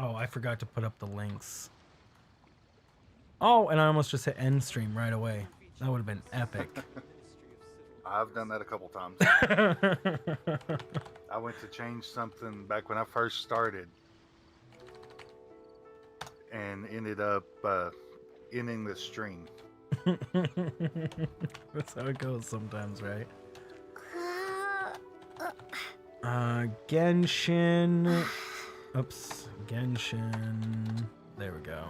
Oh, I forgot to put up the links. Oh, and I almost just hit end stream right away. That would have been epic. I've done that a couple times. I went to change something back when I first started and ended up ending the stream. That's how it goes sometimes, right? Genshin. Oops. Genshin. There we go.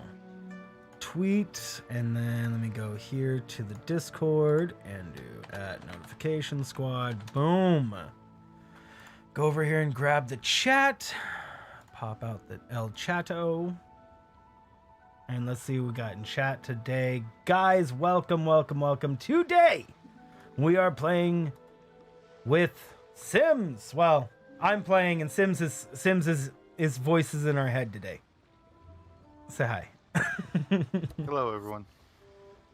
Tweet, and then let me go here to the Discord and do @notification squad. Boom. Go over here and grab the chat. Pop out the El Chato. And let's see what we got in chat today. Guys, welcome, welcome, welcome. Today, we are playing with Sims. Well, I'm playing, and Sims' voice is in our head today. Say hi. Hello, everyone.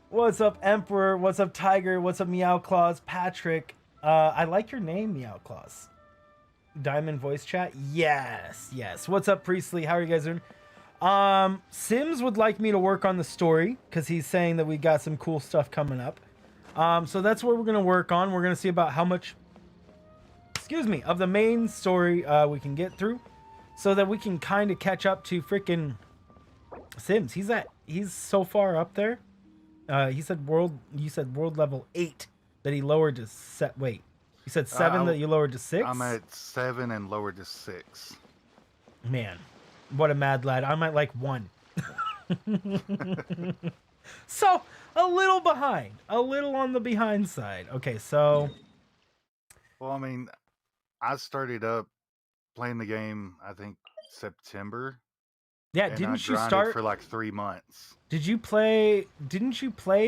What's up, Emperor? What's up, Tiger? What's up, Meow Claws? Patrick. I like your name, Meow Claws. Diamond voice chat? Yes, yes. What's up, Priestley? How are you guys doing? Sims would like me to work on the story because he's saying that we got some cool stuff coming up. So that's what we're going to work on. We're going to see about how much, of the main story we can get through so that we can kind of catch up to freaking Sims. He's so far up there. You said world level 8 that he lowered to wait. You said 7 that you lowered to 6? I'm at 7 and lowered to 6. Man, what a mad lad. I'm at like 1. So, a little behind. A little on the behind side. Okay, so... Well, I mean, I started up playing the game, I think, September. Yeah, and didn't I you start... for like 3 months. Didn't you play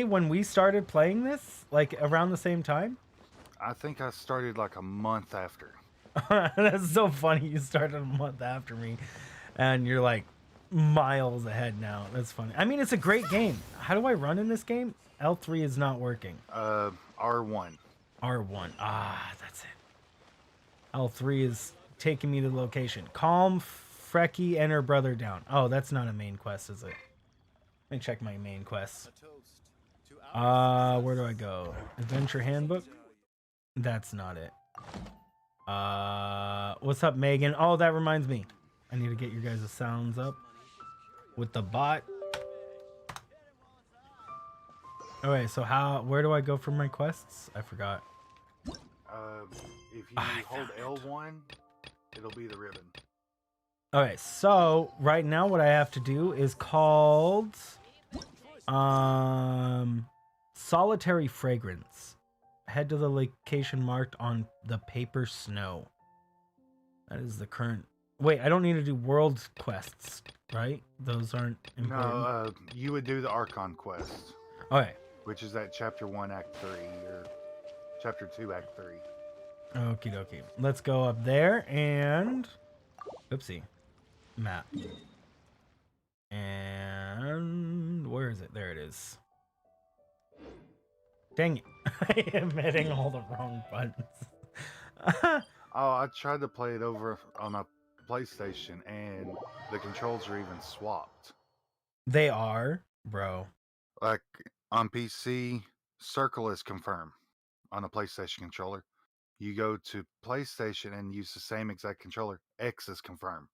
when we started playing this? Like, around the same time? I think I started like a month after. That's so funny. You started a month after me, and you're like miles ahead now. That's funny. I mean, it's a great game. How do I run in this game? L3 is not working. R1. R1. Ah, that's it. L3 is taking me to the location. Calm Frecky and her brother down. Oh, that's not a main quest, is it? Let me check my main quests. Where do I go? Adventure Handbook? That's not it. What's up, Megan? Oh, that reminds me. I need to get your guys' sounds up with the bot. Okay, so where do I go for my quests? I forgot. If you hold L1, it'll be the ribbon. Okay, so right now what I have to do is called Solitary Fragrance. Head to the location marked on the paper snow. That is the current... Wait, I don't need to do world quests, right? Those aren't important. No, you would do the Archon quest. Okay. Which is at Chapter 1, Act 3, or Chapter 2, Act 3. Okie dokie. Let's go up there and... Oopsie. Map. And... Where is it? There it is. Dang it. I am hitting all the wrong buttons. Oh, I tried to play it over on a PlayStation, and the controls are even swapped. They are, bro. Like, on PC, circle is confirm on a PlayStation controller. You go to PlayStation and use the same exact controller. X is confirm.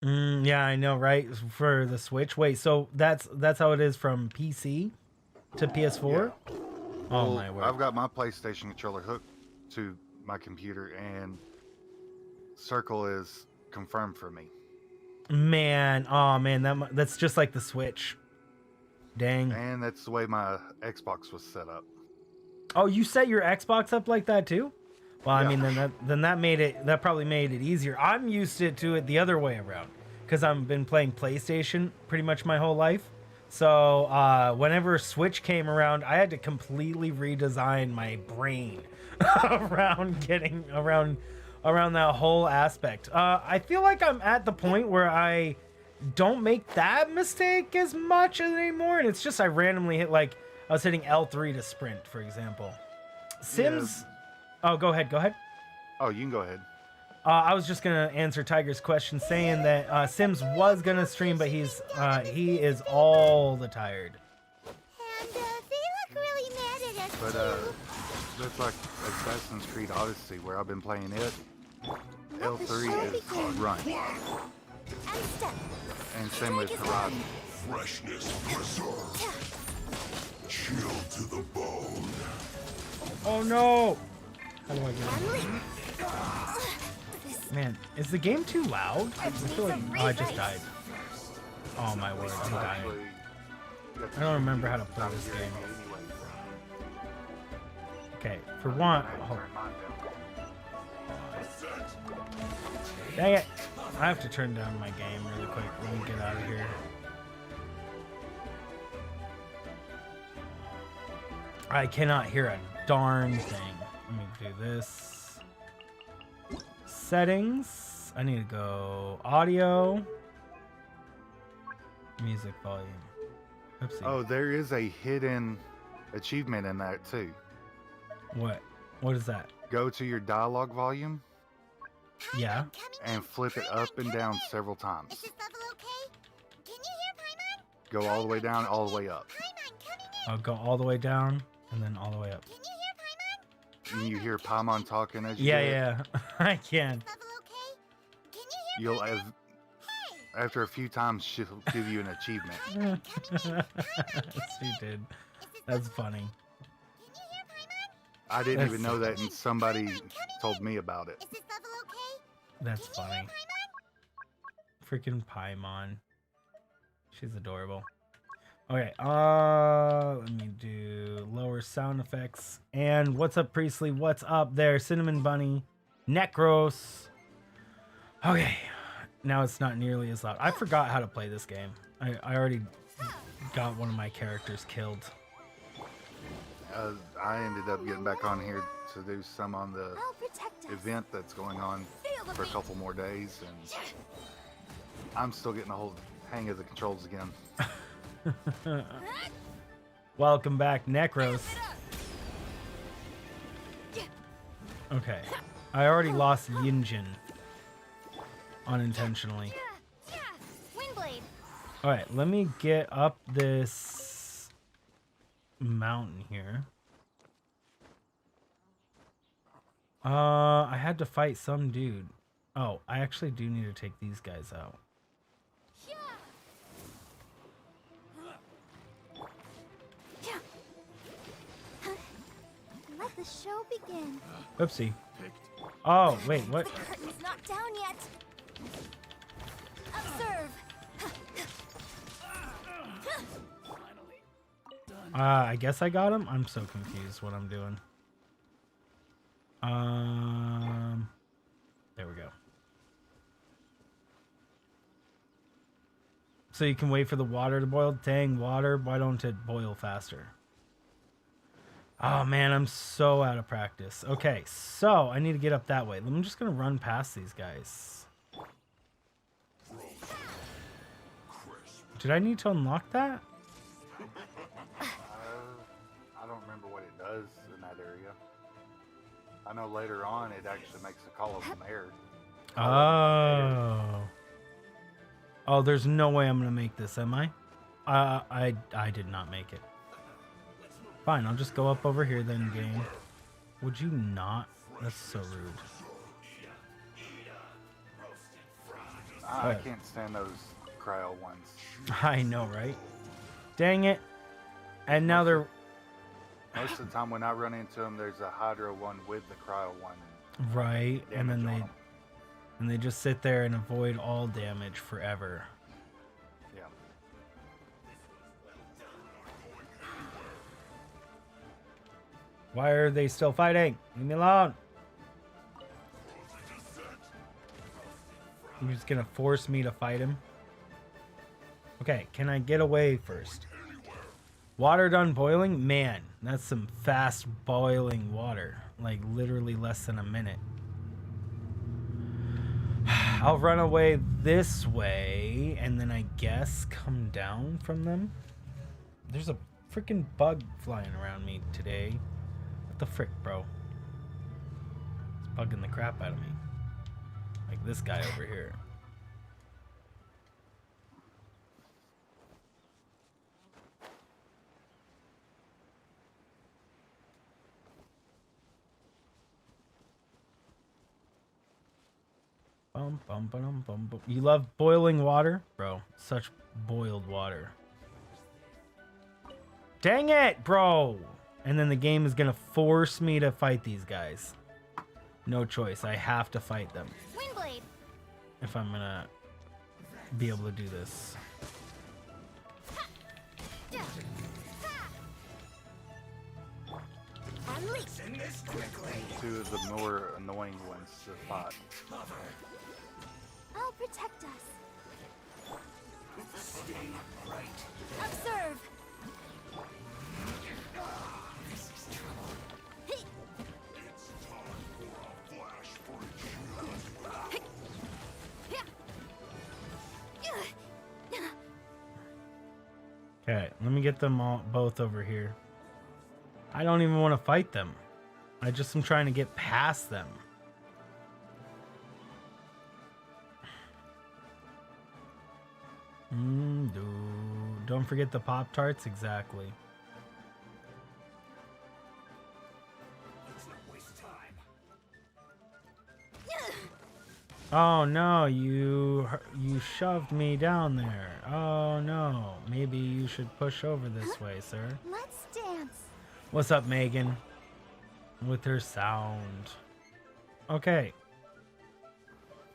Yeah, I know, right? For the Switch. Wait, so that's how it is from PC to PS4? Yeah. Oh, well, my word. I've got my PlayStation controller hooked to my computer, and circle is confirmed for me. Man, oh man, that's just like the Switch. Dang. And that's the way my Xbox was set up. Oh, you set your Xbox up like that too? Well, yeah. I mean, then that probably made it easier. I'm used to it the other way around because I've been playing PlayStation pretty much my whole life. So whenever Switch came around, I had to completely redesign my brain around getting around that whole aspect. I feel like I'm at the point where I don't make that mistake as much anymore, and it's just I randomly hit, like, I was hitting L3 to sprint, for example. Sims... Yeah. Oh, go ahead. Oh, you can go ahead. I was just gonna answer Tiger's question, saying that Sims was gonna stream, but he is all the tired. And they look really mad at us. But looks like Assassin's Creed Odyssey, where I've been playing it. L3 is run, And step. and same with Horizon. Freshness preserved. Chill to the bone. Oh no! How do I get And it? leap. Man, is the game too loud? I feel like I just died. Oh my word, I'm dying. I don't remember how to play this game. Okay, for one, hold on. Dang it! I have to turn down my game really quick. Let me get out of here. I cannot hear a darn thing. Let me do this. Settings. I need to go audio. Music volume. Oopsie. Oh, there is a hidden achievement in that too. What? What is that? Go to your dialogue volume Yeah. and flip it up and down several Is times. this level okay? Can you hear Paimon? Go all the way down, all the way up. Paimon, coming in. I'll go all the way down and then all the way up. Can you hear Paimon? And you hear Paimon talking as you Yeah, do it. yeah. I can. Level okay? Can you hear You'll Paimon? have, after a few times, she'll give you an achievement. She did. That's funny. Can you hear Paimon? I didn't That's even know that, and somebody told me about it. Is this level okay? That's Can you hear funny. Paimon? Freaking Paimon. She's adorable. Okay, let me do lower sound effects. And what's up, Priestley? What's up there? Cinnamon Bunny. Necros. Okay, now it's not nearly as loud. I forgot how to play this game. I already got one of my characters killed. I ended up getting back on here to do some on the I'll protect us. event that's going on Feel the for a beat. couple more days, and I'm still getting a whole hang of the controls again. Welcome back, Necros. Okay, I already lost Yinjin unintentionally. Windblade. All right, let me get up this mountain here. I had to fight some dude. Oh, I actually do need to take these guys out. Let the show begin. Oopsie. Oh, wait, what? The curtain's not down yet. Observe. I guess I got him. I'm so confused what I'm doing. There we go. So you can wait for the water to boil. Dang, water, why don't it boil faster? Oh man, I'm so out of practice. Okay, so I need to get up that way. I'm just gonna run past these guys. Did I need to unlock that? I don't remember what it does in that area. I know later on it actually makes a call of the mayor. Oh. Oh, there's no way I'm gonna make this, am I? I did not make it. Fine, I'll just go up over here then, game. Would you not? That's so rude. I can't stand those cryo ones. I know, right? Dang it. And now they're... Most of the time when I run into them, there's a Hydro one with the cryo one. Right, and then Damage on 'em. they just sit there and avoid all damage forever. Yeah. Why are they still fighting? Leave me alone. You're just gonna force me to fight him? Okay, can I get away first? Water done boiling? Man, that's some fast boiling water. Like literally less than a minute. I'll run away this way and then I guess come down from them. There's a freaking bug flying around me today. What the frick, bro? It's bugging the crap out of me. Like this guy over here. Bum, bum, ba-dum, bum, bum. You love boiling water? Bro, such boiled water. Dang it, bro! And then the game is gonna force me to fight these guys. No choice. I have to fight them. Windblade. If I'm gonna be able to do this. Unleash. Two of the more annoying ones to fight. I'll protect us. Observe. Okay, let me get them all both over here. I don't even want to fight them. I just am trying to get past them. Don't forget the Pop-Tarts, exactly. Oh no, you shoved me down there. Oh no, maybe you should push over this way, sir. Let's dance. What's up, Megan? With her sound. Okay.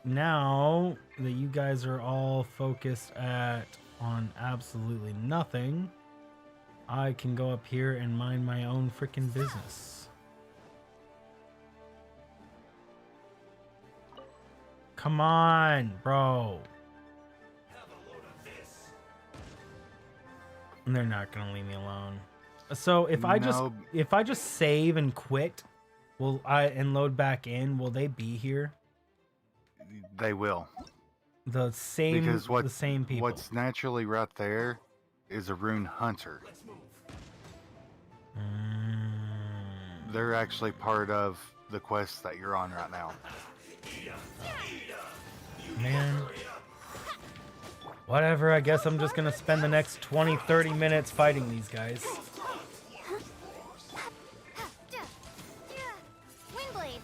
Now that you guys are all focused on absolutely nothing, I can go up here and mind my own freaking business. Come on, bro. And they're not gonna leave me alone. So if I just save and quit, and load back in, will they be here? They will. The same Because the same people. what's naturally right there is a rune hunter. They're actually part of the quest that you're on right now. Man. Whatever, I guess I'm just gonna spend the next 20-30 minutes fighting these guys. Windblade.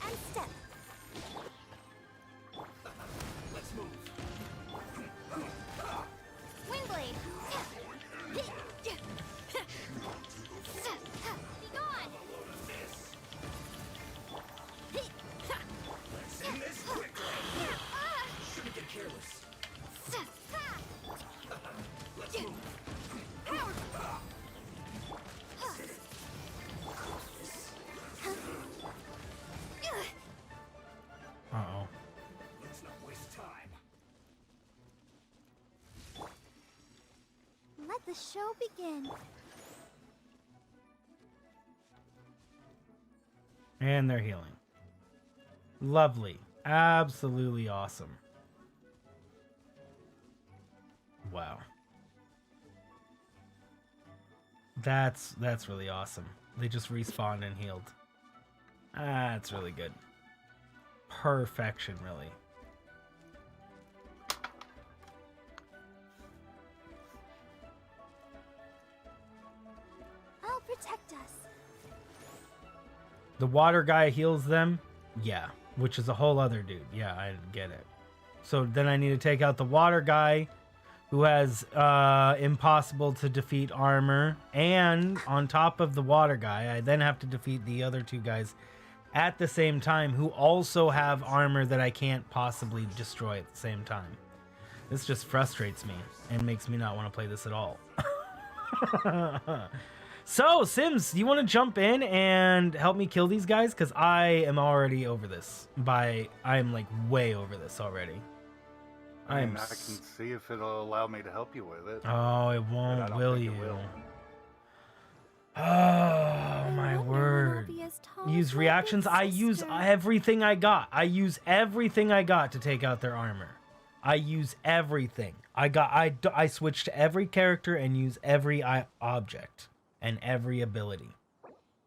And step. Windblade. Be gone. Shouldn't get careless. Uh-oh. Let's not waste time. Let the show begin. And they're healing. Lovely. Absolutely awesome. Wow. That's really awesome. They just respawned and healed. That's really good. Perfection, really. I'll protect us. The water guy heals them? Yeah. Which is a whole other dude. Yeah, I get it. So then I need to take out the water guy, who has impossible to defeat armor. And on top of the water guy, I then have to defeat the other two guys at the same time, who also have armor that I can't possibly destroy at the same time. This just frustrates me and makes me not want to play this at all. So, Sims, do you want to jump in and help me kill these guys? Because I am already over this. I'm like way over this already. I can see if it'll allow me to help you with it. Oh, it but I won't, don't will think you? it will. Oh my word. Use reactions. I use everything I got. I use everything I got to take out their armor. I use everything. I switch to every character and use every object and every ability.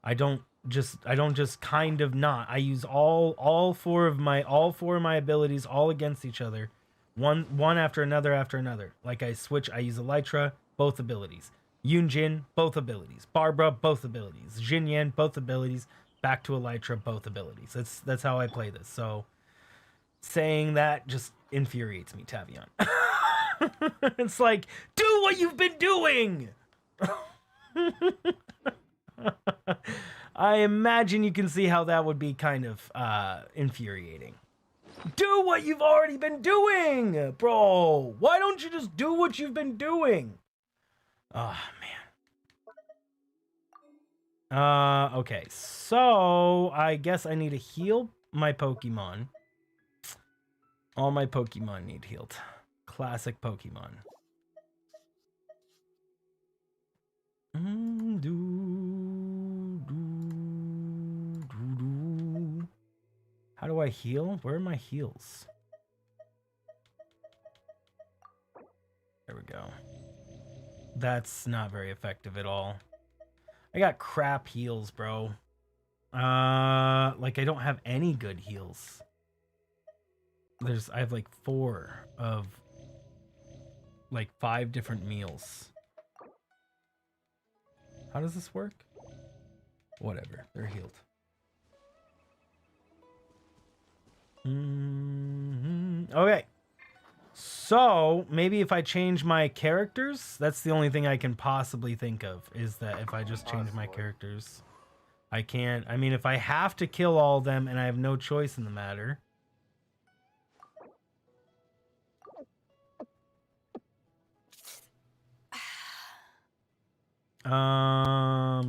I don't just kind of not. I use all four of my abilities all against each other. One after another. Like I use Elytra, both abilities. Yunjin, both abilities. Barbara, both abilities. Jinyan, both abilities. Back to Elytra, both abilities. That's how I play this. So saying that just infuriates me, Tavion. It's like, do what you've been doing. I imagine you can see how that would be kind of infuriating. Do what you've already been doing, bro. Why don't you just do what you've been doing? Oh, man. Okay. So, I guess I need to heal my Pokemon. All my Pokemon need healed. Classic Pokemon. How do I heal? Where are my heals? There we go. That's not very effective at all. I got crap heals, bro. Like I don't have any good heals. I have like 4 of like 5 different meals. How does this work? Whatever, they're healed. Okay. So, maybe if I change my characters, that's the only thing I can possibly think of, is that if I just change my characters, I can't. I mean, if I have to kill all of them and I have no choice in the matter.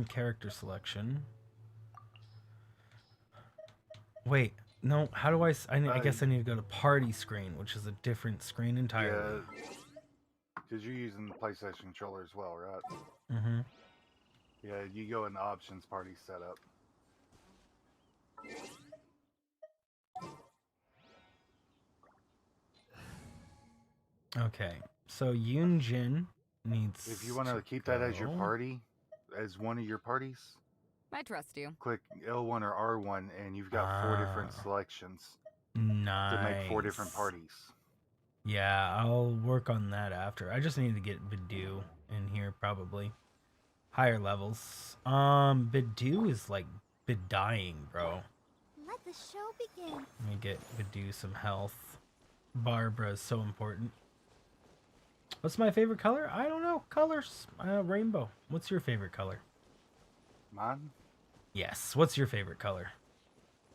Character selection. Wait, no, how do I guess I need to go to party screen, which is a different screen entirely. Yeah, because you're using the PlayStation controller as well, right? Mm-hmm. Yeah, you go in the options party setup. Okay, so Yunjin needs. If you want to keep that as your party, as one of your parties, I trust you. click L1 or R1, and you've got 4 different selections Nice. to make 4 different parties. Yeah, I'll work on that after. I just need to get Bidoo in here, probably. Higher levels. Bidoo is like Bidying, bro. Let the show begin. Let me get Bidoo some health. Barbara is so important. What's my favorite color? I don't know. Colors. Rainbow. What's your favorite color? Mine? Yes. What's your favorite color?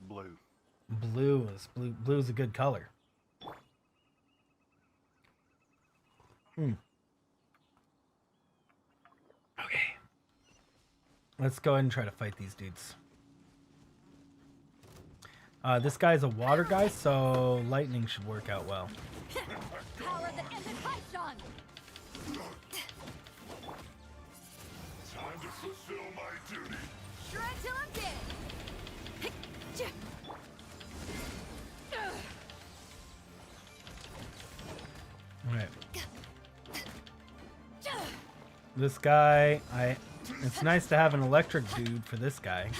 Blue. Blue is a good color. Okay. Let's go ahead and try to fight these dudes. This guy's a water guy, so lightning should work out well. Power the ended Python! Time to fulfill my duty. Shred till I'm dead! Alright. This guy, it's nice to have an electric dude for this guy.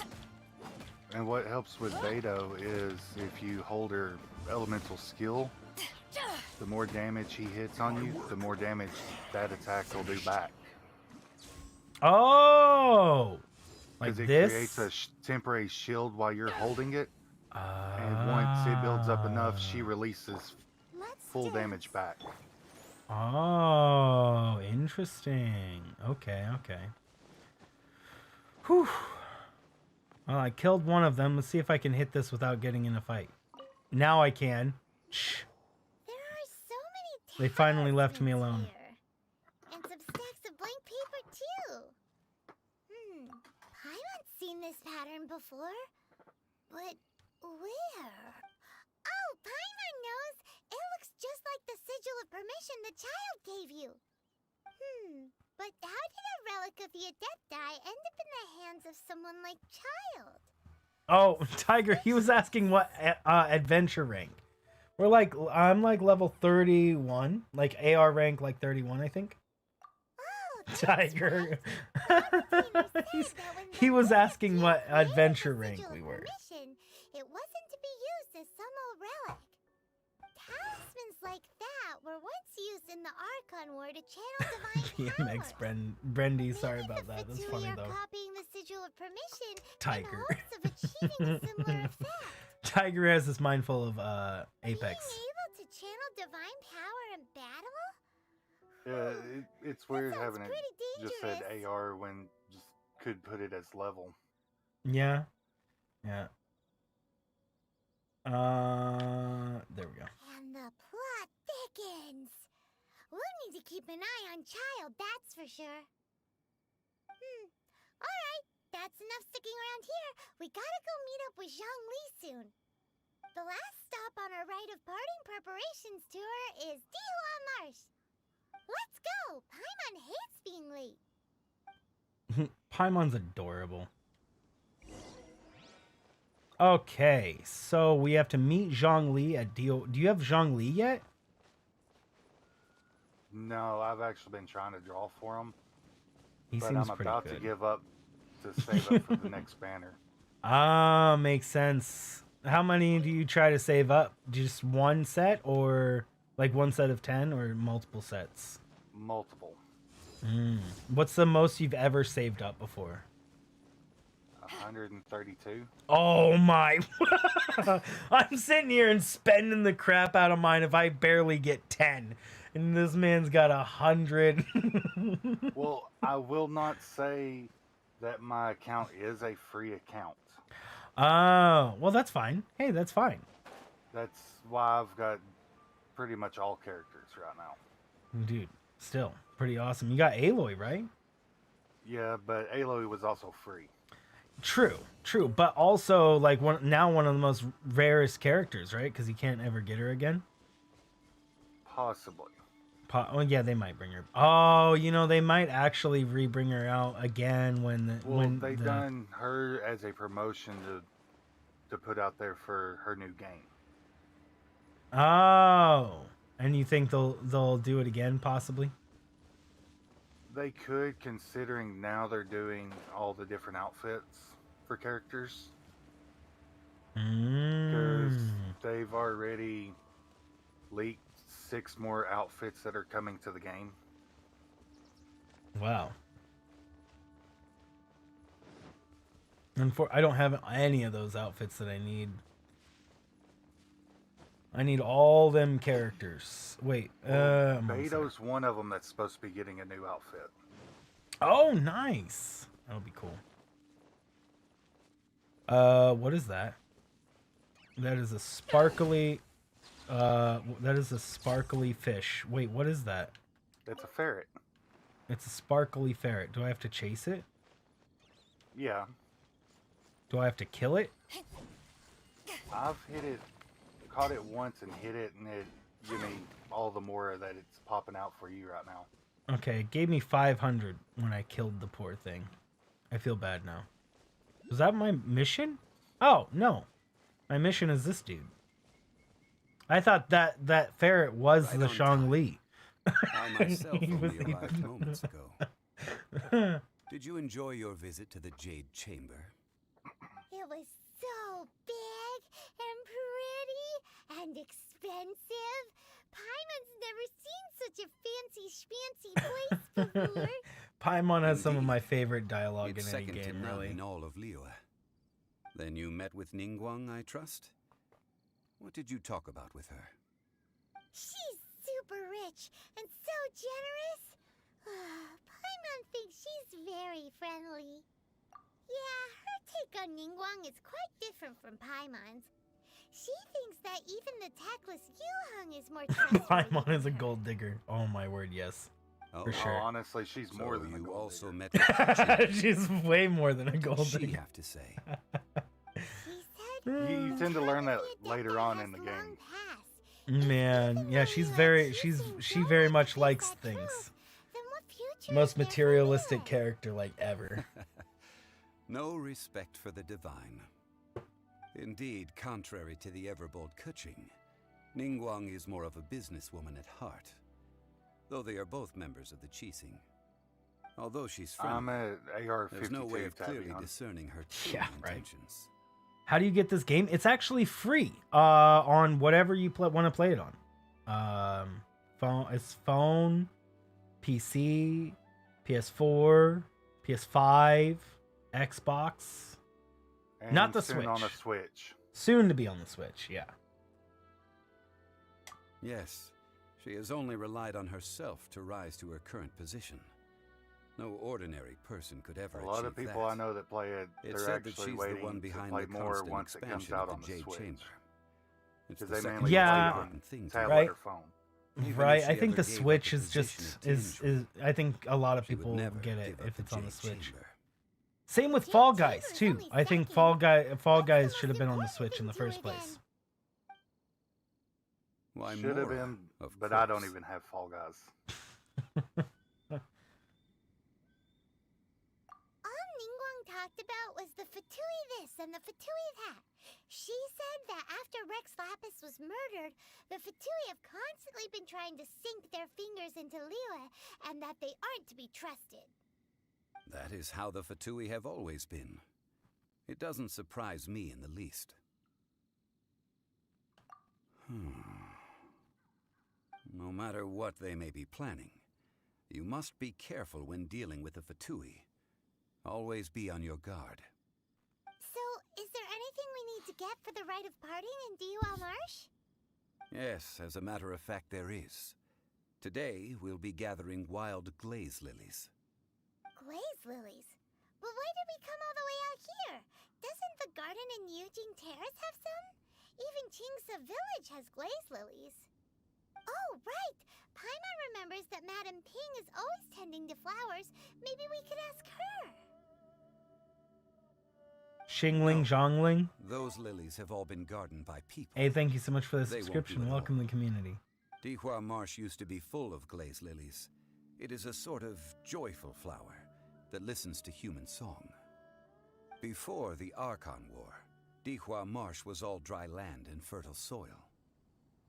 And what helps with Beto is if you hold her elemental skill, the more damage he hits on you, the more damage that attack will do back. Oh! Like Because it this? creates a temporary shield while you're holding it. And once it builds up enough, she releases full damage back. Oh, interesting. Okay. Whew. Well, I killed one of them. Let's see if I can hit this without getting in a fight. Now I can. Shh. There are so many They finally left me talismans alone. here. And some stacks of blank paper too. Paimon's seen this pattern before. But where? Oh, Paimon knows. It looks just like the sigil of permission the child gave you. But how did a relic of your death die end up in the hands of someone like Child? Oh, Tiger, he was asking what adventure rank. I'm like level 31, like AR rank like 31, I think. Oh, that's Tiger. right. Trainer said that when He the was Lord asking Duke what granted the adventure rank sigil we of were. permission, it wasn't to be used as some old relic. Talismans like that were once used in the Archon War to channel divine DMX powers. Brendy, sorry Maybe about the that. That's Fatui funny are though. copying the sigil of permission Tiger. in hopes of achieving a similar effect. Tiger has this mind full of Apex. Being able to channel divine power in battle? Yeah, it's weird sounds having it pretty just said dangerous. AR when just could put it as level. Yeah. Yeah. There we go. And the plot thickens. We'll need to keep an eye on Child, that's for sure. Alright, that's enough sticking around here. We gotta go meet up with Zhongli soon. The last stop on our rite of parting preparations tour is Dihua Marsh. Let's go! Paimon hates being late. Paimon's adorable. Okay, so we have to meet Zhongli at Do you have Zhongli yet? No, I've actually been trying to draw for him, He but seems I'm pretty about good. to give up to save up for the next banner. Ah, makes sense. How many do you try to save up? Just one set, or like one set of 10, or multiple sets? Multiple. What's the most you've ever saved up before? 132. Oh my. I'm sitting here and spending the crap out of mine if I barely get 10. And this man's got 100. Well, I will not say that my account is a free account. Oh, well, that's fine. Hey, that's fine. That's why I've got pretty much all characters right now. Dude, still pretty awesome. You got Aloy, right? Yeah, but Aloy was also free. True. But also, like, one of the most rarest characters, right? Because you can't ever get her again. Possibly. Oh, yeah, they might bring her. Oh, they might actually re-bring her out again when They done her as a promotion to put out there for her new game. Oh, and you think they'll do it again, possibly? They could, considering now they're doing all the different outfits for characters. Because they've already leaked 6 more outfits that are coming to the game. Wow. I don't have any of those outfits that I need. I need all them characters. Wait, Beto's one of them that's supposed to be getting a new outfit. Oh, nice. That'll be cool. What is that? That is a sparkly fish. Wait, what is that? It's a ferret. It's a sparkly ferret. Do I have to chase it? Yeah. Do I have to kill it? I've caught it once and hit it, and it gave me all the more that it's popping out for you right now. Okay, it gave me 500 when I killed the poor thing. I feel bad now. Was that my mission? Oh, no. My mission is this dude. I thought that ferret was Right the on Zhongli. I myself He was only arrived moments ago. Did you enjoy your visit to the Jade Chamber? It was so big and pretty and expensive. Paimon's never seen such a fancy schmancy place before. Paimon has some of Indeed. my favorite dialogue It's in any second to game, none really. in all of Liyue. Then you met with Ningguang, I trust? What did you talk about with her? She's super rich and so generous. Paimon thinks she's very friendly. Yeah, her take on Ningguang is quite different from Paimon's. She thinks that even the tactless Yuheng is more trustworthy. Paimon is a than her. gold digger. Oh my word, yes. Oh, For sure. Honestly, she's more So than a you gold also digger. met with the Jade. She's way more than a What gold does she digger. have to say? She said You tend to learn that later on in the long game. past. Man, yeah, she very much likes things. Then what future future Most is never materialistic there. character like ever. No respect for the divine. Indeed, contrary to the ever-bold Keqing, Ningguang is more of a businesswoman at heart, though they are both members of the Qixing. Although she's I'm friendly, at AR-52. there's no way of clearly Tavion. discerning her true Yeah, right. intentions. How do you get this game? It's actually free on whatever you want to play it on. Phone, PC, PS4, PS5, Xbox. And Not the soon on the Switch. Switch. Soon to be on the Switch, yeah. Yes, she has only relied on herself to rise to her current position. No ordinary person could ever A lot of achieve people that. I know that play it, It's they're said that actually she's the waiting one to behind play the more constant once it comes expansion out of on the the Jade Switch. Chamber. It's Because the they second mainly Yeah. play important thing to tablet Right. or phone. Even if Right, she I think ever the gave up Switch the is just position of is I think a lot of she would people never get it give up if it's on the Jade Switch. Chamber. Same with Jade Fall Chamber Guys is too. only I think second. Fall What's the Guys most should have been on the important Switch in the thing to first it place. Why Should have Mora, been, of but I don't course. even have Fall Guys. All Ningguang talked about was the Fatui this and the Fatui that. She said that after Rex Lapis was murdered, the Fatui have constantly been trying to sink their fingers into Liyue, and that they aren't to be trusted. That is how the Fatui have always been. It doesn't surprise me in the least. No matter what they may be planning, you must be careful when dealing with the Fatui. Always be on your guard. So, is there anything we need to get for the rite of parting in Diwa Marsh? Yes, as a matter of fact, there is. Today, we'll be gathering wild glaze lilies. Glaze lilies? But why did we come all the way out here? Doesn't the garden in Yujing Terrace have some? Even Qingsa Village has glaze lilies. Oh, right! Paimon remembers that Madame Ping is always tending to flowers. Maybe we could ask her. Xingling, Zhongling. Those lilies have all been gardened by people. Hey, thank you so much for the They won't do subscription. it Welcome all. to the community. Dihua Marsh used to be full of glaze lilies. It is a sort of joyful flower that listens to human song. Before the Archon War, Dihua Marsh was all dry land and fertile soil.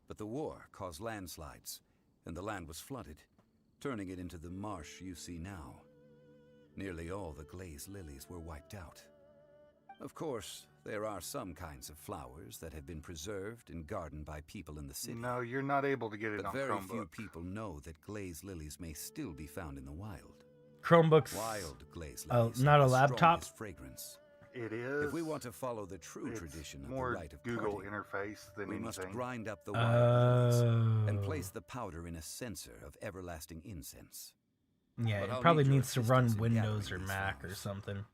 But the war caused landslides, and the land was flooded, turning it into the marsh you see now. Nearly all the glaze lilies were wiped out. Of course, there are some kinds of flowers that have been preserved and gardened by people in the city. No, you're not able to get it But on very Chromebook. few people know that glaze lilies may still be found in the wild. Chromebooks. Wild glaze Oh, lilies not have a the laptop? strongest fragrance. It is. If we want to follow the true it's tradition of the more rite of Google parting, interface than we anything. must grind up the wild lilies and Oh. place the powder in a censer of everlasting incense. Yeah, But it I'll probably need your needs to run assistance in Windows or gathering these Mac or flowers. something.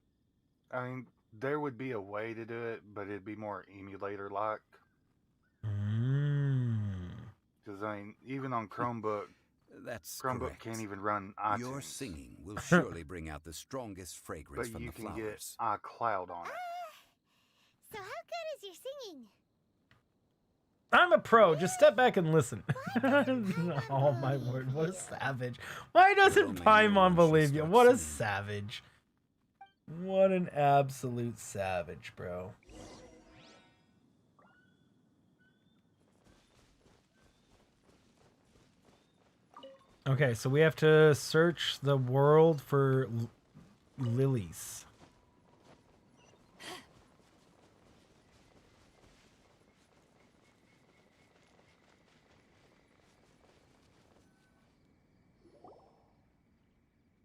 I mean, there would be a way to do it, but it'd be more emulator-like. Because I mean, even on Chromebook, That's Chromebook correct. can't even run iTunes. Your singing will surely bring out the strongest fragrance But from you the can get flowers. iCloud on it. So how good is your singing? I'm a pro. Just step back and listen. Oh my word, what a savage. Why doesn't only Paimon human should believe you? start What a singing. savage. What an absolute savage, bro. Okay, so we have to search the world for lilies.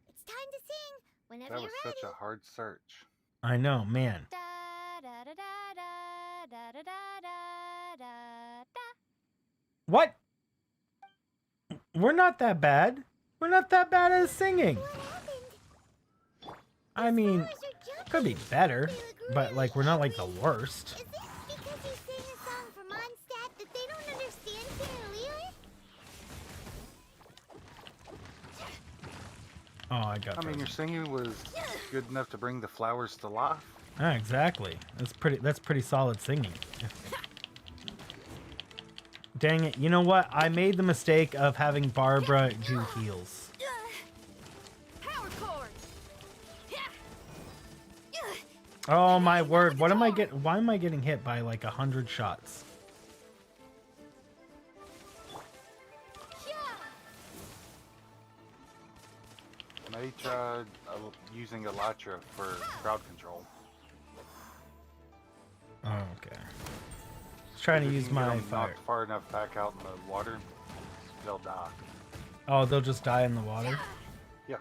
It's time to sing. Whenever That was you're ready. such a hard search. I know, man. Da da da da da da da da da da. What? We're not that bad. We're not that bad at singing. What happened? I mean, Flowers are jumping. could be better, They look but like we're not like the really worst. Is this because you sang a song for Mondstadt that they don't understand here in Liyue? Oh, I got I mean, that. your singing was good enough to bring the flowers to life. Ah, exactly. That's pretty solid singing. Dang it. You know what? I made the mistake of having Barbara do heals. Oh my word! What am I getting? Why am I getting hit by like 100 shots? May try using Elytra for crowd control. Oh, okay. Just trying to If you use can get my them fire. knocked far enough back out in the water, they'll die. Oh, they'll just die in the water. Yeah.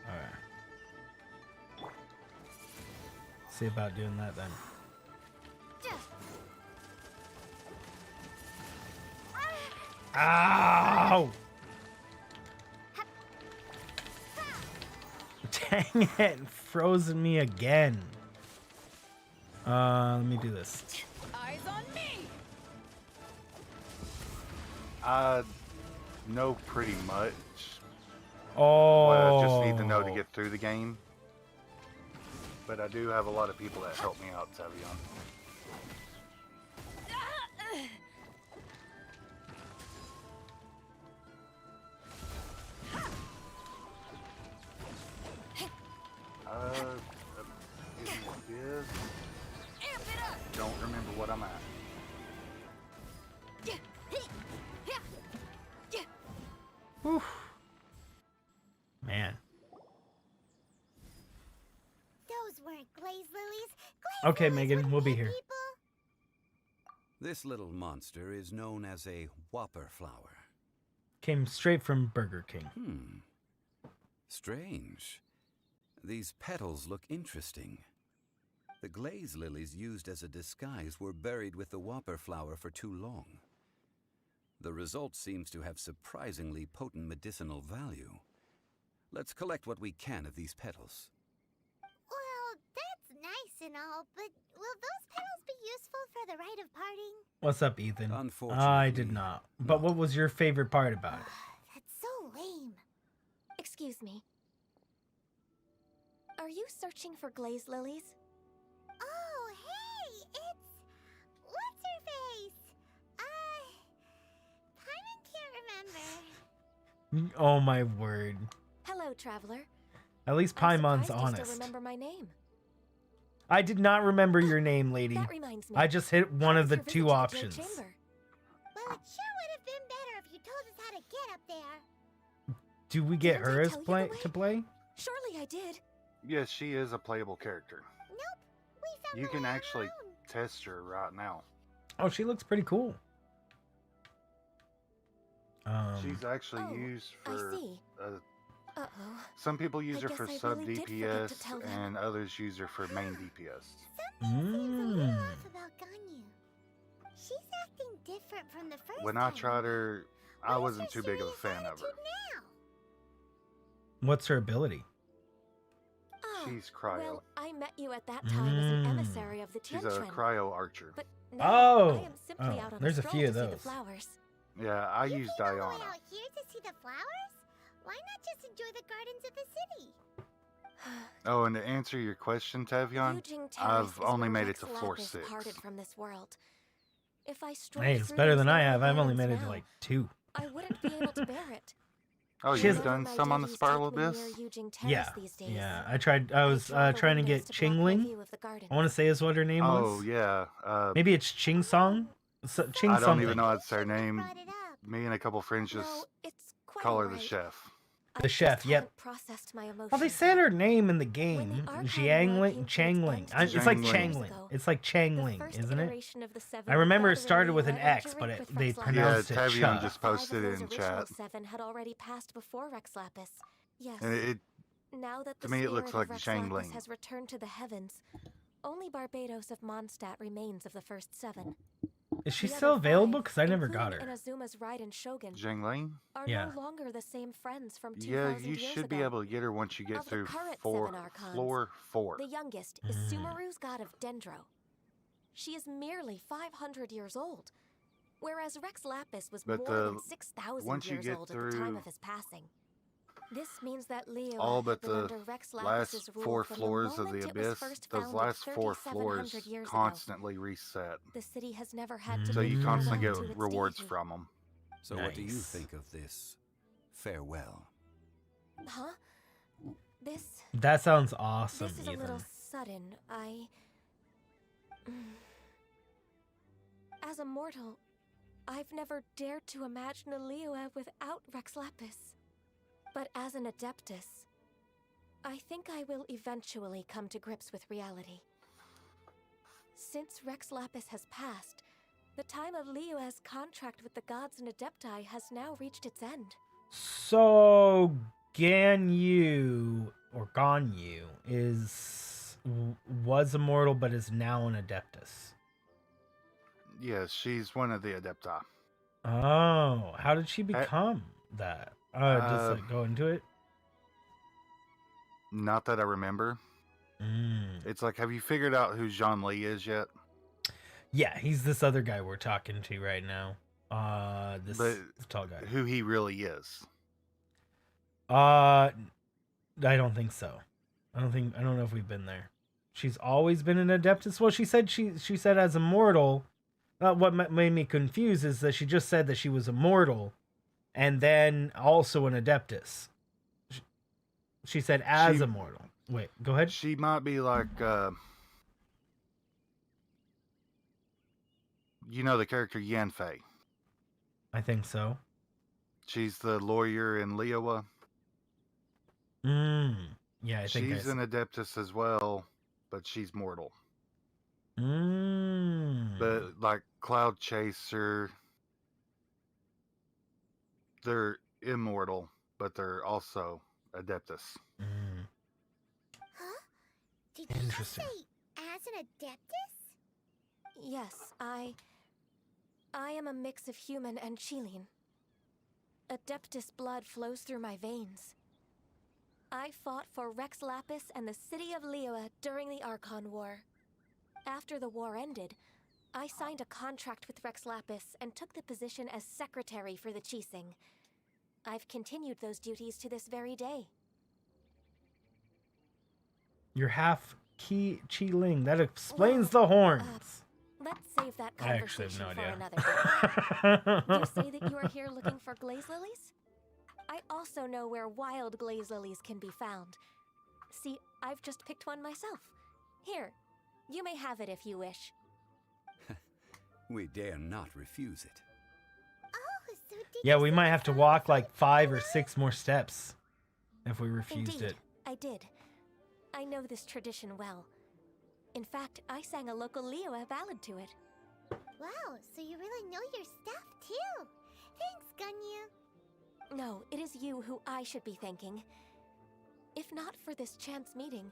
All right. See about doing that then. Ow! Dang it, frozen me again. Let me do this. Eyes on me. I know pretty much Oh. what I just need to know to get through the game. But I do have a lot of people that help me out, Tavion. Is don't remember what I'm at. Whew. Man. Those weren't glaze lilies. Okay, Megan, we'll be here. This little monster is known as a whopper flower. Came straight from Burger King. Strange. These petals look interesting. The glaze lilies used as a disguise were buried with the whopper flower for too long. The result seems to have surprisingly potent medicinal value. Let's collect what we can of these petals. Well, that's nice and all, but will those petals be useful for the rite of parting? What's up, Ethan? Unfortunately, I did not. But no. what was your favorite part about it? That's so lame. Excuse me. Are you searching for glaze lilies? Oh, hey, it's... What's her face? Paimon can't remember. Oh my word. Hello, traveler. At least I'm Paimon's surprised you honest. still remember my name. I did not remember your name, lady. That reminds me. I just hit one How of was the your visit two to the Jade options. Well, Chamber? it sure would have been better if you told us how to get up there. Do we get Didn't her I as tell you the play way? to play? Surely I did. Yes, she is a playable character. Nope, we found You the can way on our actually own. test her right now. Oh, she looks pretty cool. She's actually Oh, used I for see. Uh-oh. some people use her guess for I sub really did forget to DPS tell them. and others use her for main DPS. Something seems a little Mm. off about Ganyu. She's acting different from the first When I time. tried her, I What is wasn't her too big of a serious fan of her. attitude now? What's her ability? Ah, She's cryo. well, I met you at that time as an Mm. emissary of the She's Tian a Tren. cryo archer. But now Oh! I am simply Oh, out on there's a stroll few to of see the those. flowers. Yeah, I You use came all the way Diana. out here to see the flowers? Why not just enjoy the gardens of the city? Oh, and to answer your question, Tavion, Yujing Terrace I've is only where made it Rex to floor Lapis 6. parted from this world. If I strolled Hey, it's through better those than I lonely have. I've only gardens made it to now, like 2. I wouldn't be able to bear it. Oh, She has you've Whenever done my some on the duties Spiral take me Abyss? near Yujing Terrace Yeah, these days. yeah. I tried. I was draw the trying to windows get to block my Qingling. view of the garden. I want to say is what her name Oh, was. yeah. Maybe it's Ching Song. Ching I don't something. even know how to say her You shouldn't have name. brought it up. Me and a couple friends No, just it's quite call her the alright. chef. I The just chef, yep. haven't processed my Oh, they emotions said yet. her name in the When game. the Archon War Jiangling, came to its Changling. end It's like 2 years Changling. ago, It's like the Changling, first isn't it? iteration of the Seven I remember it gathered started me with an led X, to but drink with they Rex Lapis. pronounced Yeah, it Tavion Cha. just 5 posted of it those in original chat. 7 had already passed before Rex Lapis. Yes. And it Now that the to me, it looks spirit like of the Rex Lapis Changling. has returned to the heavens, only Barbados of Mondstadt remains of the first 7. Is she The still other available? 5, Because I never got including her. Inazuma's Raiden Shogun, Jingling? are Yeah. no longer the same friends from 2,000 Yeah, you years should be ago. able to get her once you get Of the through current 4, 7 Archons, floor 4. The youngest is Mm. Sumeru's god of Dendro. She is merely 500 years old, whereas Rex Lapis was But more than 6,000 once you years get old at the time through of his passing. This means that Leo all had but been the under Rex last Lapis's rule 4 from floors the of the moment it was Abyss, first those founded last 4 3,700 floors years ago. constantly reset. The city has never had to So bid you constantly farewell get to its rewards deity. from them. So what do you Nice. think of this farewell? Huh? This That sounds awesome, This is a Ethan. little sudden. I As a mortal, I've never dared to imagine a Liyue without Rex Lapis. But as an Adeptus, I think I will eventually come to grips with reality. Since Rex Lapis has passed, the time of Liyue's contract with the gods and Adepti has now reached its end. So Ganyu or Ganyu was immortal but is now an Adeptus. Yes, she's one of the Adepti. Oh, how did she become that? Just like go into it. Not that I remember. It's like, have you figured out who Jean Lee is yet? Yeah, he's this other guy we're talking to right now. This tall guy. Who he really is? I don't think so. I don't know if we've been there. She's always been an Adeptus. Well, she said as immortal. What made me confused is that she just said that she was immortal, and then also an Adeptus. She said as immortal. Wait, go ahead. She might be like, you know the character Yanfei. I think so. She's the lawyer in Liyue. Yeah, I think she's an Adeptus as well, but she's mortal. But like Cloud Chaser, they're immortal, but they're also Adeptus. Huh? Did you just say as an Adeptus? Yes, I am a mix of human and Chilean. Adeptus blood flows through my veins. I fought for Rex Lapis and the city of Liyue during the Archon War. After the war ended, I signed a contract with Rex Lapis and took the position as secretary for the Qixing. I've continued those duties to this very day. You're half Qi-Ling. That explains the horns. Let's save that conversation I for actually have no another day. You say that you are here looking for glaze lilies? I also know where wild glaze lilies can be found. See, I've just picked one myself. Here, you may have it if you wish. We dare not refuse it. Oh, so did Yeah, you we say might you have to found walk some like 5 or lily? 6 more steps if we refused Indeed, it. I did. I know this tradition well. In fact, I sang a local Liyue ballad to it. Wow, so you really know your stuff too. Thanks, Ganyu. No, it is you who I should be thanking. If not for this chance meeting,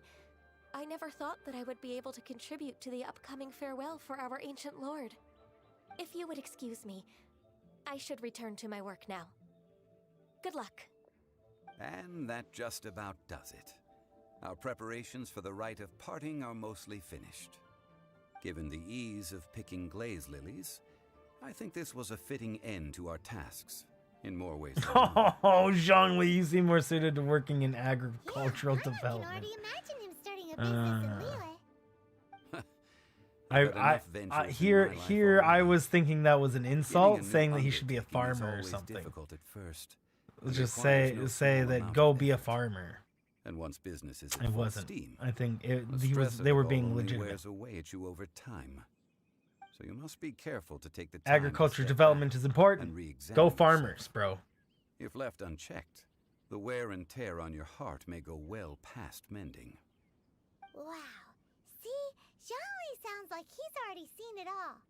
I never thought that I would be able to contribute to the upcoming farewell for our ancient lord. If you would excuse me, I should return to my work now. Good luck. And that just about does it. Our preparations for the rite of parting are mostly finished. Given the ease of picking glaze lilies, I think this was a fitting end to our tasks, in more ways than one. Oh, Zhongli, you seem more suited to working in agricultural I can development. already imagine him starting a business in Liyue. Here I was thinking that was an insult, Getting a new saying that he should be a undertaking is farmer or always something. difficult at first. Let's It just requires say no say small that amount go of be a effort. farmer. And once business is It in full wasn't. steam, I think the stress of they it were all being only legitimate. wears away at you over time. So you must be careful to take the time to Agriculture step development back is important. and re-examine Go yourself. farmers, bro. If left unchecked, the wear and tear on your heart may go well past mending. Wow. See, Zhongli sounds like he's already seen it all.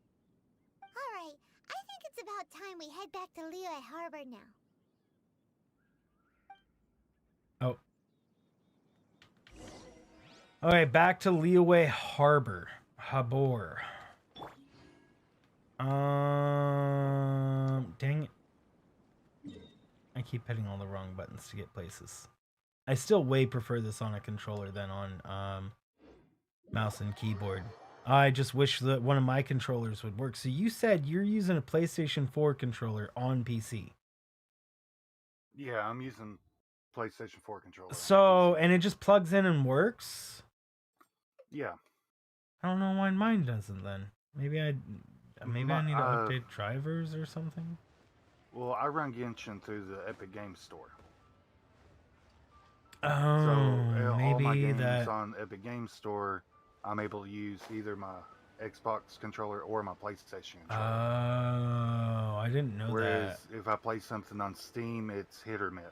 Alright, I think it's about time we head back to Liyue Harbor now. Oh. Okay, back to Liyue Harbor. Habor. Dang it. I keep hitting all the wrong buttons to get places. I still way prefer this on a controller than on mouse and keyboard. I just wish that one of my controllers would work. So you said you're using a PlayStation 4 controller on PC. Yeah, I'm using PlayStation 4 controller. on So, PC. and it just plugs in and works? Yeah. I don't know why mine doesn't then. Maybe I need to update drivers or something. Well, I run Genshin through the Epic Games Store. Oh, So all my maybe games that. on Epic Games Store, I'm able to use either my Xbox controller or my PlayStation controller. Oh, I didn't know Whereas that. if I play something on Steam, it's hit or miss.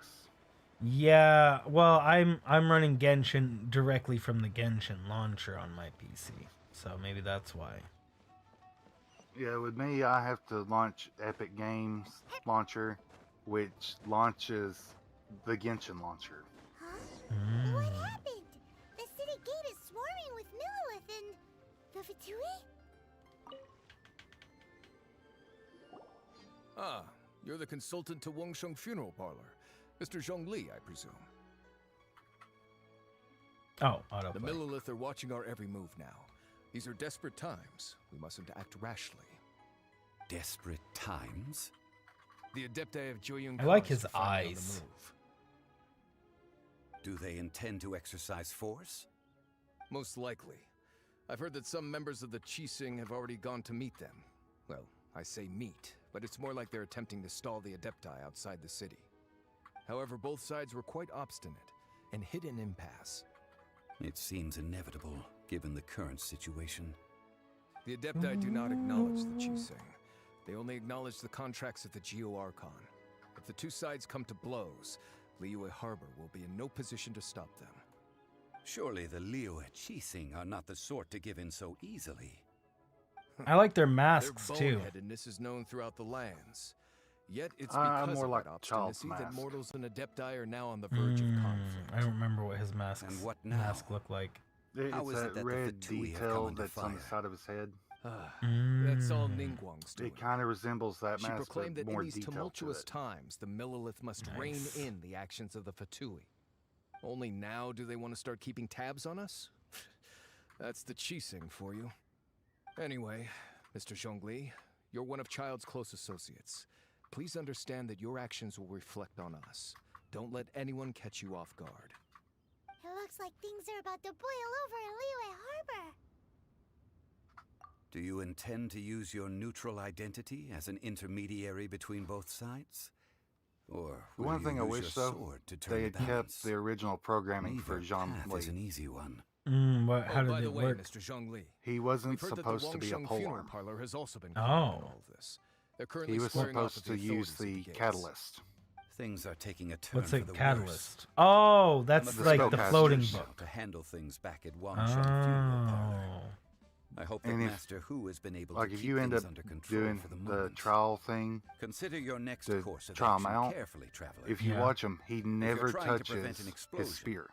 Yeah, well, I'm running Genshin directly from the Genshin launcher on my PC, so maybe that's why. Yeah, with me, I have to launch Epic Games Launcher, which launches the Genshin launcher. Huh? Mm. What happened? The city gate is swarming with Millilith and the Fatui? Ah, you're the consultant to Wangsheng Funeral Parlor. Mr. Zhongli, I presume. Oh, autoplay. The Millilith are watching our every move now. These are desperate times. We mustn't act rashly. Desperate times? The Adepti of Joyun I like Khan his are finally on the eyes. move. Do they intend to exercise force? Most likely. I've heard that some members of the Qixing have already gone to meet them. Well, I say meet, but it's more like they're attempting to stall the Adepti outside the city. However, both sides were quite obstinate and hit an impasse. It seems inevitable, given the current situation. The Adepti do not acknowledge the Qixing. They only acknowledge the contracts of the Geo Archon. If the two sides come to blows, Liyue Harbor will be in no position to stop them. Surely the Liyue Qixing are not the sort to give in so easily. I like their Their masks too. boneheadedness is known throughout the lands. Yet it's I'm because more of like that Child's obstinacy that Mask. mortals and Adepti are now on the verge of conflict. I don't remember what his mask And what now? looked like. It's How is it that that the red Fatui have come detail under that's on the fire? side of his head. That's all Mm. Ningguang's doing. It kind of resembles that She mask, proclaimed but that in more these detail to tumultuous it. times, the Millilith must rein Nice. in the actions of the Fatui. Only now do they want to start keeping tabs on us? That's the Qixing for you. Anyway, Mr. Zhongli, you're one of Child's close associates. Please understand that your actions will reflect on us. Don't let anyone catch you off guard. It looks like things are about to boil over in Liyue Harbor. Do you intend to use your neutral identity as an intermediary between both sides? Or will One you thing I use wish, your though, sword to turn they the had balance? kept the original programming for Neither Jean path is an Lee. easy one. How By did the it way, work? Mr. Zhongli, He wasn't we've heard that the supposed to be a Wangsheng Funeral polearm. Parlor has also been caught up in all of this. They're currently He was squaring off supposed with to the use authorities at the gates. catalyst. Things are taking a turn What's a for the catalyst? worse. Oh, that's The like the spellcasters. floating Masters book. to handle things back at Wangsheng Funeral Parlor. Oh. I hope that And if- Master Hu has been able Like to if keep you end things up under control doing for the the moment. trial thing, Consider your next the course of trial action mount, carefully, traveler. if you Yeah. watch him, he never trying to prevent touches an his explosion, spear.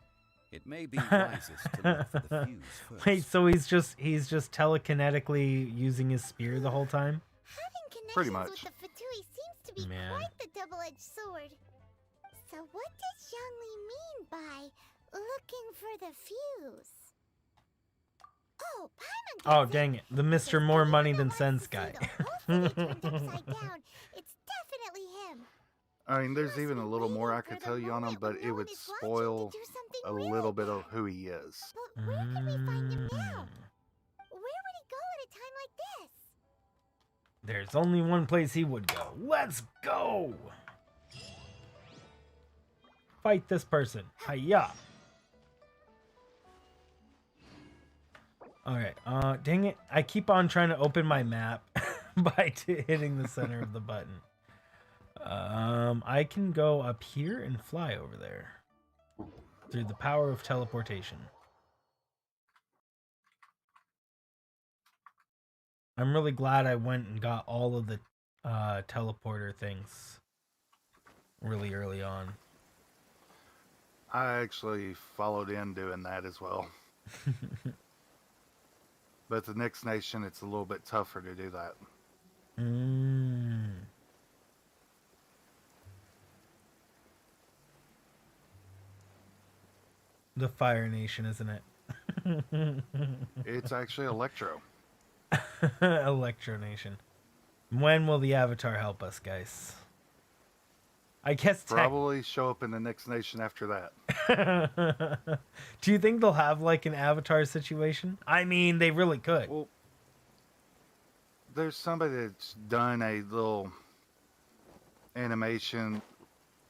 It may be wisest to look for the fuse first. Wait, so he's just telekinetically using his spear the whole time? Having connections Pretty much. with the Fatui seems to be Man. quite the double-edged sword. So what does Zhongli mean by looking for the fuse? Oh, Paimon Oh, gets it. dang it. The Because Mr. More anyone Money that Than wants Sense to see guy. the whole city turned upside down, it's definitely him. I mean, there's Must even be a little more I waiting could for tell the you on him, moment when but it no would one is watching to spoil do something a really little bit big. of who he is. But where can we find him now? Mm. Where would he go at a time like this? There's only one place he would go. Let's go! Fight this person. Hiya! Alright, dang it. I keep on trying to open my map by hitting the center of the button. I can go up here and fly over there. Through the power of teleportation. I'm really glad I went and got all of the teleporter things really early on. I actually followed in doing that as well. But the next nation, it's a little bit tougher to do that. The Fire Nation, isn't it? It's actually Electro. Electro Nation. When will the Avatar help us, guys? I guess Probably show up in the next nation after that. Do you think they'll have like an Avatar situation? I mean, they really could. Well, there's somebody that's done a little animation.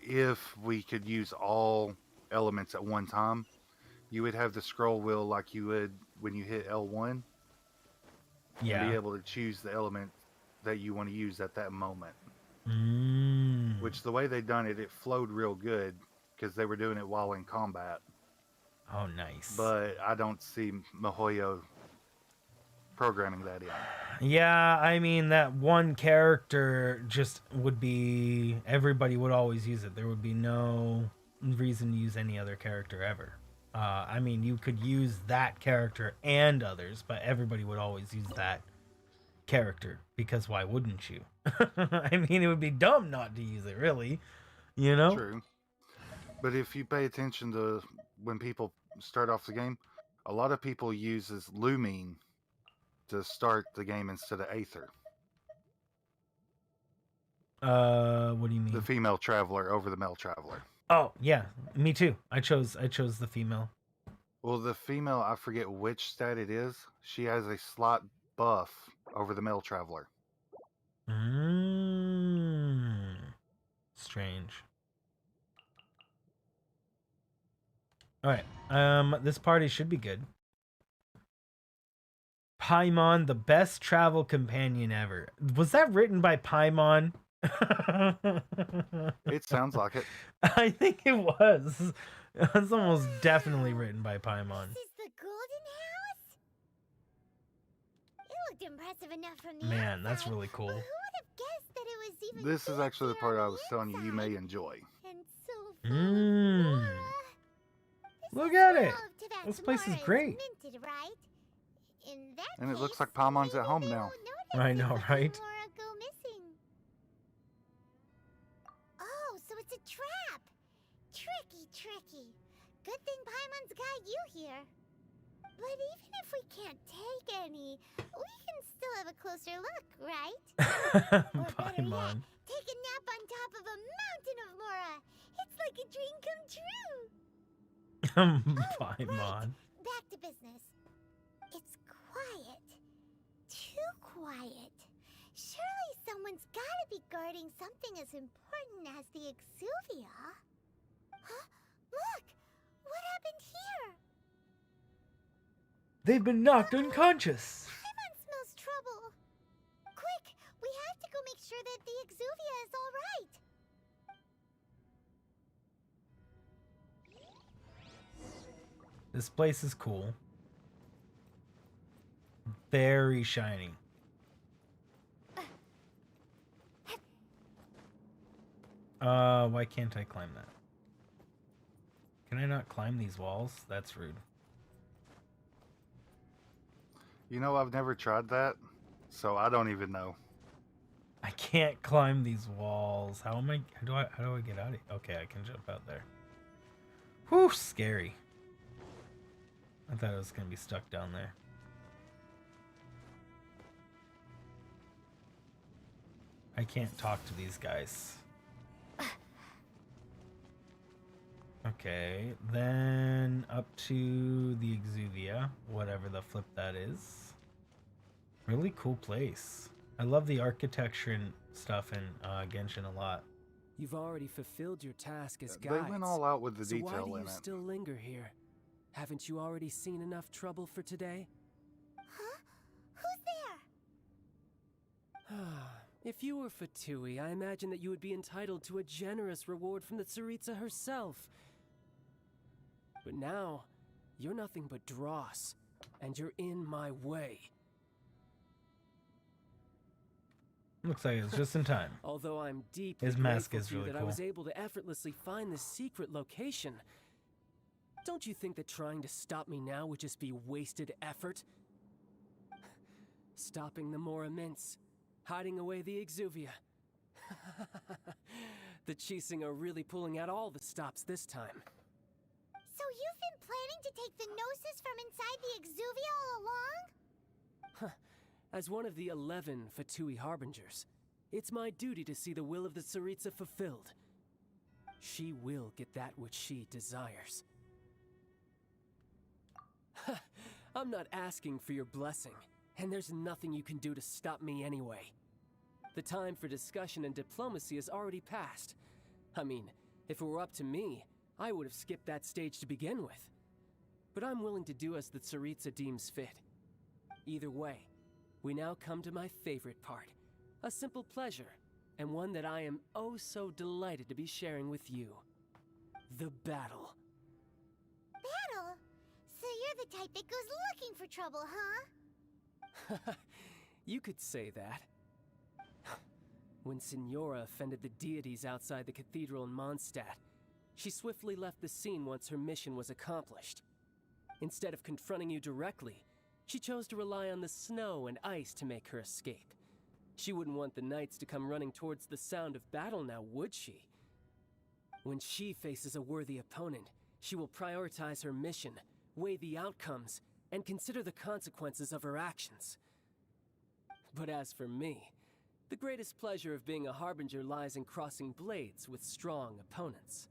If we could use all elements at one time, you would have the scroll wheel like you would when you hit L1. and Yeah. be able to choose the element that you want to use at that moment. Which the way they done it, it flowed real good because they were doing it while in combat. Oh, nice. But I don't see Mihoyo programming that in. Yeah, I mean, that one character just would be... Everybody would always use it. There would be no reason to use any other character ever. I mean, you could use that character and others, but everybody would always use that character, because why wouldn't you? I mean, it would be dumb not to use it, really. You know? True. But if you pay attention to when people start off the game, a lot of people uses Lumine to start the game instead of Aether. What do you mean? The female traveler over the male traveler. Oh, yeah, me too. I chose the female. Well, the female, I forget which stat it is. She has a slot buff over the male traveler. Strange. All right. This party should be good. Paimon, the best travel companion ever. Was that written by Paimon? It sounds like it. I think it was. It's almost definitely written by Paimon. This is the golden house? It looked impressive enough from the Man, that's outside, really cool. but who would have guessed that it was even This is actually the fancier part on I the was telling you may inside? enjoy. And so full of flora. This Look is at where it. all of Tibet's This place is flora great. minted, right? In that And it looks case, like Paimon's at maybe home they now. won't notice I if know, a few right? flora go missing. Oh, so it's a trap. Tricky. Good thing Paimon's got you here. But even if we can't take any, we can still have a closer look, right? Or better yet, Paimon. take a nap on top of a mountain of Mora. It's like a dream come true. Paimon. Back to business. It's quiet. Too quiet. Surely someone's gotta be guarding something as important as the Exuvia. Huh? Look! What happened here? They've been knocked unconscious. Paimon smells trouble. Quick! We have to go make sure that the Exuvia is alright. This place is cool. Very shiny. Why can't I climb that? Can I not climb these walls? That's rude. You know, I've never tried that, so I don't even know. I can't climb these walls. How am I? How do I get out of here? Okay, I can jump out there. Whew, scary. I thought I was gonna be stuck down there. I can't talk to these guys. Okay, then up to the Exuvia, whatever the flip that is. Really cool place. I love the architecture and stuff in Genshin a lot. You've already fulfilled your task as They guides. went all out with the so why detail do in you it. still linger here? Haven't you already seen enough trouble for today? Huh? Who's there? If you were Fatui, I imagine that you would be entitled to a generous reward from the Tsaritsa herself. But now, you're nothing but dross, and you're in my way. Looks like it's just in time. Although I'm deeply His mask grateful is to you really that I cool. was able to effortlessly find this secret location. Don't you think that trying to stop me now would just be wasted effort? Stopping the more immense, hiding away the Exuvia. The Chising are really pulling out all the stops this time. So you've been planning to take the Gnosis from inside the Exuvia all along? As one of the 11 Fatui Harbingers, it's my duty to see the will of the Tsaritsa fulfilled. She will get that which she desires. I'm not asking for your blessing, and there's nothing you can do to stop me anyway. The time for discussion and diplomacy has already passed. I mean, if it were up to me, I would have skipped that stage to begin with. But I'm willing to do as the Tsaritsa deems fit. Either way, we now come to my favorite part. A simple pleasure, and one that I am oh so delighted to be sharing with you. The battle. Battle? So you're the type that goes looking for trouble, huh? You could say that. When Signora offended the deities outside the cathedral in Mondstadt, she swiftly left the scene once her mission was accomplished. Instead of confronting you directly, she chose to rely on the snow and ice to make her escape. She wouldn't want the knights to come running towards the sound of battle now, would she? When she faces a worthy opponent, she will prioritize her mission, weigh the outcomes, and consider the consequences of her actions. But as for me, the greatest pleasure of being a harbinger lies in crossing blades with strong opponents.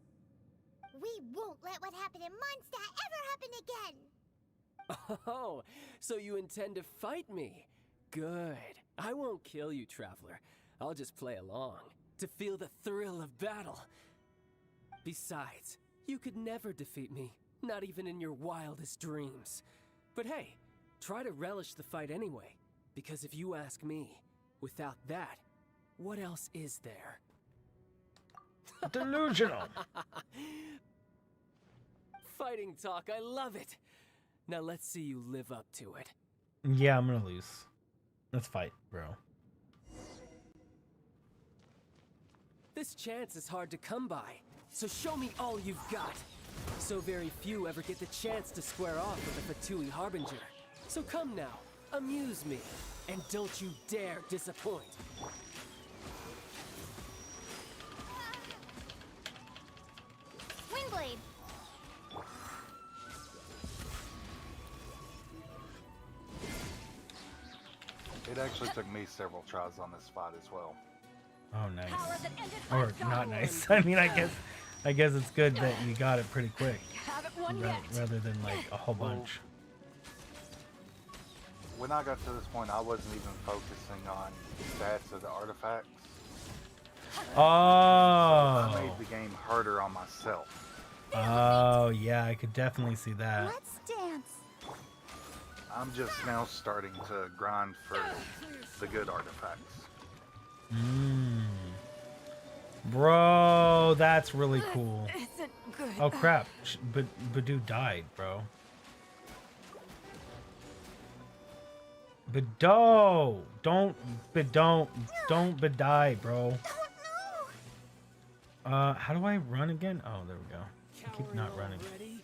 We won't let what happened in Mondstadt ever happen again! Oh, so you intend to fight me? Good. I won't kill you, Traveler. I'll just play along, to feel the thrill of battle. Besides, you could never defeat me, not even in your wildest dreams. But hey, try to relish the fight anyway, because if you ask me, without that, what else is there? Delusional. Fighting talk, I love it. Now let's see you live up to it. Yeah, I'm gonna lose. Let's fight, bro. This chance is hard to come by, so show me all you've got. So very few ever get the chance to square off with a Fatui Harbinger. So come now, amuse me, and don't you dare disappoint. Windblade. It actually took me several tries on this fight as well. Oh, nice. Power that ended Or my not power. nice. I mean, I guess it's good that you got it pretty quick, Haven't won yet. rather than like a whole bunch. When I got to this point, I wasn't even focusing on stats of the artifacts. I Oh. made the game harder on myself. Oh, yeah, I could definitely see that. Let's dance! I'm just now starting to grind for the good artifacts. Mm. Bro, that's really cool. Isn't good. Oh crap! But Badu died, bro. Bado, don't die, bro. How do I run again? Oh, there we go. I keep not running. Already?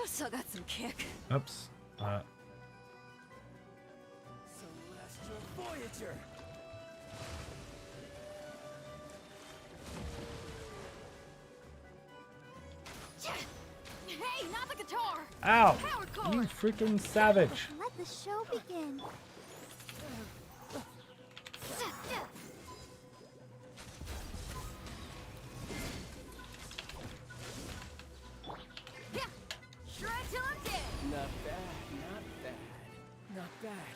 I've still got some kick. Oops. Celestial Voyager! Hey, not the guitar. Ow! Power You chord. freaking savage! Let the show begin. Yeah. Shred till I'm dead. Not bad, not bad, not bad.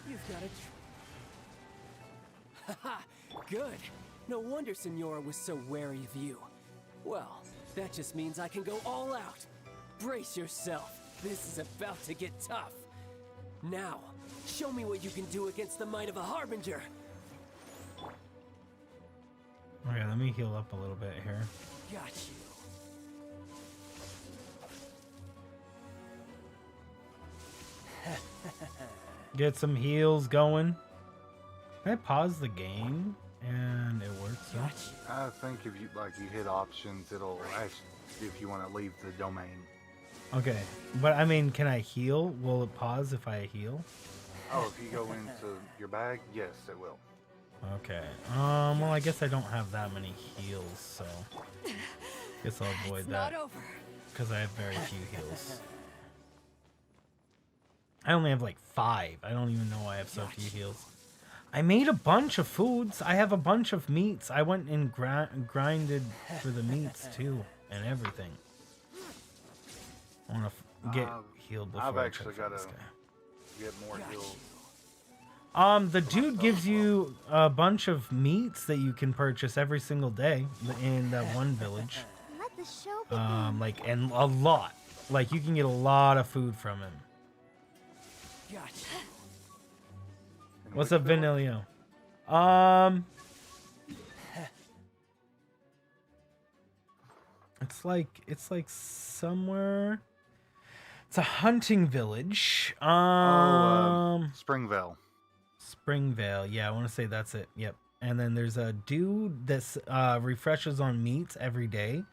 You've got a Haha, good. No wonder Signora was so wary of you. Well, that just means I can go all out. Brace yourself. This is about to get tough. Now, show me what you can do against the might of a Harbinger. Okay, let me heal up a little bit here. Got you. Get some heals going. Can I pause the game and it works? So? Got you. I think if you hit options, it'll ask if you want to leave the domain. Okay, but I mean, can I heal? Will it pause if I heal? Oh, if you go into your bag, yes, it will. Okay. Well, I guess I don't have that many heals, so guess I'll avoid It's that not over. because I have very few heals. I only have like 5. I don't even know why I have so few heals. I made a bunch of foods. I have a bunch of meats. I went and grinded for the meats too and everything. I want to get healed before I've I actually try to got fight to this get more heals. guy. The dude gives you a bunch of meats that you can purchase every single day in that one village. Let the show begun? Like, and a lot. Like, you can get a lot of food from him. Gotcha. And What's which up, village? Vanillio? It's like somewhere. It's a hunting village. Springvale. Springvale. Yeah, I want to say that's it. Yep. And then there's a dude that refreshes on meats every day,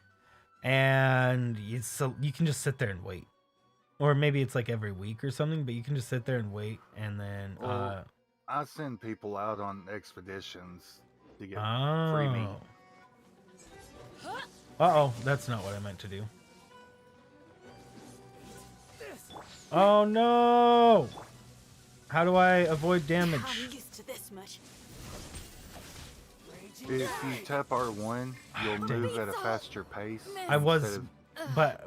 and you can just sit there and wait, or maybe it's like every week or something. But you can just sit there and wait, and then Well, I send people out on expeditions to get free meat. Uh-oh, that's not what I meant to do. Oh no! How do I avoid damage? I'm used to this much. If you tap R1, you'll move at a faster pace. I was, instead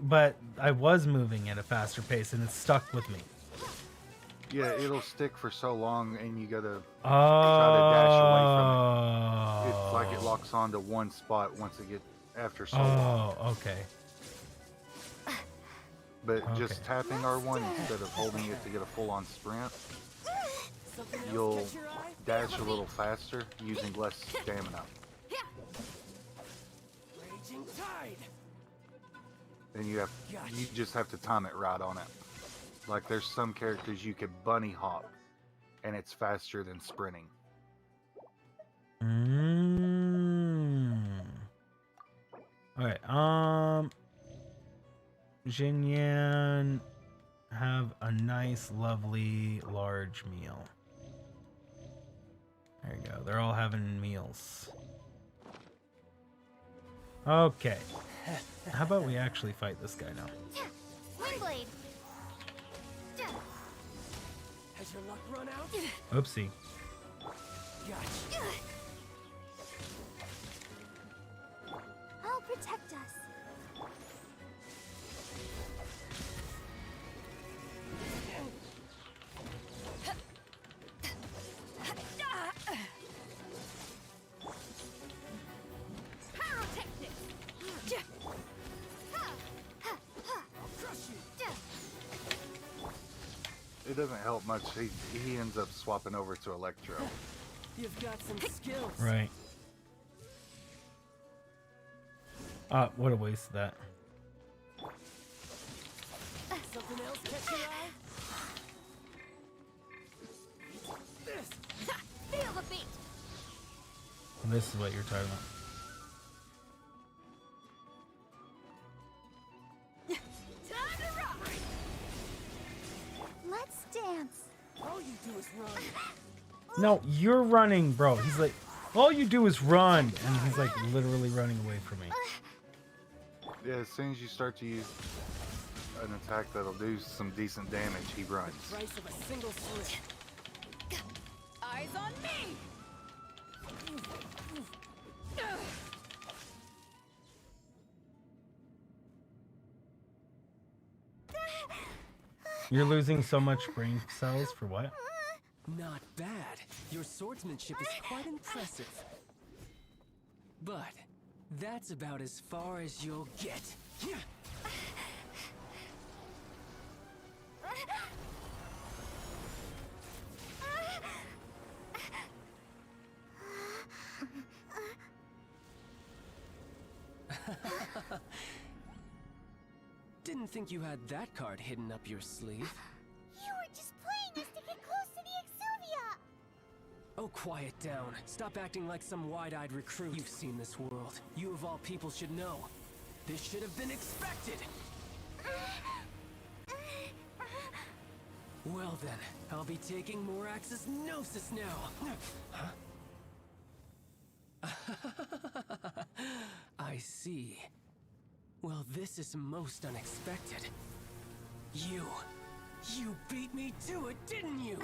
but I was moving at a faster pace, and it stuck with me. yeah, it'll stick for so long, and you gotta Oh. try to dash away from it. It's like it locks onto one spot once it gets after so long. Oh, okay. But Okay. just tapping R1 instead of holding it to get a full-on sprint, Something else you'll catch your eye? dash a little faster using less stamina. Raging tide. And you just have to time it right on it. Like there's some characters you could bunny hop, and it's faster than sprinting. Alright, Jinyan, have a nice, lovely, large meal. There you go. They're all having meals. Okay. How about we actually fight this guy now? Windblade. Has your luck run out? Oopsie. Gotcha. I'll protect us. It doesn't help much. He ends up swapping over to Electro. You've got some skills. Right. What a waste of that. Something else catch your eye? Feel the beat. This is what you're talking about. Time to rock. Let's dance. All you do is run. No, you're running, bro. He's like, all you do is run. And he's like literally running away from me. Yeah, as soon as you start to use an attack that'll do some decent damage, he runs. Price of a single slip. Eyes on me! You're losing so much brain cells for what? Not bad. Your swordsmanship is quite impressive. But that's about as far as you'll get. Didn't think you had that card hidden up your sleeve. You were just playing us to get close to the Exuvia. Oh, quiet down. Stop acting like some wide-eyed recruit. You've seen this world. You of all people should know. This should have been expected. Well then, I'll be taking Morax's Gnosis now. I see. Well, this is most unexpected. You beat me to it, didn't you?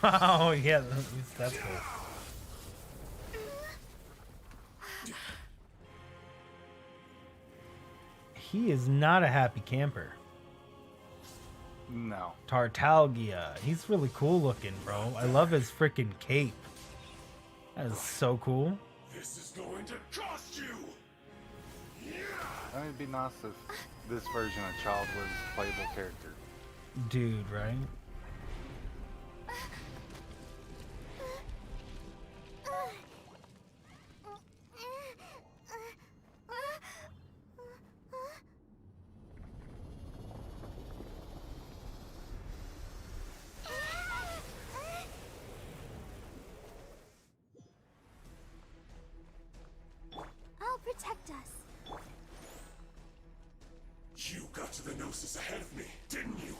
Oh yeah, that's cool. He is not a happy camper. No. Tartalgia. He's really cool looking, bro. I love his freaking cape. That is so cool. This is going to cost you! I mean, it'd be nice if this version of Child was a playable character. Dude, right? I'll protect us. You got to the Gnosis ahead of me, didn't you?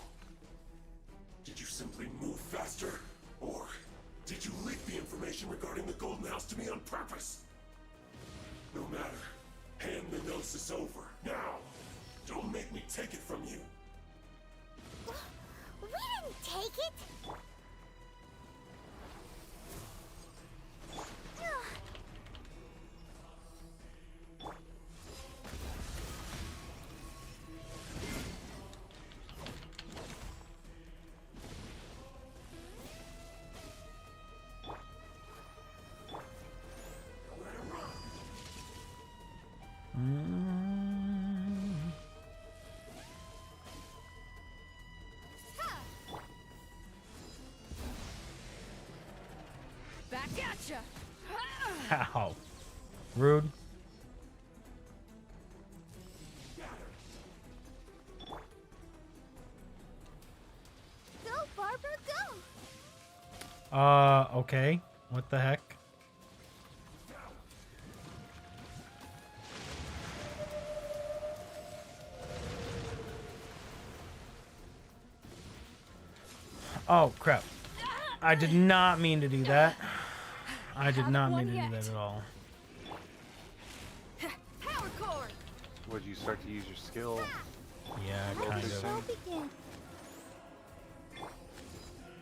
Did you simply move faster? Or did you leak the information regarding the Golden House to me on purpose? No matter. Hand the Gnosis over, now! Don't make me take it from you. We didn't take it! Back at ya! Ow. Rude. Go, Barbara, go! Okay. What the heck? Oh, crap. I did not mean to do that. I did not mean to do that at all. Power cord! Would you start to use your skill? Yeah, Roll kind too of. soon? Begin.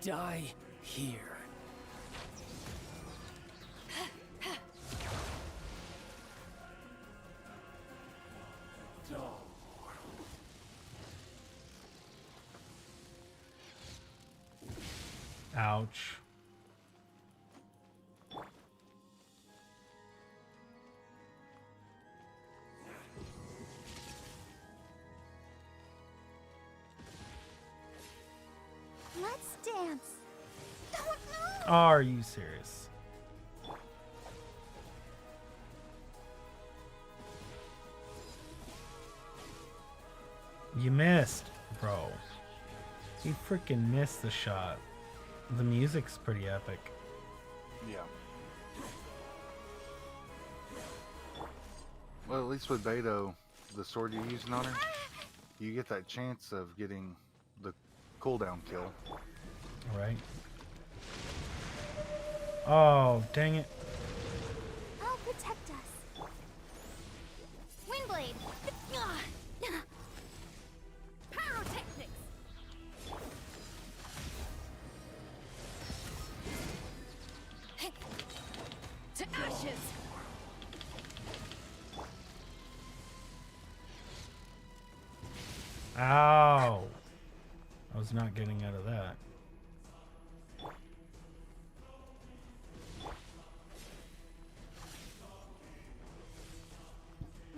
Die here. Ouch. Let's dance. Oh, no! Are you serious? You missed, bro. You freaking missed the shot. The music's pretty epic. Yeah. Well, at least with Beto, the sword you're using on her, you get that chance of getting the cooldown kill. Right? Oh, dang it. I'll protect us. Windblade! Pyrotechnics! To ashes! Ow. I was not getting out of that.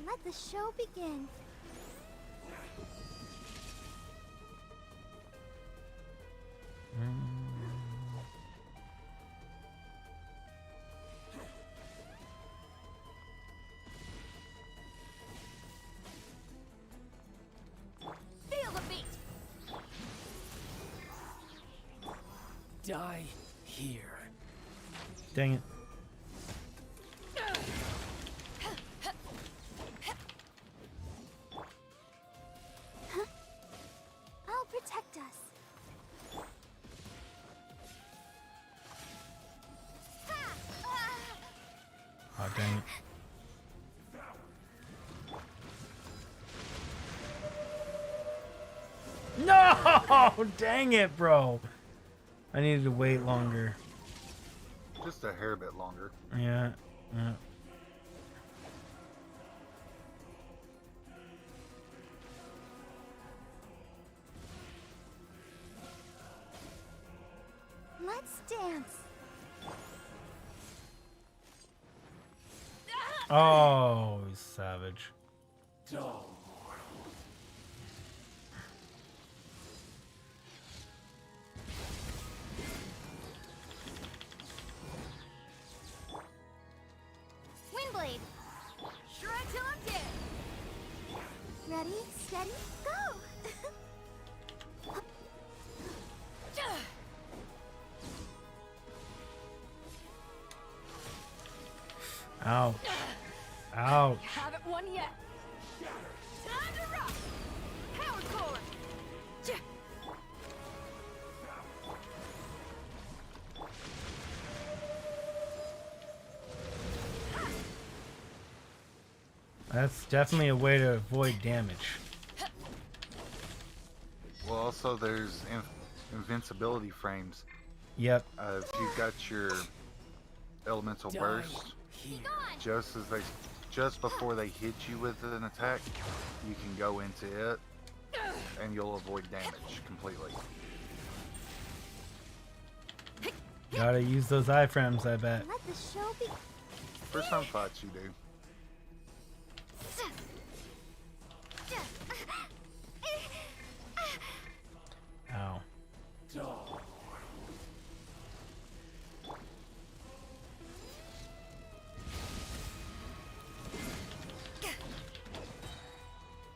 Let the show begin. Feel the beat! Die here. Dang it. I'll protect us. Oh, dang it. No! Dang it, bro. I needed to wait longer. Just a hair bit longer. Yeah. Yeah. Oh, he's savage. Dull. Windblade. Shred till I'm dead. Ready, steady, go! Ouch. Ouch. Haven't won yet. Time to rock. Power core. That's definitely a way to avoid damage. Well, also there's invincibility frames. Yep. If you've got your elemental Die burst, here. just before they hit you with an attack, you can go into it, and you'll avoid damage completely. Gotta use those iframes, I bet. Let the show be. For some fights, you do. Ow. Dull.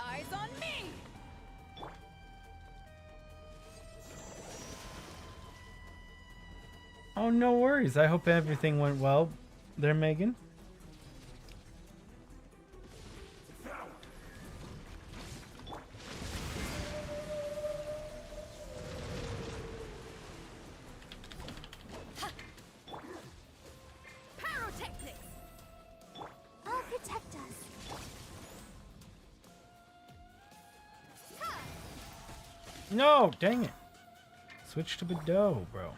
Eyes on me. Oh, no worries. I hope everything went well there, Megan. Pyrotechnics. I'll protect us. No, dang it. Switch to Bedeau, bro.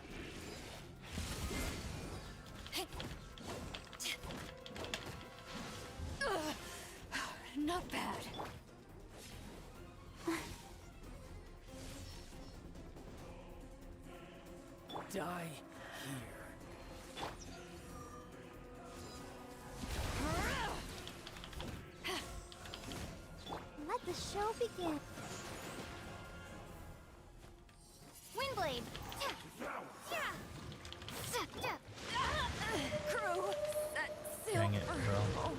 Not bad. Die here. Let the show begin. Windblade. Crew. Dang it, bro.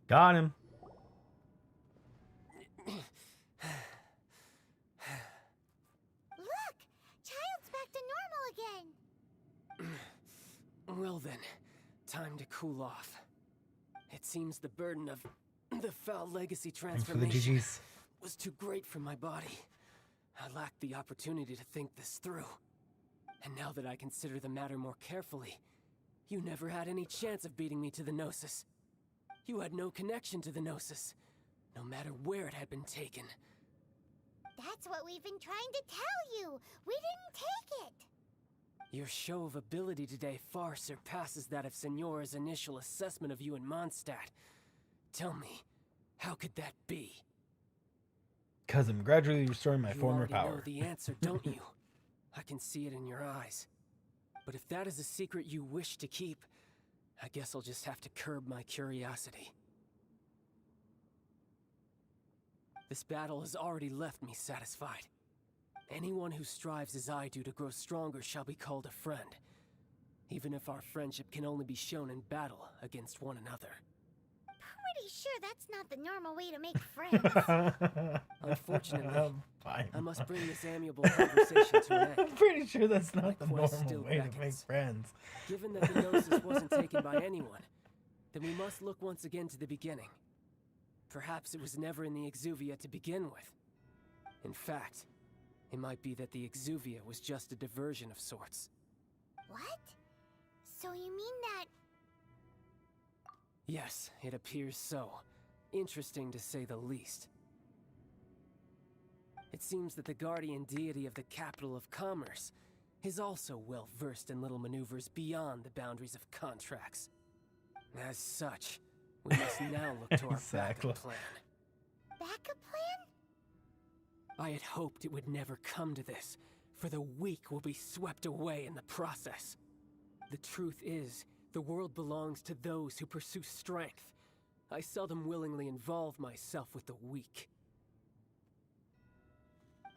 Got him. Look! Child's back to normal again. Well then, time to cool off. It seems the burden of the foul legacy Thanks for the transformation GGs. was too great for my body. I lacked the opportunity to think this through. And now that I consider the matter more carefully, you never had any chance of beating me to the Gnosis. You had no connection to the Gnosis, no matter where it had been taken. That's what we've been trying to tell you. We didn't take it. Your show of ability today far surpasses that of Signora's initial assessment of you in Mondstadt. Tell me, how could that be? Because I'm gradually restoring my You former already know power. the answer, don't you? I can see it in your eyes. But if that is a secret you wish to keep, I guess I'll just have to curb my curiosity. This battle has already left me satisfied. Anyone who strives as I do to grow stronger shall be called a friend, even if our friendship can only be shown in battle against one another. Pretty sure that's not the normal way to make friends. Unfortunately, Fine. I must bring this amiable conversation to an I'm end. pretty sure that's My not the quest normal still way to make beckons. friends. Given that the Gnosis wasn't taken by anyone, then we must look once again to the beginning. Perhaps it was never in the Exuvia to begin with. In fact, it might be that the Exuvia was just a diversion of sorts. What? So you mean that... Yes, it appears so. Interesting to say the least. It seems that the guardian deity of the capital of commerce is also well versed in little maneuvers beyond the boundaries of contracts. As such, we must now look to our Exactly. backup plan. backup plan? I had hoped it would never come to this, for the weak will be swept away in the process. The truth is, the world belongs to those who pursue strength. I seldom willingly involve myself with the weak.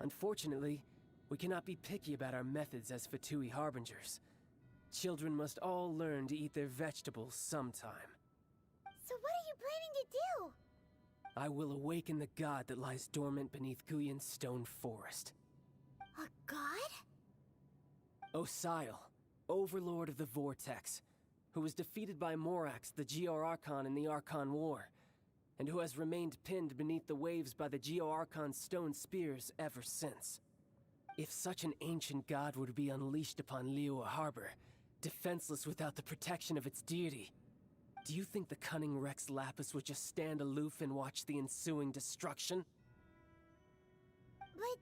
Unfortunately, we cannot be picky about our methods as Fatui Harbingers. Children must all learn to eat their vegetables sometime. So what are you planning to do? I will awaken the god that lies dormant beneath Guyon's stone forest. A god? Osial, overlord of the Vortex, who was defeated by Morax, the Geo-Archon in the Archon War, and who has remained pinned beneath the waves by the Geo-Archon's stone spears ever since. If such an ancient god were to be unleashed upon Liyue Harbor, defenseless without the protection of its deity, do you think the cunning Rex Lapis would just stand aloof and watch the ensuing destruction? But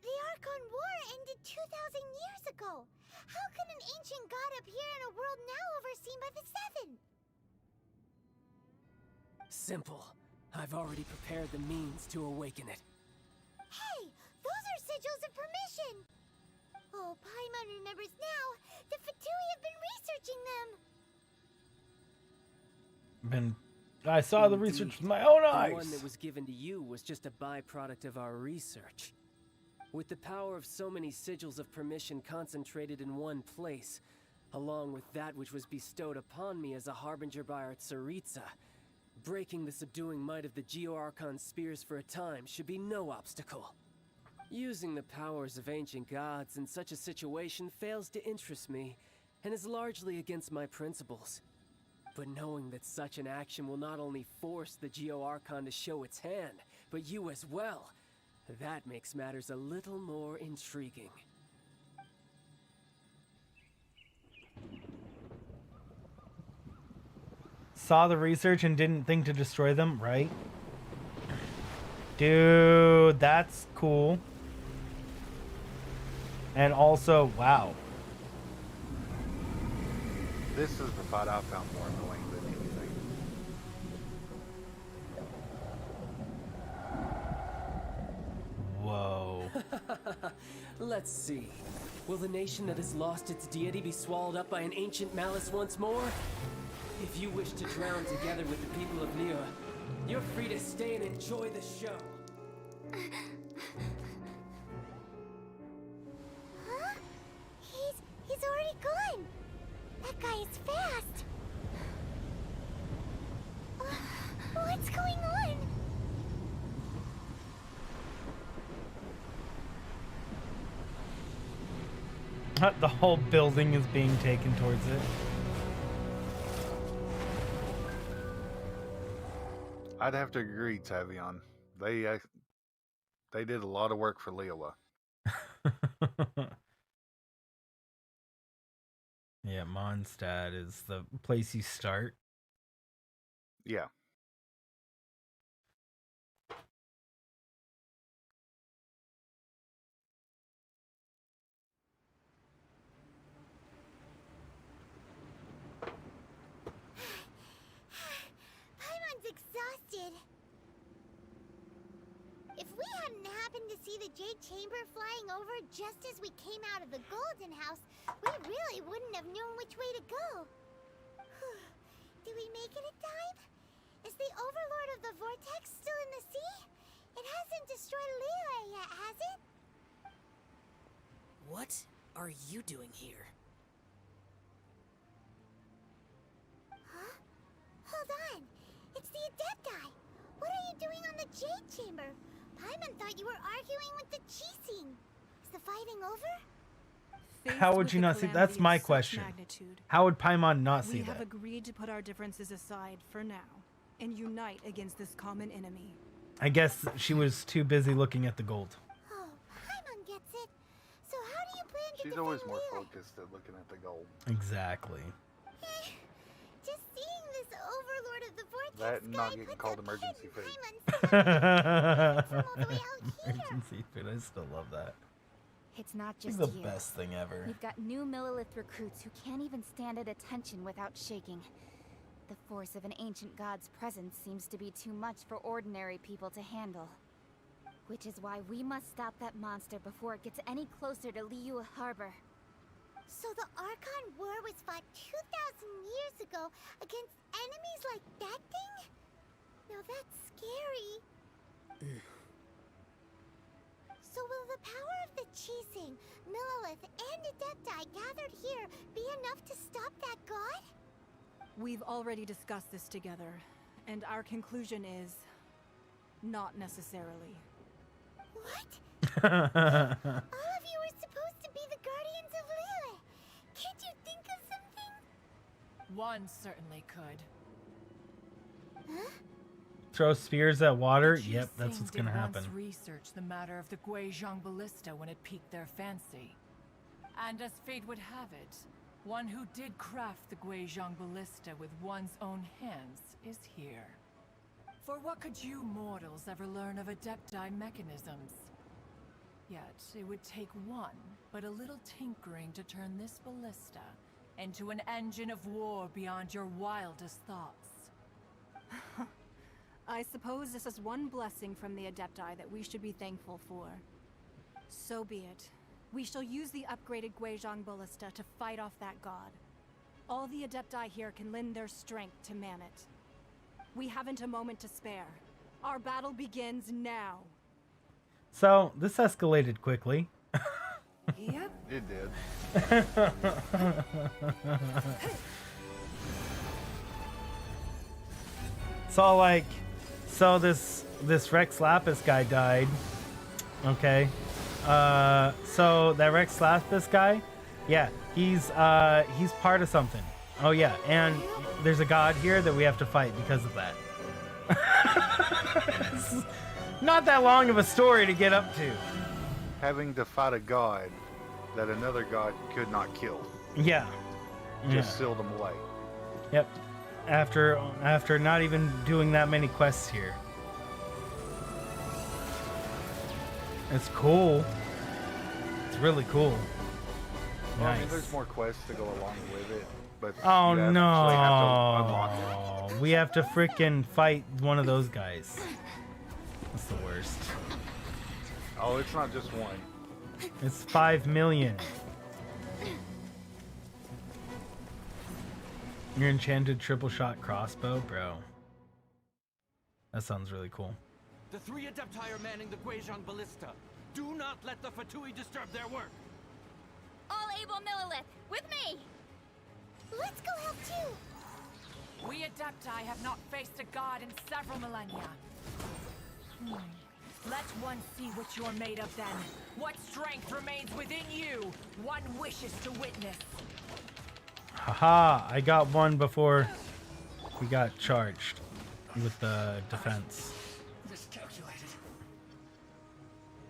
the Archon War ended 2,000 years ago. How can an ancient god appear in a world now overseen by the Seven? Simple. I've already prepared the means to awaken it. Hey, those are sigils of permission! Oh, Paimon remembers now. The Fatui have been researching them. I saw the research with my own eyes. The one that was given to you was just a byproduct of our research. With the power of so many sigils of permission concentrated in one place, along with that which was bestowed upon me as a harbinger by our Tsaritsa, breaking the subduing might of the Geo-Archon spears for a time should be no obstacle. Using the powers of ancient gods in such a situation fails to interest me, and is largely against my principles. But knowing that such an action will not only force the Geo-Archon to show its hand, but you as well, that makes matters a little more intriguing. Saw the research and didn't think to destroy them, right? Dude, that's cool. And also, wow. This is the fight I found more annoying than anything. Whoa. Let's see. Will the nation that has lost its deity be swallowed up by an ancient malice once more? If you wish to drown together with the people of Liyue, you're free to stay and enjoy the show. Huh? He's already gone. That guy is fast. What's going on? The whole building is being taken towards it. I'd have to agree, Tavion. They did a lot of work for Liyue. Yeah, Mondstadt is the place you start. Yeah. Paimon's exhausted. If we hadn't happened to see the Jade Chamber flying over just as we came out of the Golden House, we really wouldn't have known which way to go. Did we make it in time? Is the Overlord of the Vortex still in the sea? It hasn't destroyed Liyue yet, has it? What are you doing here? Huh? Hold on. It's the Adepti. What are you doing on the Jade Chamber? Paimon thought you were arguing with the Chising. Is the fighting over? How would you not see? That's my question. How would Paimon not see We have that? agreed to put our differences aside for now and unite against this common enemy. I guess she was too busy looking at the gold. Oh, Paimon gets it. So how do you plan to She's always defend more Liyue? focused at looking at the gold. Exactly. Just seeing this Overlord of the Vortex That and not guy getting puts called a emergency pin in food. Paimon's from all the way out here. Emergency food. I still love that. It's not It's just the you. best thing ever. We've got new Millilith recruits who can't even stand at attention without shaking. The force of an ancient god's presence seems to be too much for ordinary people to handle. Which is why we must stop that monster before it gets any closer to Liyue Harbor. So the Archon War was fought 2,000 years ago against enemies like that thing? Now that's scary. So will the power of the Qixing, Millelith, and Adepti gathered here be enough to stop that god? We've already discussed this together, and our conclusion is not necessarily. What? All of you were supposed to be the guardians of Liyue. Can't you think of something? One certainly could. Huh? Throw spears at water? The Yep, that's Qixing what's gonna did happen. once research the matter of the Guizhong Ballista when it piqued their fancy. And as fate would have it, one who did craft the Guizhong Ballista with one's own hands is here. For what could you mortals ever learn of Adepti mechanisms? Yet, it would take one, but a little tinkering to turn this ballista into an engine of war beyond your wildest thoughts. I suppose this is one blessing from the Adepti that we should be thankful for. So be it. We shall use the upgraded Guizhong Ballista to fight off that god. All the Adepti here can lend their strength to man it. We haven't a moment to spare. Our battle begins now. So, this escalated quickly. Yep. It did. It's all like, so this Rex Lapis guy died. Okay. So that Rex Lapis guy, yeah, he's part of something. Oh yeah, and there's a god here that we have to fight because of that. It's not that long of a story to get up to. Having to fight a god that another god could not kill. Yeah. Just sealed him away. Yep. After not even doing that many quests here. It's cool. It's really cool. Well, I mean, Nice. there's more quests to go along with it, but Oh you no! actually have to unlock it. We have to freaking fight one of those guys. That's the worst. Oh, it's not just one. It's 5 million. Your enchanted triple shot crossbow, bro. That sounds really cool. The three Adepti are manning the Guizhong Ballista. Do not let the Fatui disturb their work. All able Millelith, with me! Let's go help too. We Adepti have not faced a god in several millennia. Let one see what you're made of then. What strength remains within you, one wishes to witness. Haha, I got one before we got charged with the defense. Miscalculated.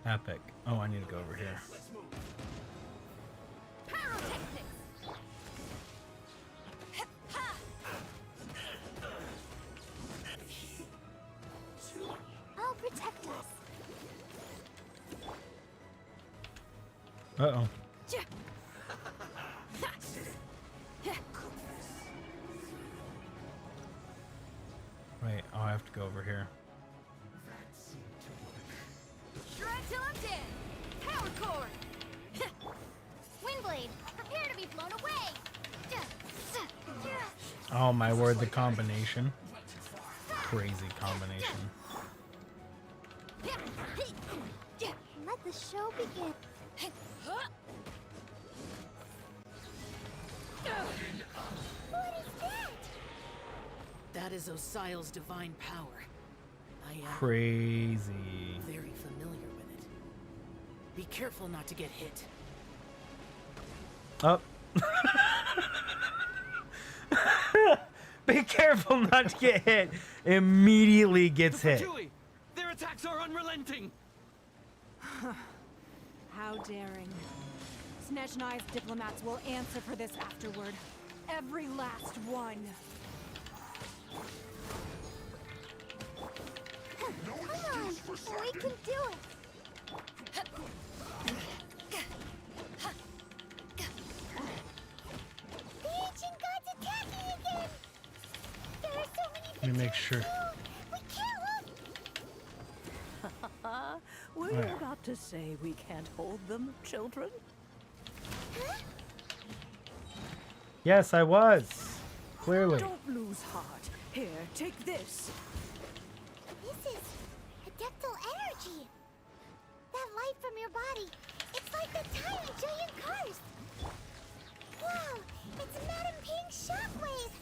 Epic. Oh, I need to go over here. Let's move. I'll protect us. Uh-oh. Wait, oh, I have to go over here. Shred till I'm dead! Power cord! Windblade, prepare to be blown away! Oh my word, the combination. Crazy combination. Let the show begin. What is that? That is Osial's divine power. I am Crazy. very familiar with it. Be careful not to get hit. Up. Be careful not to get hit. Immediately gets hit. Fatui! Their attacks are unrelenting! How daring. Snezhnai's diplomats will answer for this afterward. Every last one. Come on, we can do it. The ancient god's attacking again. There are so many Let me make sure. We can't look. Were you about to say we can't hold them, children? Yes, I was. Clearly. Don't lose heart. Here, take this. This is adeptal energy. That light from your body. It's like the tiny giant cars. Wow, it's Madam Pink's shockwave.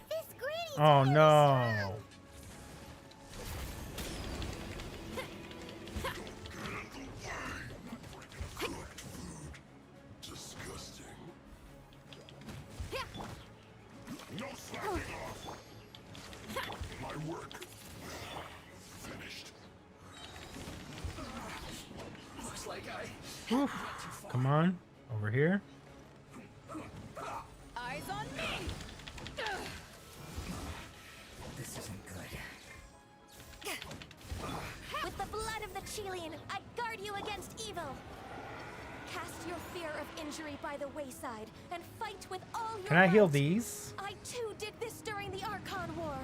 This granny. Oh no. Disgusting. No slacking off. My work finished. Looks like Come on, over here. Eyes on me! This isn't good. With the blood of the Chilean, I guard you against evil. Cast your fear of injury by the wayside and fight with all your Can I heal might. these? I too did this during the Archon War.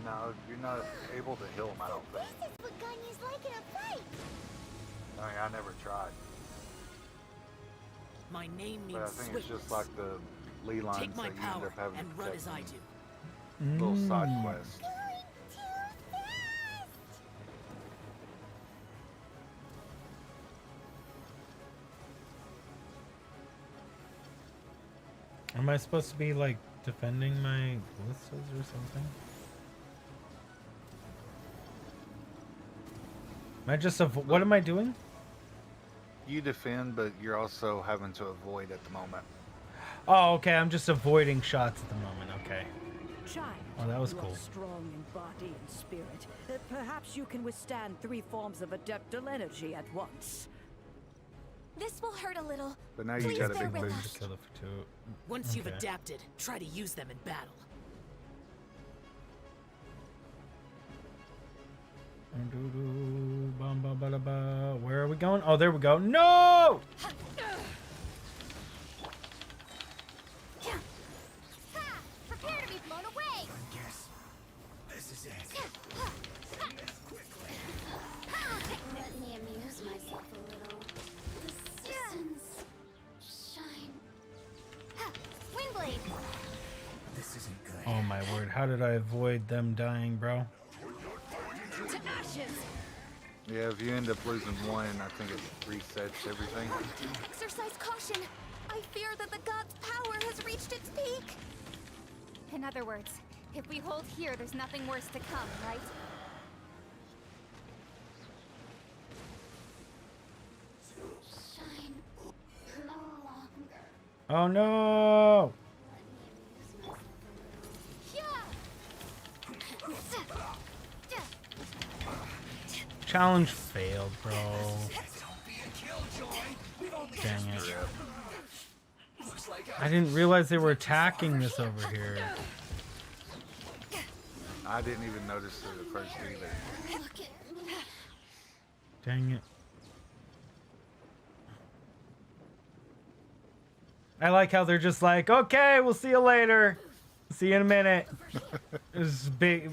No, you're not able to heal them, I don't think. This is what Ganya's like in a fight. I mean, I never tried. My name means But I think it's swiftness. just like the Lee lines Take my that you end power up having and to run catch as I in do. little side quests. Going too fast. Am I supposed to be like defending my ballistas or something? Am I just what am I doing? You defend, but you're also having to avoid at the moment. Oh, okay. I'm just avoiding shots at the moment. Okay. Child, Oh, that was you are cool. strong in body and spirit. Perhaps you can withstand 3 forms of adeptal energy at once. This will hurt a little. But now you Please got a bear big with boost. us. Kill it for 2. Once you've Okay. adapted, try to use them in battle. Where are we going? Oh, there we go. No! Prepare to be blown away! Yes. This is it. Let me amuse myself a little. The systems shine. Windblade! This isn't good. Oh my word. How did I avoid them dying, bro? To ashes! Yeah, if you end up losing one, I think it resets everything. Exercise caution. I fear that the god's power has reached its peak. In other words, if we hold here, there's nothing worse to come, right? Shine no longer. Oh no! Challenge failed, bro. Dang it. I didn't realize they were attacking this over here. I didn't even notice it at first either. Look at me. Dang it. I like how they're just like, okay, we'll see you later. See you in a minute. This is big.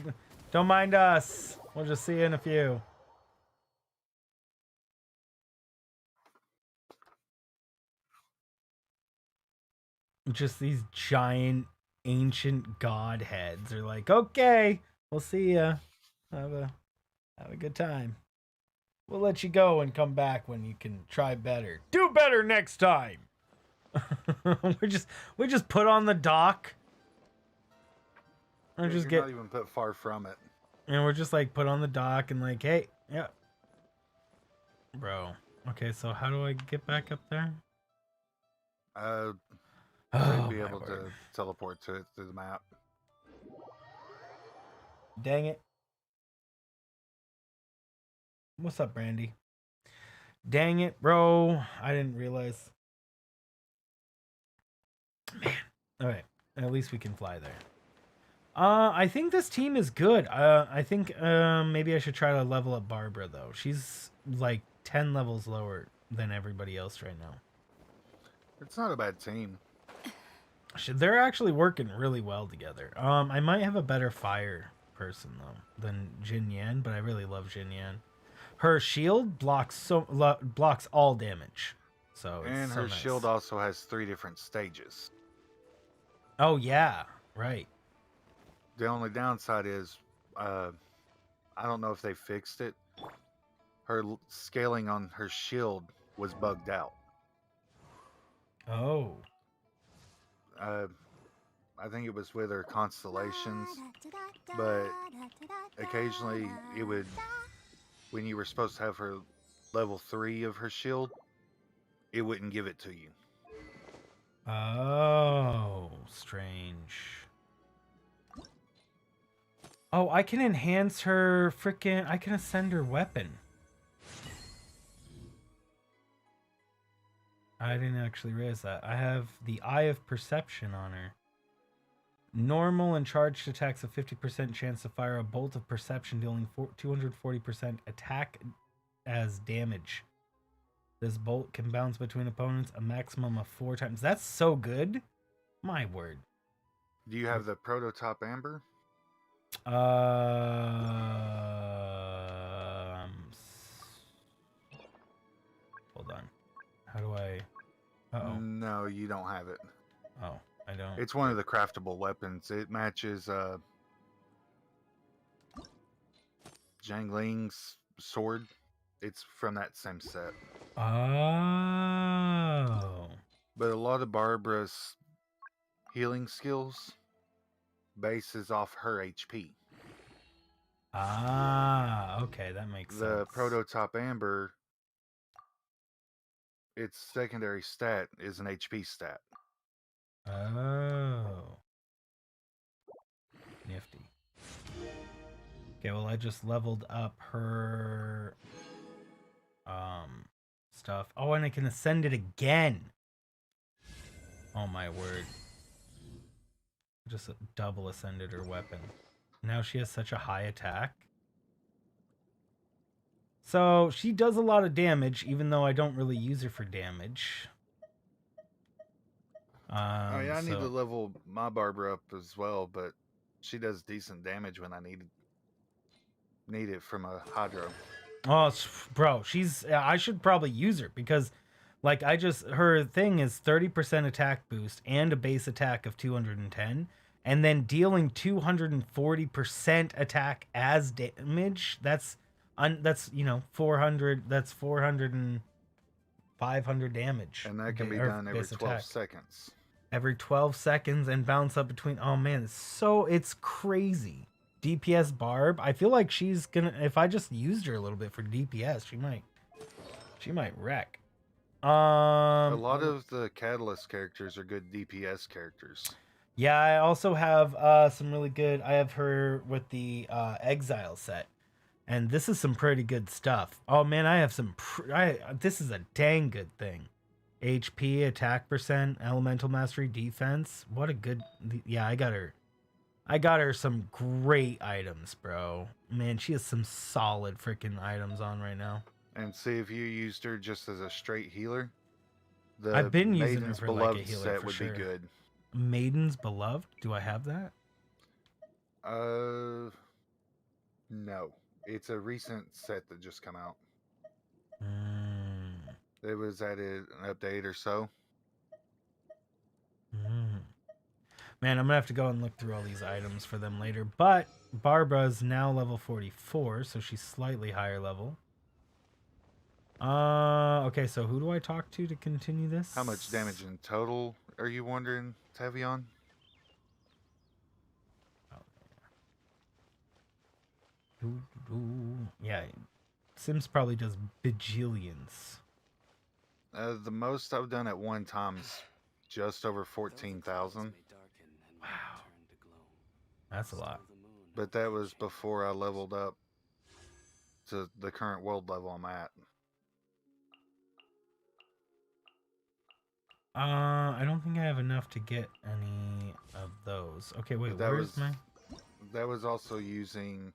Don't mind us. We'll just see you in a few. Just these giant ancient godheads are like, okay, we'll see ya. Have a good time. We'll let you go and come back when you can try better. Do better next time. we just put on the dock. Or Yeah, just you're get not even put far from it. and we're just like put on the dock and like, hey, yeah. Bro. Okay, so how do I get back up there? Should be my able to word. teleport to it through the map. Dang it. What's up, Brandy? Dang it, bro. I didn't realize. Man. Alright. At least we can fly there. I think this team is good. I think maybe I should try to level up Barbara, though. She's like 10 levels lower than everybody else right now. It's not a bad team. They're actually working really well together. I might have a better fire person, though, than Jin Yan, but I really love Jin Yan. Her shield blocks blocks all damage. So it's And so her nice. shield also has 3 different stages. Oh yeah, right. The only downside is, I don't know if they fixed it. Her scaling on her shield was bugged out. Oh. I think it was with her constellations, but occasionally it would, when you were supposed to have her level 3 of her shield, it wouldn't give it to you. Oh, strange. Oh, I can enhance her freaking. I can ascend her weapon. I didn't actually realize that. I have the Eye of Perception on her. Normal and charged attacks have 50% chance to fire a bolt of perception, dealing 240% attack as damage. This bolt can bounce between opponents a maximum of 4 times. That's so good. My word. Do you have the prototype amber? Hold on. How do I? Uh-oh. No, you don't have it. Oh, I don't. It's one of the craftable weapons. It matches Zhangling's sword. It's from that same set. Oh. But a lot of Barbara's healing skills bases off her HP. Ah, okay, that makes sense. The prototype amber, its secondary stat is an HP stat. Oh. Nifty. Okay, well I just leveled up her stuff. Oh, and I can ascend it again. Oh my word. Just double ascended her weapon. Now she has such a high attack. So she does a lot of damage, even though I don't really use her for damage. I need to level my Barbara up as well, but she does decent damage when I need it from a Hydro. Oh, bro, I should probably use her because, like, her thing is 30% attack boost and a base attack of 210, and then dealing 240% attack as damage. That's 400. That's 400 and 500 damage, and that can be done every 12 seconds. Every 12 seconds and bounce up between. Oh man, it's crazy. DPS Barb. I feel like she's gonna. If I just used her a little bit for DPS, she might wreck. A lot of the Catalyst characters are good DPS characters. Yeah, I also have some really good. I have her with the Exile set, and this is some pretty good stuff. Oh man, I have some. This is a dang good thing. HP, attack percent, elemental mastery, defense. What a good. Yeah, I got her some great items, bro. Man, she has some solid freaking items on right now. And see, if you used her just as a straight healer, I've been using her Maiden's for Beloved like a healer set for would sure. be good. Maiden's Beloved? Do I have that? No. It's a recent set that just come out. Mm. It was added an update or so. Man, I'm gonna have to go and look through all these items for them later. But Barbara's now level 44, so she's slightly higher level. Okay, so who do I talk to continue this? How much damage in total are you wondering, Tavion? Yeah, Sims probably does bajillions. The most I've done at one time is just over 14,000. Wow. That's a lot. But that was before I leveled up to the current world level I'm at. I don't think I have enough to get any of those. Okay, wait, where's my... That was also using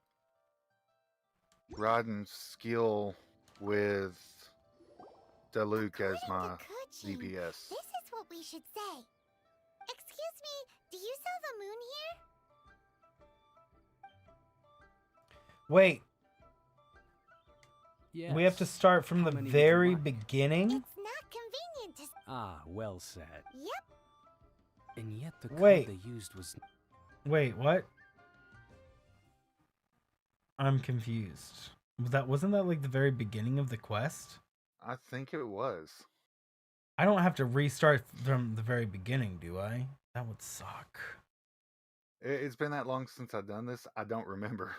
Rodden's skill with Daluk as my DPS. This is what we should say. Excuse me, do you sell the moon here? Wait. Yes. We have to start from How the many would you very like? beginning. It's not convenient to. Ah, well said. Yep. And yet the Wait. code they used was... Wait, what? I'm confused. Wasn't that like the very beginning of the quest? I think it was. I don't have to restart from the very beginning, do I? That would suck. It's been that long since I've done this. I don't remember.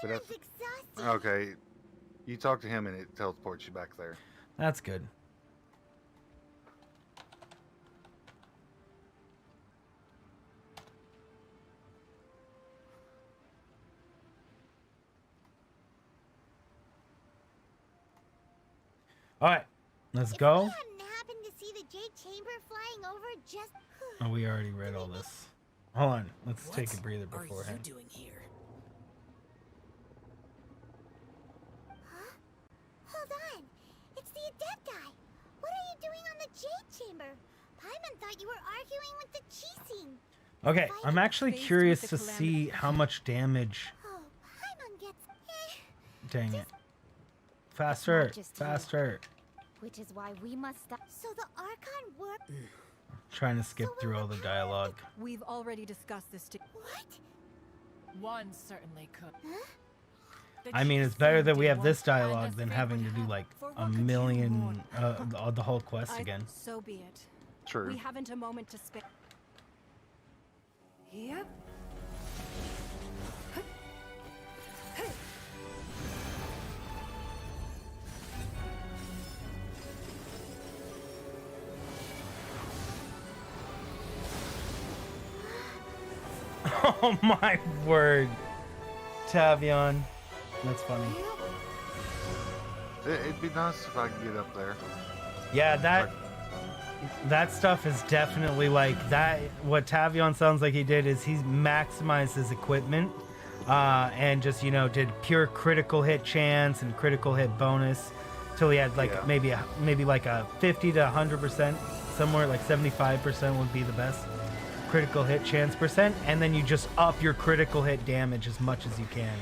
But Paimon's that's exhausted. okay. You talk to him and it teleports you back there. That's good. All right, let's If go. we hadn't happened to see the Jade Chamber flying over just. Oh, we already read all this. Hold on, let's What take a breather are beforehand. you doing here? Huh? Hold on. It's the Adepti. What are you doing on the Jade Chamber? Paimon thought you were arguing with the Chising. Okay, I'm actually Faced with curious the to calamity. see how much damage. Oh, Paimon gets. Dang it! Faster, just you. faster! Which is why we must stop. So the Archon work. Trying to skip through all the dialogue. We've already discussed this. What? One certainly could. Huh? The I mean, it's chief better thing that we did have once this and dialogue as than fate having would to do have. like For a what could you million, want? the whole quest again. So be it. True. We haven't a moment to spare. Yep. Oh my word, Tavion. That's funny. It'd be nice if I could get up there. Yeah, that stuff is definitely like that. What Tavion sounds like he did is he maximized his equipment and just did pure critical hit chance and critical hit bonus till he had like maybe like a 50 to 100%, somewhere like 75% would be the best critical hit chance percent, and then you just up your critical hit damage as much as you can.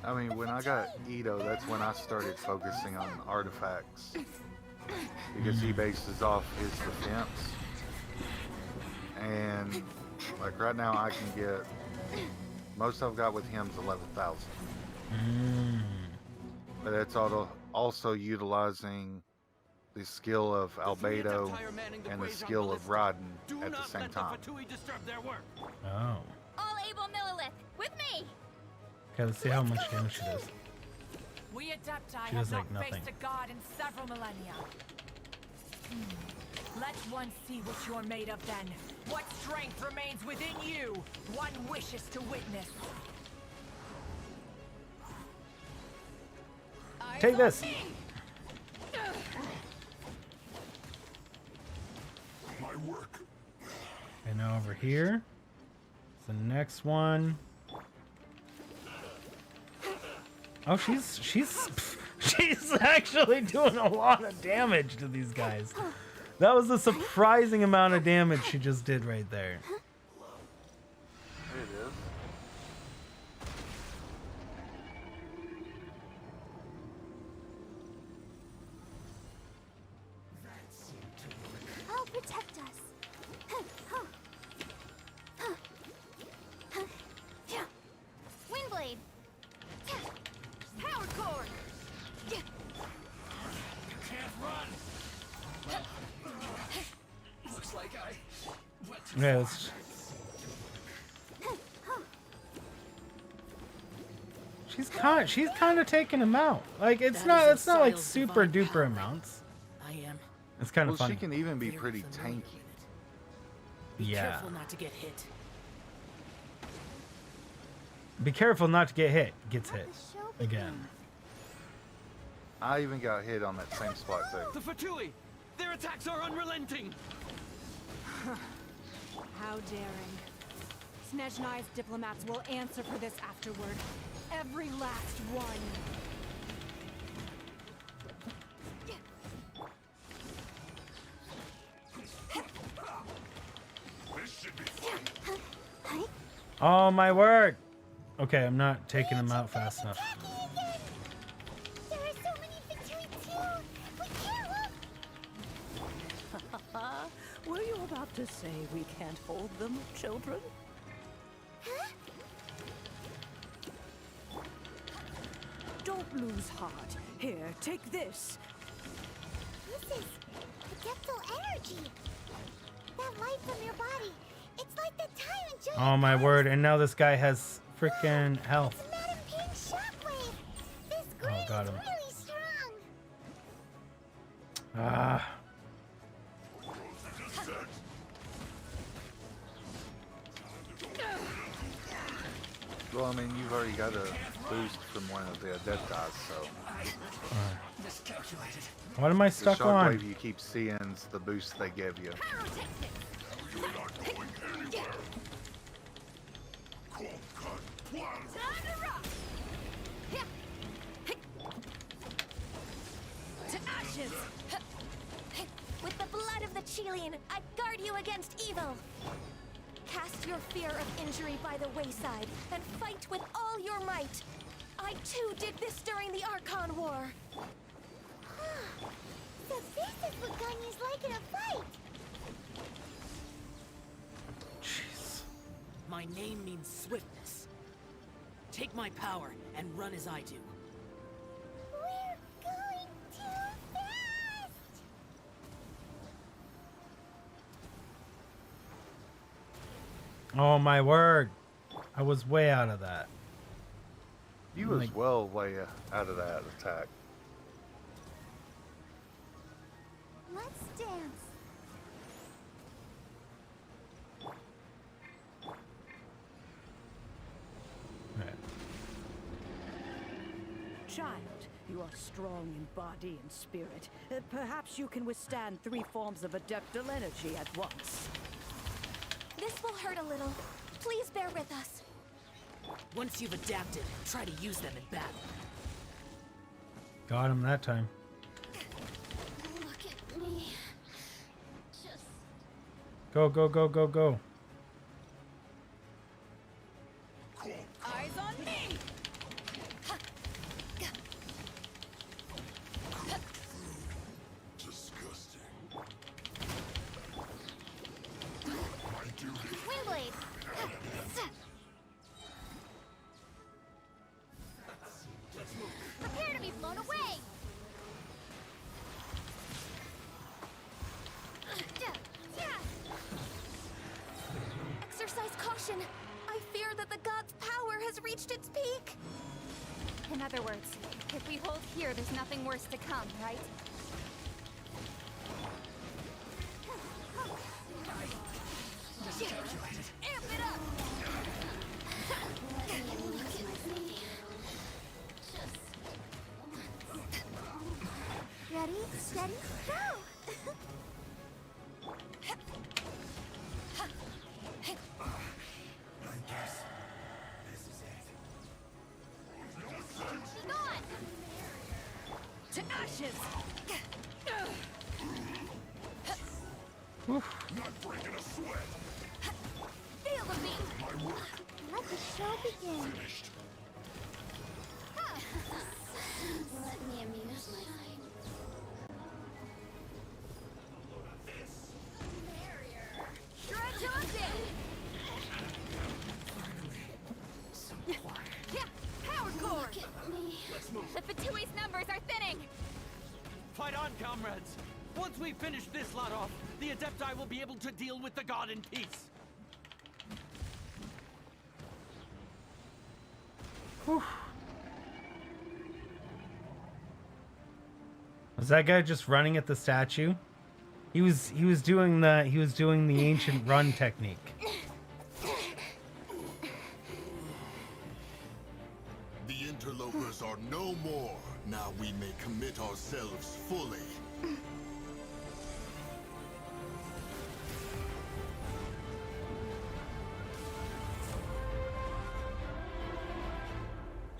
I mean, when I got Ito, that's when I started focusing on artifacts. Because he bases off his defense. And, like, right now I can get... Most I've got with him is 11,000. But it's also utilizing the skill of Albedo and the skill of Riding at the same time. Oh. All able Millilith, with me! Okay, let's see how much damage she does. We Adepti She have does, like, not nothing. faced a god in several millennia. Let one see what you're made of then. What strength remains within you? One wishes to witness. Take this. My work. And now over here, the next one. Oh, she's actually doing a lot of damage to these guys. That was a surprising amount of damage she just did right there. It is. I'll protect us. Windblade! Power cord! Can't run. Looks like I went too Yeah, far. let's... She's kind of taking him out. Like it's not like super duper amounts. I am. It's kind of Well, funny. she can even be very pretty familiar tanky. Be Yeah. careful not to get hit. Be careful not to get hit. Gets hit again. I even got hit on that same spot too. The Fatui! Their attacks are unrelenting! How daring. Snezhnai's diplomats will answer for this afterward. Every last one. Oh my word! Okay, I'm not taking him out fast enough. There are so many Fatui too. We can't look. Were you about to say we can't hold them, children? Huh? Don't lose heart. Here, take this. This is adeptal energy. That light from your body. It's like the time in Giant Oh my Palace. word! And now this guy has freaking health. It's Madam Ping's shockwave. This green got is him. really strong. Ah. Well, I mean, you've already got a boost from one of the Adepti, so What am I the stuck on? shockwave you keep seeing's the boost they give you. To ashes! With the blood of the Chilean, I guard you against evil! Cast your fear of injury by the wayside, and fight with all your might! I too did this during the Archon War! So this is what Ganya's like in a fight. Jeez. My name means swiftness. Take my power and run as I do. We're going too fast. Oh my word! I was way out of that. You was well way out of that attack. Let's dance. Child, you are strong in body and spirit. Perhaps you can withstand 3 forms of adeptal energy at once. This will hurt a little. Please bear with us. Once you've adapted, try to use them in battle. Got him that time. Look at me. Just Go, go, go, go, go. Eyes on me! Disgusting. Windblade. Prepare to be blown away! Exercise caution. I fear that the god's power has reached its peak. In other words, if we hold here, there's nothing worse to come, right? Amp it up! Ready, steady, go. Be gone! To ashes! Not breaking a sweat. Feel the beat! Let the show begin. Let me amuse my mind. Shred till I'm dead! Yeah, power core! The Fatui's numbers are thinning! Fight on, comrades! Once we finish this lot off, the Adepti will be able to deal with the god in peace. Whew. Was that guy just running at the statue? He was doing the ancient run technique. The interlopers are no more. Now we may commit ourselves fully.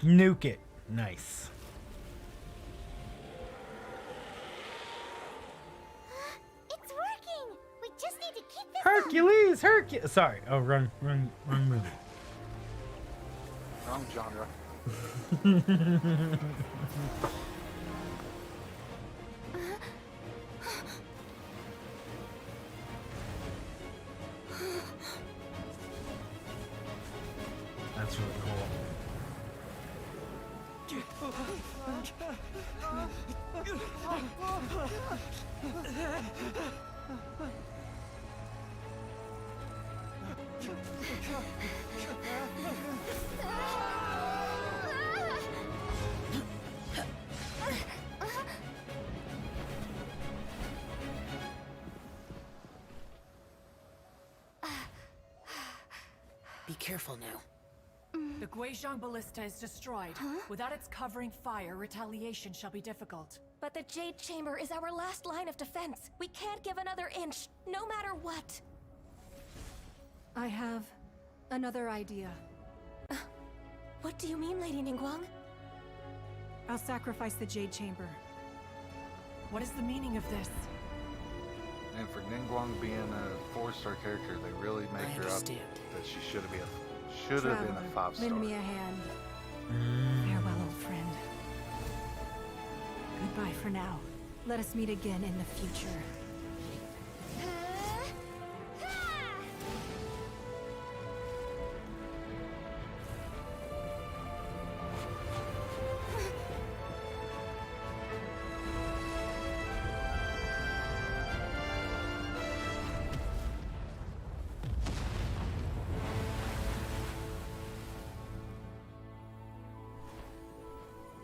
Nuke it. Nice. It's working. We just need to keep this up. Hercules! Hercules! Sorry. Oh, wrong movie. Wrong genre. That's really cool. Be careful now. The Guizhong Ballista is destroyed. Without its covering fire, retaliation shall be difficult. But the Jade Chamber is our last line of defense. We can't give another inch, no matter what. I have another idea. What do you mean, Lady Ningguang? I'll sacrifice the Jade Chamber. What is the meaning of this? And for Ningguang being a 4-star character, they really make her up that she should have been a 5-star. Lend me a hand. Farewell, old friend. Goodbye for now. Let us meet again in the future.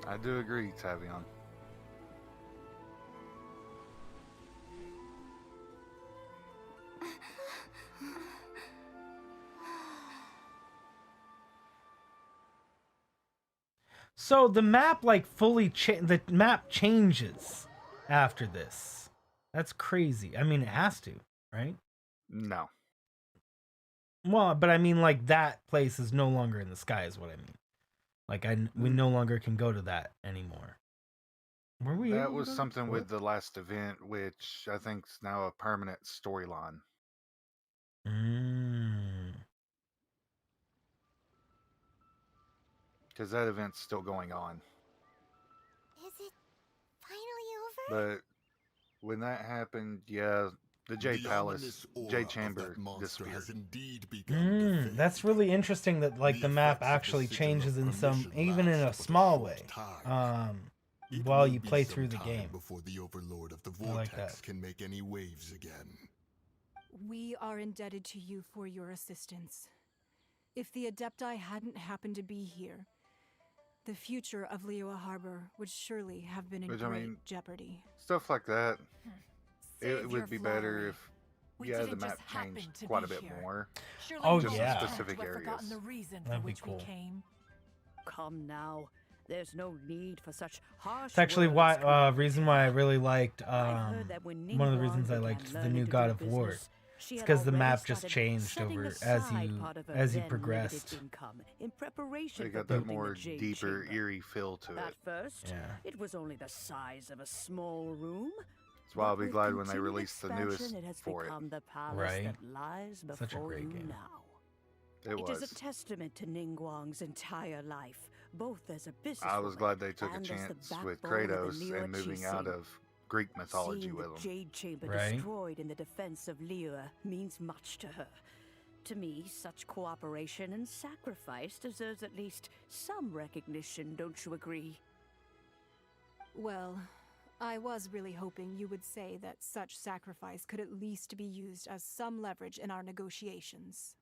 I do agree, Tavion. So the map like fully the map changes after this. That's crazy. I mean, it has to, right? No. Well, but I mean, like that place is no longer in the sky, is what I mean. Like we no longer can go to that anymore. Were we? That was something with the last event, which I think is now a permanent storyline. Because that event's still going on. Is it finally over? But when that happened, yeah, the Jade Palace, Jade Chamber disappeared. That's really interesting that like the map actually changes in some, even in a small way, while you play through the game. Before the overlord of the I like vortex that. can make any waves again. We are indebted to you for your assistance. If the Adepti hadn't happened to be here, the future of Liyue Harbor would surely have been in Which, great I mean, jeopardy. Stuff like that. It Save would your be better flattery. if, We yeah, the didn't map just happen changed to quite a be bit here. more. Surely Oh, you yeah. don't Specific have forgotten areas. the reason That'd for be which cool. we came. Come now. There's no need for such harsh It's actually words, why Comrade. reason why I really liked I've heard that when one of the Ningguang reasons I began liked the learning new to God do of War. business, she It's had because the already map just started changed setting over aside part of her as you then progressed. limited income in preparation They for got that building more the Jade deeper, Chamber. eerie feel to At it. first, Yeah. it was only the size of a small room. That's why I'll but be with glad when they continued release the expansion, newest it has for it. become the palace Right. that lies before Such a great you game. now. It It is was. a testament to Ningguang's entire life, both as a business. I was glad they took a and as the chance with backbone of Kratos the Liyue and moving out Qixing. of Greek mythology Seeing with the him. Jade Chamber Right. destroyed in the defense of Liyue means much to her. To me, such cooperation and sacrifice deserves at least some recognition, don't you agree? Well, I was really hoping you would say that such sacrifice could at least be used as some leverage in our negotiations.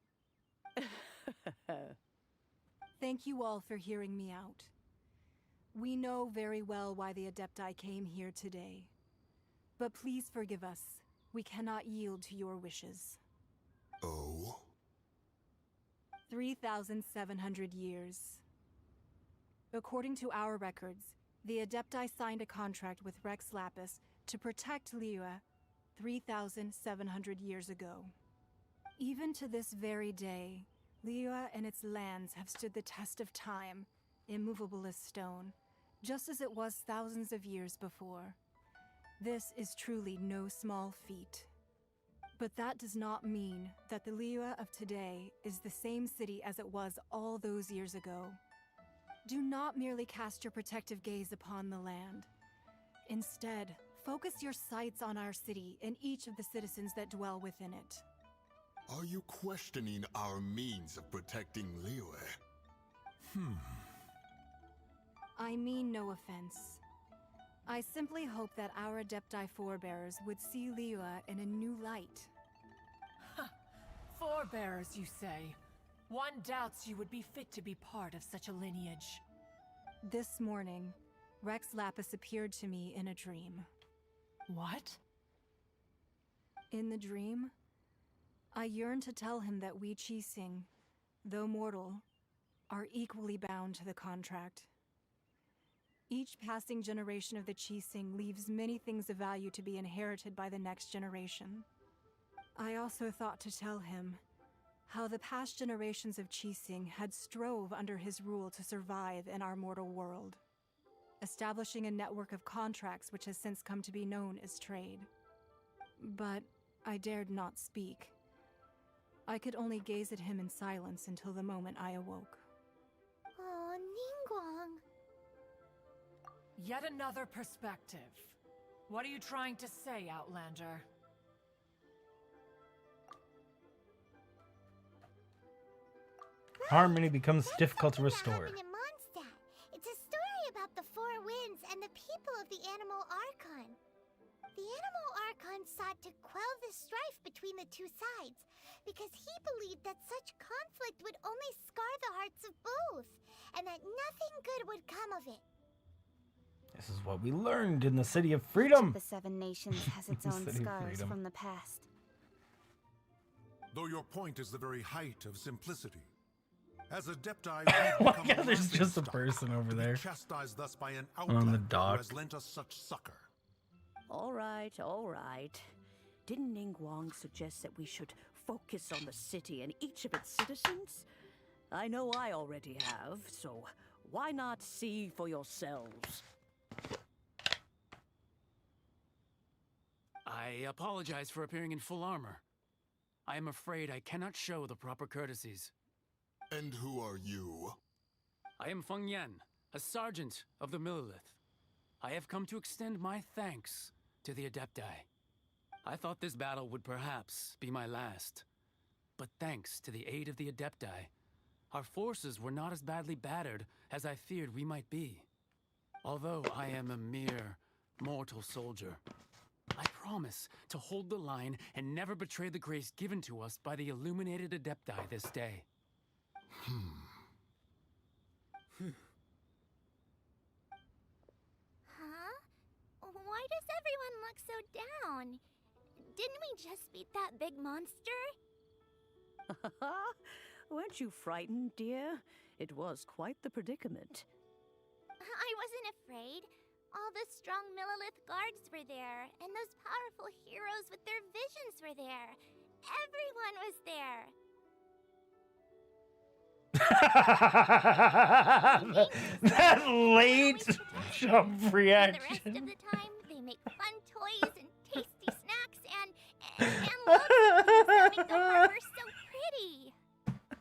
Thank you all for hearing me out. We know very well why the Adepti came here today. But please forgive us. We cannot yield to your wishes. Oh? 3,700 years. According to our records, the Adepti signed a contract with Rex Lapis to protect Liyue 3,700 years ago. Even to this very day, Liyue and its lands have stood the test of time, immovable as stone, just as it was thousands of years before. This is truly no small feat. But that does not mean that the Liyue of today is the same city as it was all those years ago. Do not merely cast your protective gaze upon the land. Instead, focus your sights on our city and each of the citizens that dwell within it. Are you questioning our means of protecting Liyue? I mean no offense. I simply hope that our Adepti forebears would see Liyue in a new light. Forebearers, you say? One doubts you would be fit to be part of such a lineage. This morning, Rex Lapis appeared to me in a dream. What? In the dream, I yearned to tell him that we Qixing, though mortal, are equally bound to the contract. Each passing generation of the Qixing leaves many things of value to be inherited by the next generation. I also thought to tell him how the past generations of Qixing had strove under his rule to survive in our mortal world, establishing a network of contracts which has since come to be known as trade. But I dared not speak. I could only gaze at him in silence until the moment I awoke. Oh, Ningguang. Yet another perspective. What are you trying to say, Outlander? Harmony becomes difficult to restore. In Mondstadt. It's a story about the Four Winds and the people of the Animal Archon. The Animal Archon sought to quell the strife between the two sides, because he believed that such conflict would only scar the hearts of both, and that nothing good would come of it. This is what we learned in the City of Freedom. The Seven Nations has its own City of scars Freedom. from the past. Though your point is the very height of simplicity. As Adepti, Why can't there's just a person over there chastised thus by an on the outlander who dock? has lent us such succor. All right, all right. Didn't Ningguang suggest that we should focus on the city and each of its citizens? I know I already have, so why not see for yourselves? I apologize for appearing in full armor. I am afraid I cannot show the proper courtesies. And who are you? I am Feng Yan, a sergeant of the Millelith. I have come to extend my thanks to the Adepti. I thought this battle would perhaps be my last. But thanks to the aid of the Adepti, our forces were not as badly battered as I feared we might be. Although I am a mere mortal soldier, I promise to hold the line and never betray the grace given to us by the illuminated Adepti this day. Huh? Why does everyone look so down? Didn't we just beat that big monster? Weren't you frightened, dear? It was quite the predicament. I wasn't afraid. All the strong Millelith guards were there, and those powerful heroes with their visions were there. Everyone was there. that late jump The reaction. rest of the time, they make fun toys and tasty snacks and lots of things that make the harbor so pretty.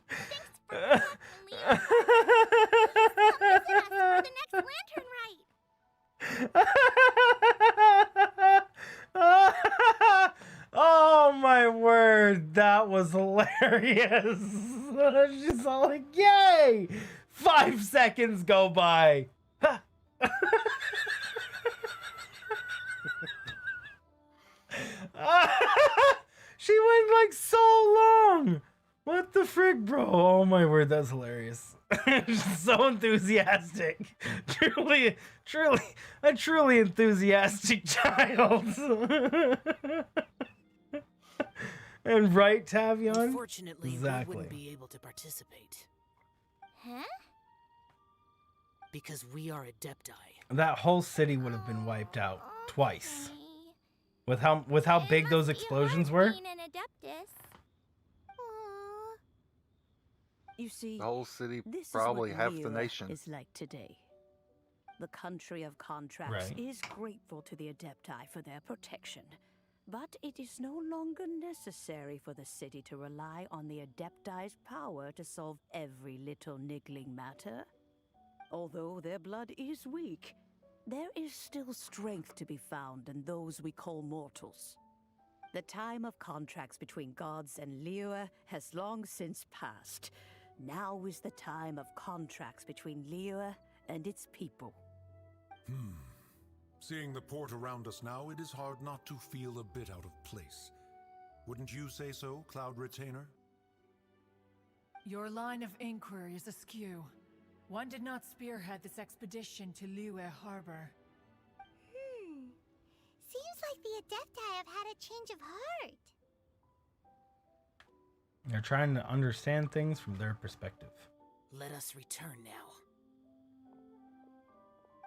Thanks for talking, Leo. Please come visit us for the next lantern rite. Oh my word, that was hilarious. She's all like, yay! 5 seconds go by. She went like so long. What the frick, bro? Oh my word, that's hilarious. She's so enthusiastic. A truly enthusiastic child. And right, Tavion? Unfortunately, exactly. we wouldn't be able to participate. Huh? Because we are Adepti. That whole city would have been wiped out twice. With how big those explosions were? Being an Adeptus. Aww. You see, The whole city, this probably is what half the Liyue nation. is like today. The country of contracts Right. is grateful to the Adepti for their protection. But it is no longer necessary for the city to rely on the Adepti's power to solve every little niggling matter. Although their blood is weak, there is still strength to be found in those we call mortals. The time of contracts between gods and Liyue has long since passed. Now is the time of contracts between Liyue and its people. Seeing the port around us now, it is hard not to feel a bit out of place. Wouldn't you say so, Cloud Retainer? Your line of inquiry is askew. One did not spearhead this expedition to Liyue Harbor. Seems like the Adepti have had a change of heart. They're trying to understand things from their perspective. Let us return now.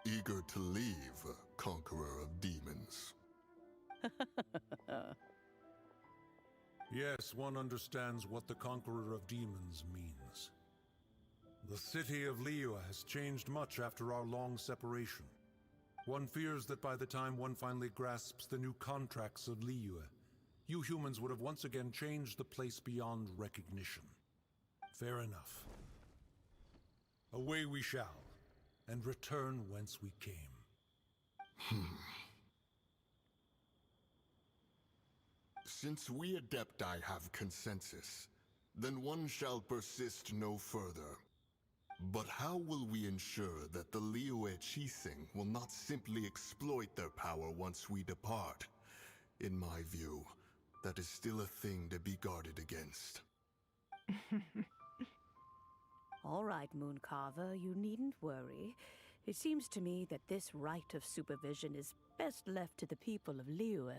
Eager to leave, Conqueror of Demons. Yes, one understands what the Conqueror of Demons means. The city of Liyue has changed much after our long separation. One fears that by the time one finally grasps the new contracts of Liyue, you humans would have once again changed the place beyond recognition. Fair enough. Away we shall, and return whence we came. Since we Adepti have consensus, then one shall persist no further. But how will we ensure that the Liyue Qixing will not simply exploit their power once we depart? In my view, that is still a thing to be guarded against. All right, Mooncarver, you needn't worry. It seems to me that this right of supervision is best left to the people of Liyue.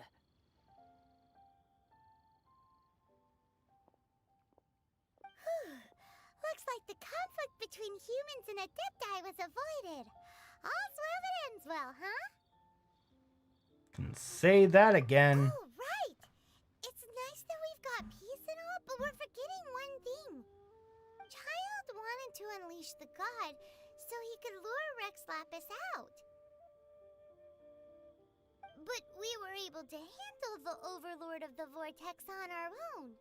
Looks like the conflict between humans and Adepti was avoided. All's well that ends well, huh? Can say that again. Oh, right! It's nice that we've got peace and all, but we're forgetting one thing. Child wanted to unleash the god so he could lure Rex Lapis out. But we were able to handle the Overlord of the Vortex on our own,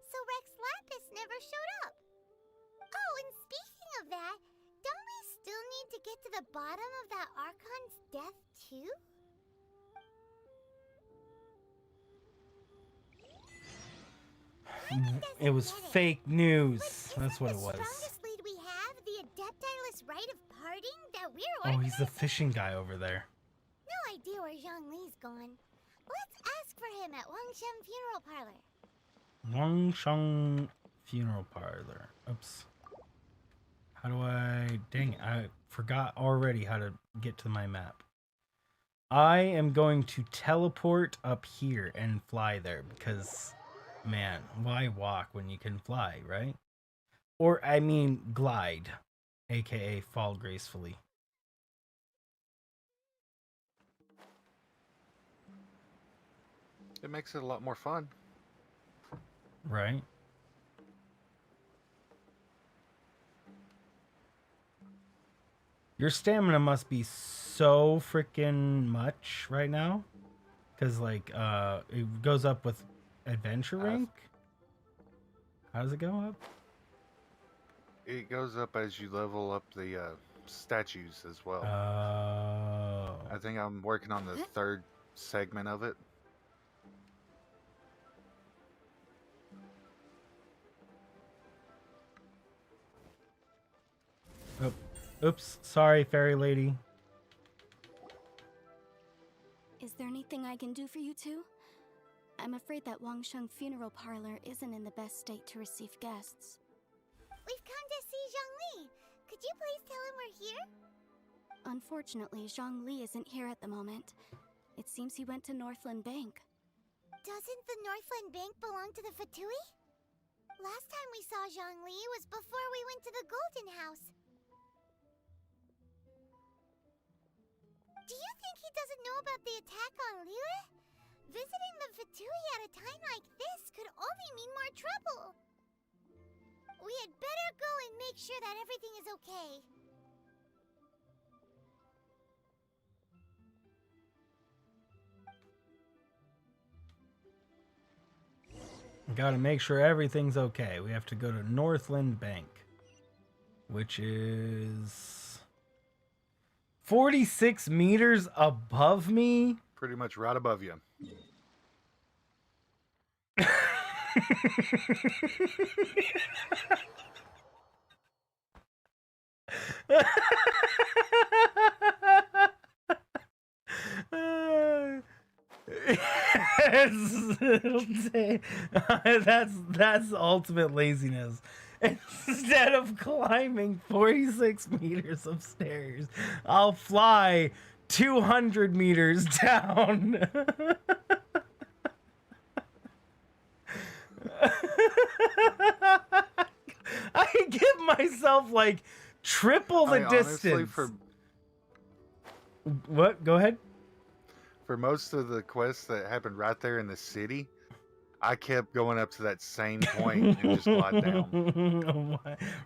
so Rex Lapis never showed up. Oh, and speaking of that, don't we still need to get to the bottom of that Archon's death, too? It was fake news. That's what it was. The strongest lead we have, the Adepti-less rite of parting that we're Oh, organizing? he's the fishing guy over there. No idea where Zhongli's gone. Let's ask for him at Wangshan Funeral Parlor. Wangshan Funeral Parlor. Oops. How do I... Dang, I forgot already how to get to my map. I am going to teleport up here and fly there because, man, why walk when you can fly, right? Or, I mean, glide, aka fall gracefully. It makes it a lot more fun. Right? Your stamina must be so freaking much right now. Because, like, it goes up with adventure rank? How does it go up? It goes up as you level up the statues as well. Oh. I think I'm working on the third segment of it. Oh, oops, sorry, fairy lady. Is there anything I can do for you two? I'm afraid that Wangshan Funeral Parlor isn't in the best state to receive guests. We've come to see Zhongli. Could you please tell him we're here? Unfortunately, Zhongli isn't here at the moment. It seems he went to Northland Bank. Doesn't the Northland Bank belong to the Fatui? Last time we saw Zhongli was before we went to the Golden House. Do you think he doesn't know about the attack on Liyue? Visiting the Fatui at a time like this could only mean more trouble. We had better go and make sure that everything is okay. Gotta make sure everything's okay. We have to go to Northland Bank, which is 46 meters above me? Pretty much right above you. That's ultimate laziness. Instead of climbing 46 meters of stairs, I'll fly 200 meters down. I give myself like triple the distance. What? Go ahead. For most of the quests that happened right there in the city, I kept going up to that same point and just glide down.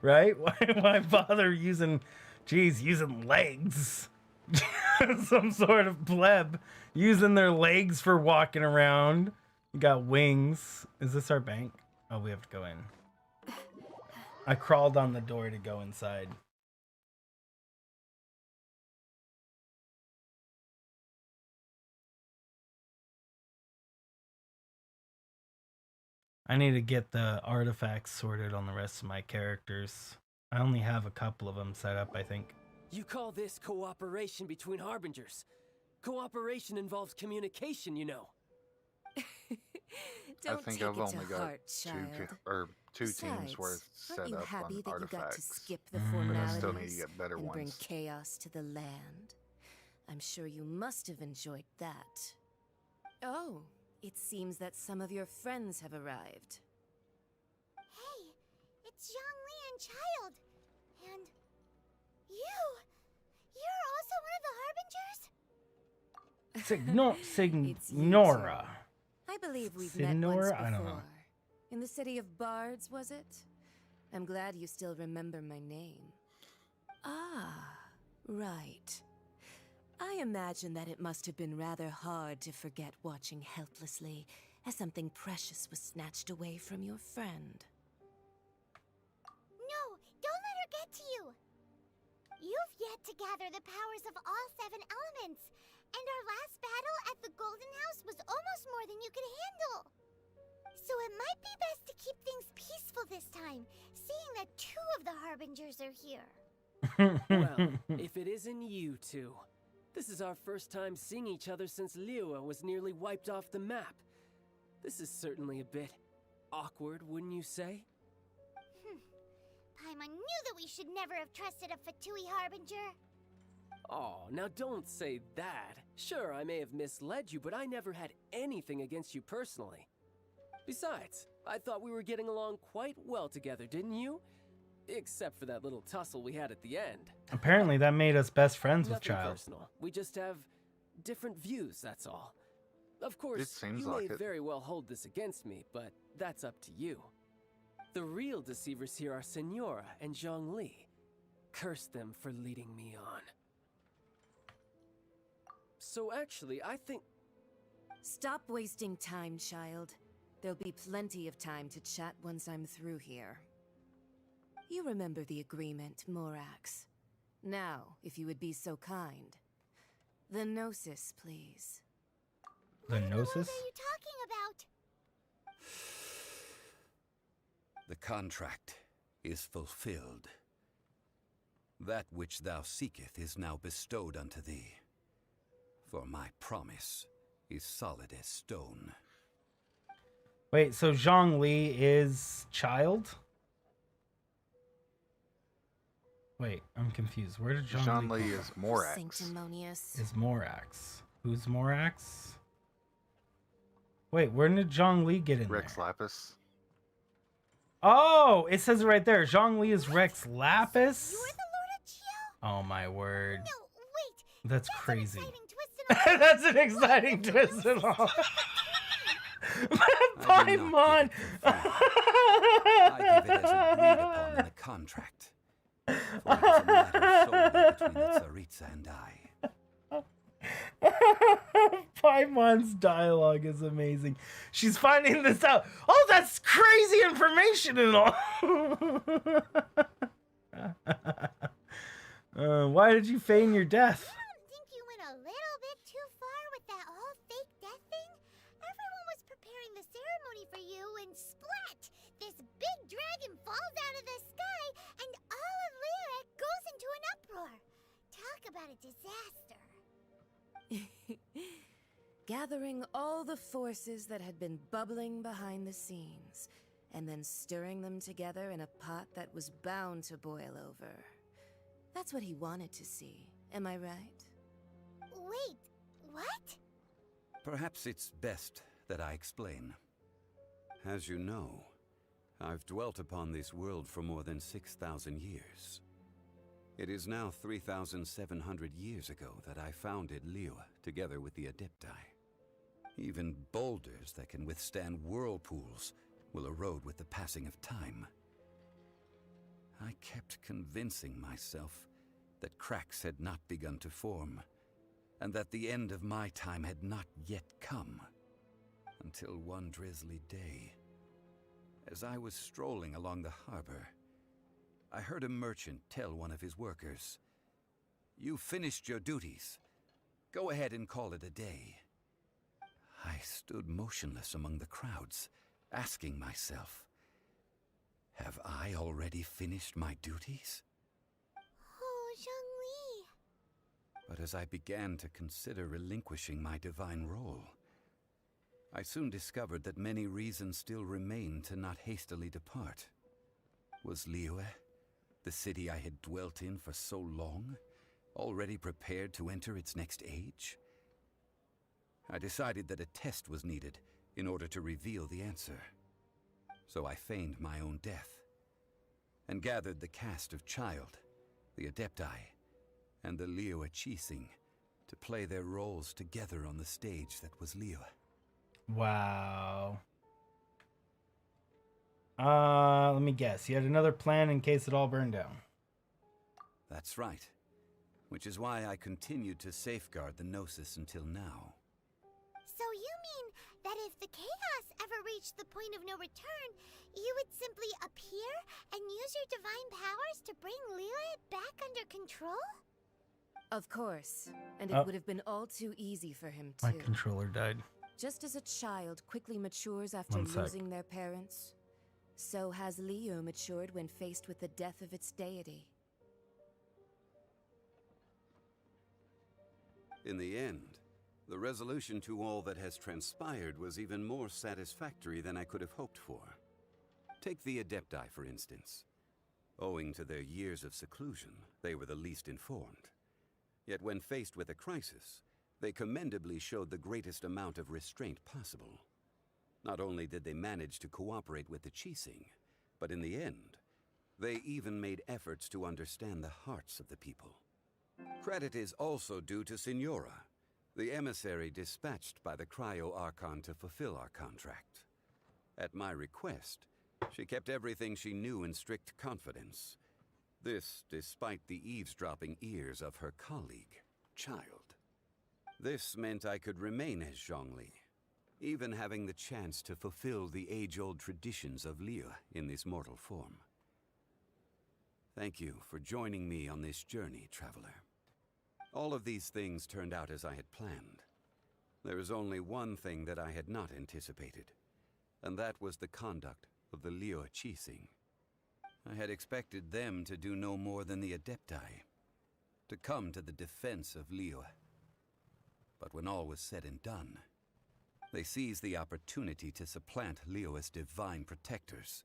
Right? Why bother using legs? Some sort of pleb using their legs for walking around. You got wings. Is this our bank? Oh, we have to go in. I crawled on the door to go inside. I need to get the artifacts sorted on the rest of my characters. I only have a couple of them set up, I think. You call this cooperation between harbingers? Cooperation involves communication, you know. I think I've only got two teams worth set up on artifacts. But I still need to get better and bring ones. chaos to the land. I'm sure you must have enjoyed that. Oh, it seems that some of your friends have arrived. Hey, it's Zhongli and Child. And you're also one of the harbingers? Signora. I believe we've Signora? met once I don't know. before. In the city of Bards, was it? I'm glad you still remember my name. Ah, right. I imagine that it must have been rather hard to forget watching helplessly as something precious was snatched away from your friend. No, don't let her get to you. You've yet to gather the powers of all 7 elements, and our last battle at the Golden House was almost more than you could handle. So it might be best to keep things peaceful this time, seeing that 2 of the harbingers are here. Well, if it isn't you two. This is our first time seeing each other since Liyue was nearly wiped off the map. This is certainly a bit awkward, wouldn't you say? Paimon knew that we should never have trusted a Fatui harbinger. Oh, now don't say that. Sure, I may have misled you, but I never had anything against you personally. Besides, I thought we were getting along quite well together, didn't you? Except for that little tussle we had at the end. Apparently that made us best friends with Nothing Child. personal. We just have different views, that's all. Of course, It seems you like may it. very well hold this against me, but that's up to you. The real deceivers here are Signora and Zhongli. Curse them for leading me on. So actually, I think... Stop wasting time, child. There'll be plenty of time to chat once I'm through here. You remember the agreement, Morax. Now, if you would be so kind. The Gnosis, please. The Gnosis? What are you talking about? The contract is fulfilled. That which thou seeketh is now bestowed unto thee. For my promise is solid as stone. Wait, so Zhongli is Child? Wait, I'm confused. Where did Zhongli Zhongli is Morax. Sanctimonious. Is Morax. Who's Morax? Wait, where did Zhongli get in Rex there? Lapis. Oh, it says it right there. Zhongli is Rex Lapis? You're the Lord of Chiao? Oh my word. No, wait. That's crazy. That's an exciting twist and all. Paimon! I give it as agreed upon in the contract. For it is a matter solely between the Tsaritsa and I. Paimon's dialogue is amazing. She's finding this out. Oh, that's crazy information and all. Why did you feign your death? Think you went a little bit too far with that whole fake death thing? Everyone was preparing the ceremony for you and splat! This big dragon falls out of the sky and all of Lyric goes into an uproar. Talk about a disaster. Gathering all the forces that had been bubbling behind the scenes, and then stirring them together in a pot that was bound to boil over. That's what he wanted to see, am I right? Wait, what? Perhaps it's best that I explain. As you know, I've dwelt upon this world for more than 6,000 years. It is now 3,700 years ago that I founded Liyue together with the Adepti. Even boulders that can withstand whirlpools will erode with the passing of time. I kept convincing myself that cracks had not begun to form, and that the end of my time had not yet come. Until one drizzly day, as I was strolling along the harbor, I heard a merchant tell one of his workers, "You finished your duties. Go ahead and call it a day." I stood motionless among the crowds, asking myself, have I already finished my duties? Oh, Zhongli. But as I began to consider relinquishing my divine role, I soon discovered that many reasons still remained to not hastily depart. Was Liyue, the city I had dwelt in for so long, already prepared to enter its next age? I decided that a test was needed in order to reveal the answer. So I feigned my own death, and gathered the cast of Child, the Adepti, and the Liyue Qixing to play their roles together on the stage that was Liyue. Wow. Let me guess. You had another plan in case it all burned down. That's right. Which is why I continued to safeguard the Gnosis until now. So you mean that if the chaos ever reached the point of no return, you would simply appear and use your divine powers to bring Liyue back under control? Of course. And it would have been all too easy for him too. My controller died. Just as a child quickly matures after losing their parents, so has Liyue matured when faced with the death of its deity. In the end, the resolution to all that has transpired was even more satisfactory than I could have hoped for. Take the Adepti, for instance. Owing to their years of seclusion, they were the least informed. Yet when faced with a crisis, they commendably showed the greatest amount of restraint possible. Not only did they manage to cooperate with the Qixing, but in the end, they even made efforts to understand the hearts of the people. Credit is also due to Signora, the emissary dispatched by the Cryo Archon to fulfill our contract. At my request, she kept everything she knew in strict confidence. This despite the eavesdropping ears of her colleague, Child. This meant I could remain as Zhongli, even having the chance to fulfill the age-old traditions of Liyue in this mortal form. Thank you for joining me on this journey, traveler. All of these things turned out as I had planned. There is only one thing that I had not anticipated, and that was the conduct of the Liyue Qixing. I had expected them to do no more than the Adepti, to come to the defense of Liyue. But when all was said and done, they seized the opportunity to supplant Liyue's divine protectors,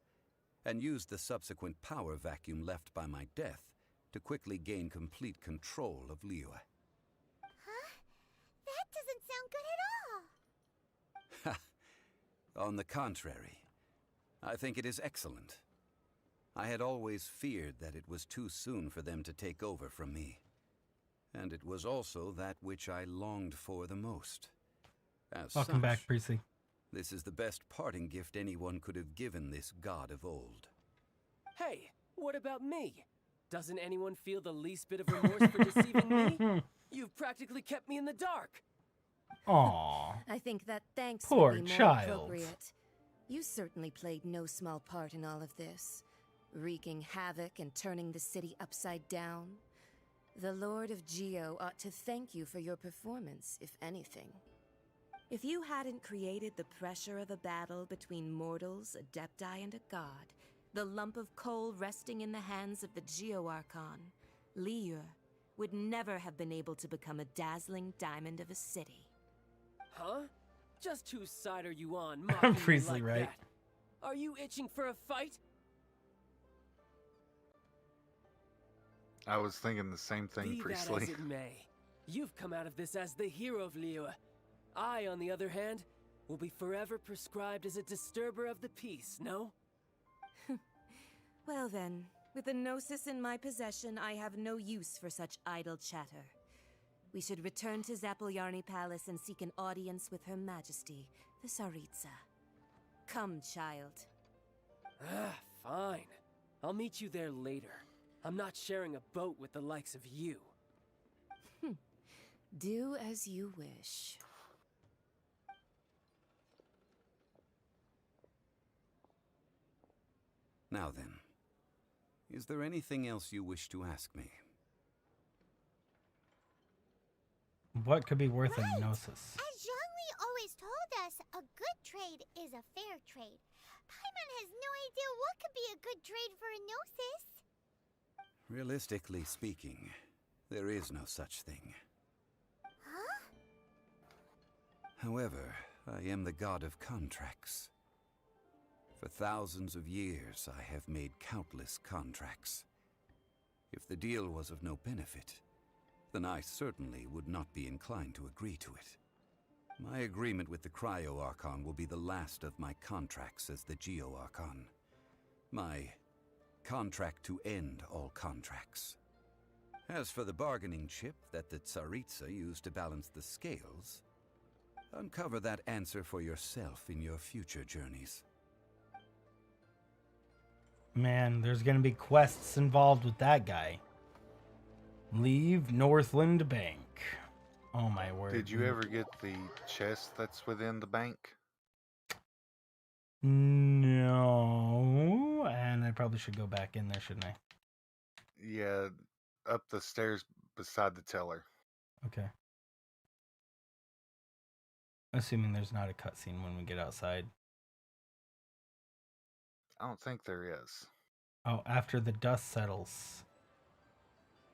and used the subsequent power vacuum left by my death to quickly gain complete control of Liyue. Huh? That doesn't sound good at all. On the contrary, I think it is excellent. I had always feared that it was too soon for them to take over from me. And it was also that which I longed for the most. As Welcome such, back, Priestley. This is the best parting gift anyone could have given this god of old. Hey, what about me? Doesn't anyone feel the least bit of remorse for deceiving me? You've practically kept me in the dark. Aww. I think that thanks Poor would be more child. appropriate. You certainly played no small part in all of this, wreaking havoc and turning the city upside down. The Lord of Geo ought to thank you for your performance, if anything. If you hadn't created the pressure of a battle between mortals, adepti, and a god, the lump of coal resting in the hands of the Geo Archon, Liyue would never have been able to become a dazzling diamond of a city. Huh? Just whose side are you on, mocking me Priestley, like right? that? Are you itching for a fight? I was thinking the same thing, Be that Priestley. as it may, you've come out of this as the hero of Liyue. I, on the other hand, will be forever prescribed as a disturber of the peace, no? Well then, with the Gnosis in my possession, I have no use for such idle chatter. We should return to Zapoljarny Palace and seek an audience with Her Majesty, the Tsaritsa. Come, child. Ah, fine. I'll meet you there later. I'm not sharing a boat with the likes of you. Do as you wish. Now then, is there anything else you wish to ask me? What could be worth a Gnosis? As Zhongli always told us, a good trade is a fair trade. Paimon has no idea what could be a good trade for a Gnosis. Realistically speaking, there is no such thing. Huh? However, I am the god of contracts. For thousands of years, I have made countless contracts. If the deal was of no benefit, then I certainly would not be inclined to agree to it. My agreement with the Cryo Archon will be the last of my contracts as the Geo Archon. My contract to end all contracts. As for the bargaining chip that the Tsaritsa used to balance the scales, uncover that answer for yourself in your future journeys. Man, there's gonna be quests involved with that guy. Leave Northland Bank. Oh my word. Did you ever get the chest that's within the bank? No. And I probably should go back in there, shouldn't I? Yeah, up the stairs beside the teller. Okay. Assuming there's not a cutscene when we get outside. I don't think there is. Oh, after the dust settles.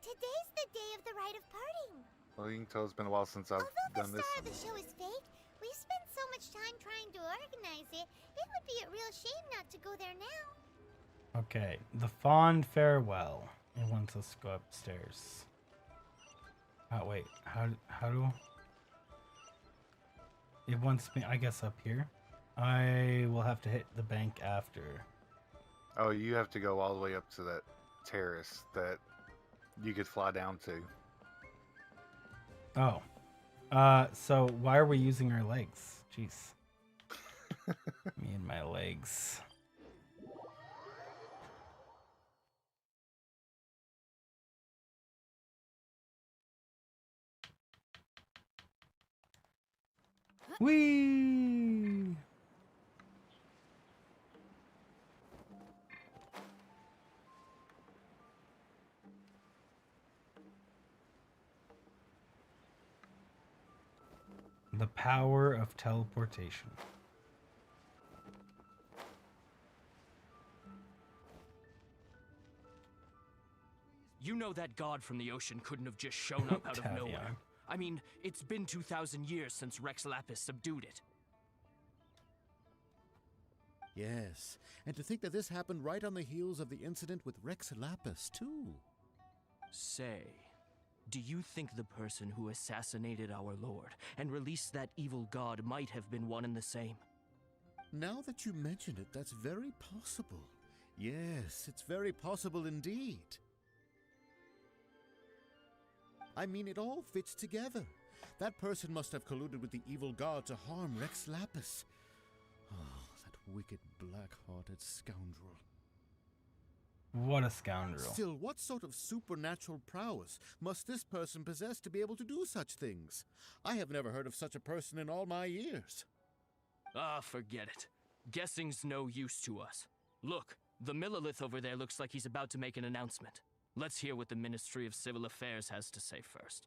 Today's the day of the rite of parting. Well, you can tell it's been a while since I've done The this. star of the show is fake. We spent so much time trying to organize it. It would be a real shame not to go there now. Okay, the fond farewell. It wants us to go upstairs. Oh wait, how do? It wants me, I guess, up here. I will have to hit the bank after. Oh, you have to go all the way up to that terrace that you could fly down to. Oh. So why are we using our legs? Jeez. Me and my legs. Whee! The power of teleportation. You know that god from the ocean couldn't have just shown up out of nowhere. I mean, it's been 2,000 years since Rex Lapis subdued it. Yes, and to think that this happened right on the heels of the incident with Rex Lapis, too. Say, do you think the person who assassinated our lord and released that evil god might have been one and the same? Now that you mention it, that's very possible. Yes, it's very possible indeed. I mean, it all fits together. That person must have colluded with the evil god to harm Rex Lapis. Oh, that wicked, black-hearted scoundrel. What a scoundrel. Still, what sort of supernatural prowess must this person possess to be able to do such things? I have never heard of such a person in all my years. Ah, forget it. Guessing's no use to us. Look, the Millilith over there looks like he's about to make an announcement. Let's hear what the Ministry of Civil Affairs has to say first.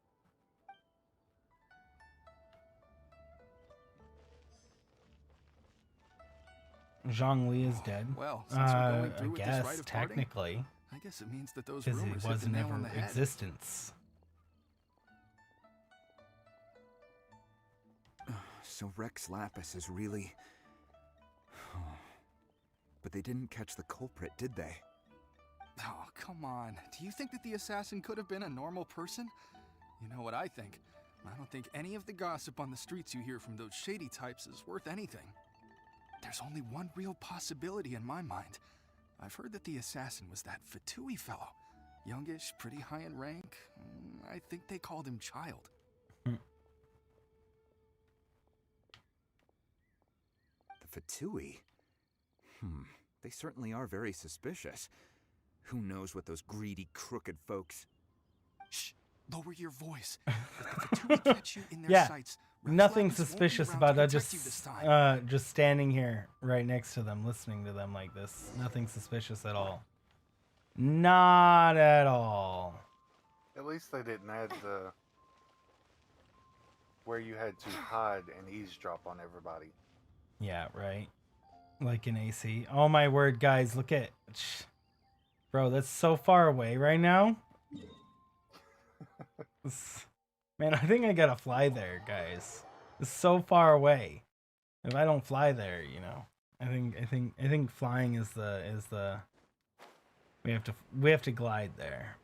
Zhongli is dead. Well, since we're going through I with this guess, rite of parting, technically. I guess it means that those Because rumors it hit was the nail on never the head. existence. So Rex Lapis is really... But they didn't catch the culprit, did they? Oh, come on. Do you think that the assassin could have been a normal person? You know what I think. I don't think any of the gossip on the streets you hear from those shady types is worth anything. There's only one real possibility in my mind. I've heard that the assassin was that Fatui fellow. Youngish, pretty high in rank. I think they called him Child. The Fatui? They certainly are very suspicious. Who knows what those greedy, crooked folks... Shh! Lower your voice. If the Fatui catch you in their Yeah, sights, nothing suspicious about that. Just standing here right next to them, listening to them like this. Nothing suspicious at all. Not at all. At least they didn't add the... where you had to hide and eavesdrop on everybody. Yeah, right. Like in AC. Oh my word, guys, look at... Bro, that's so far away right now. Man, I think I gotta fly there, guys. It's so far away. If I don't fly there, you know, I think flying is the we have to glide there.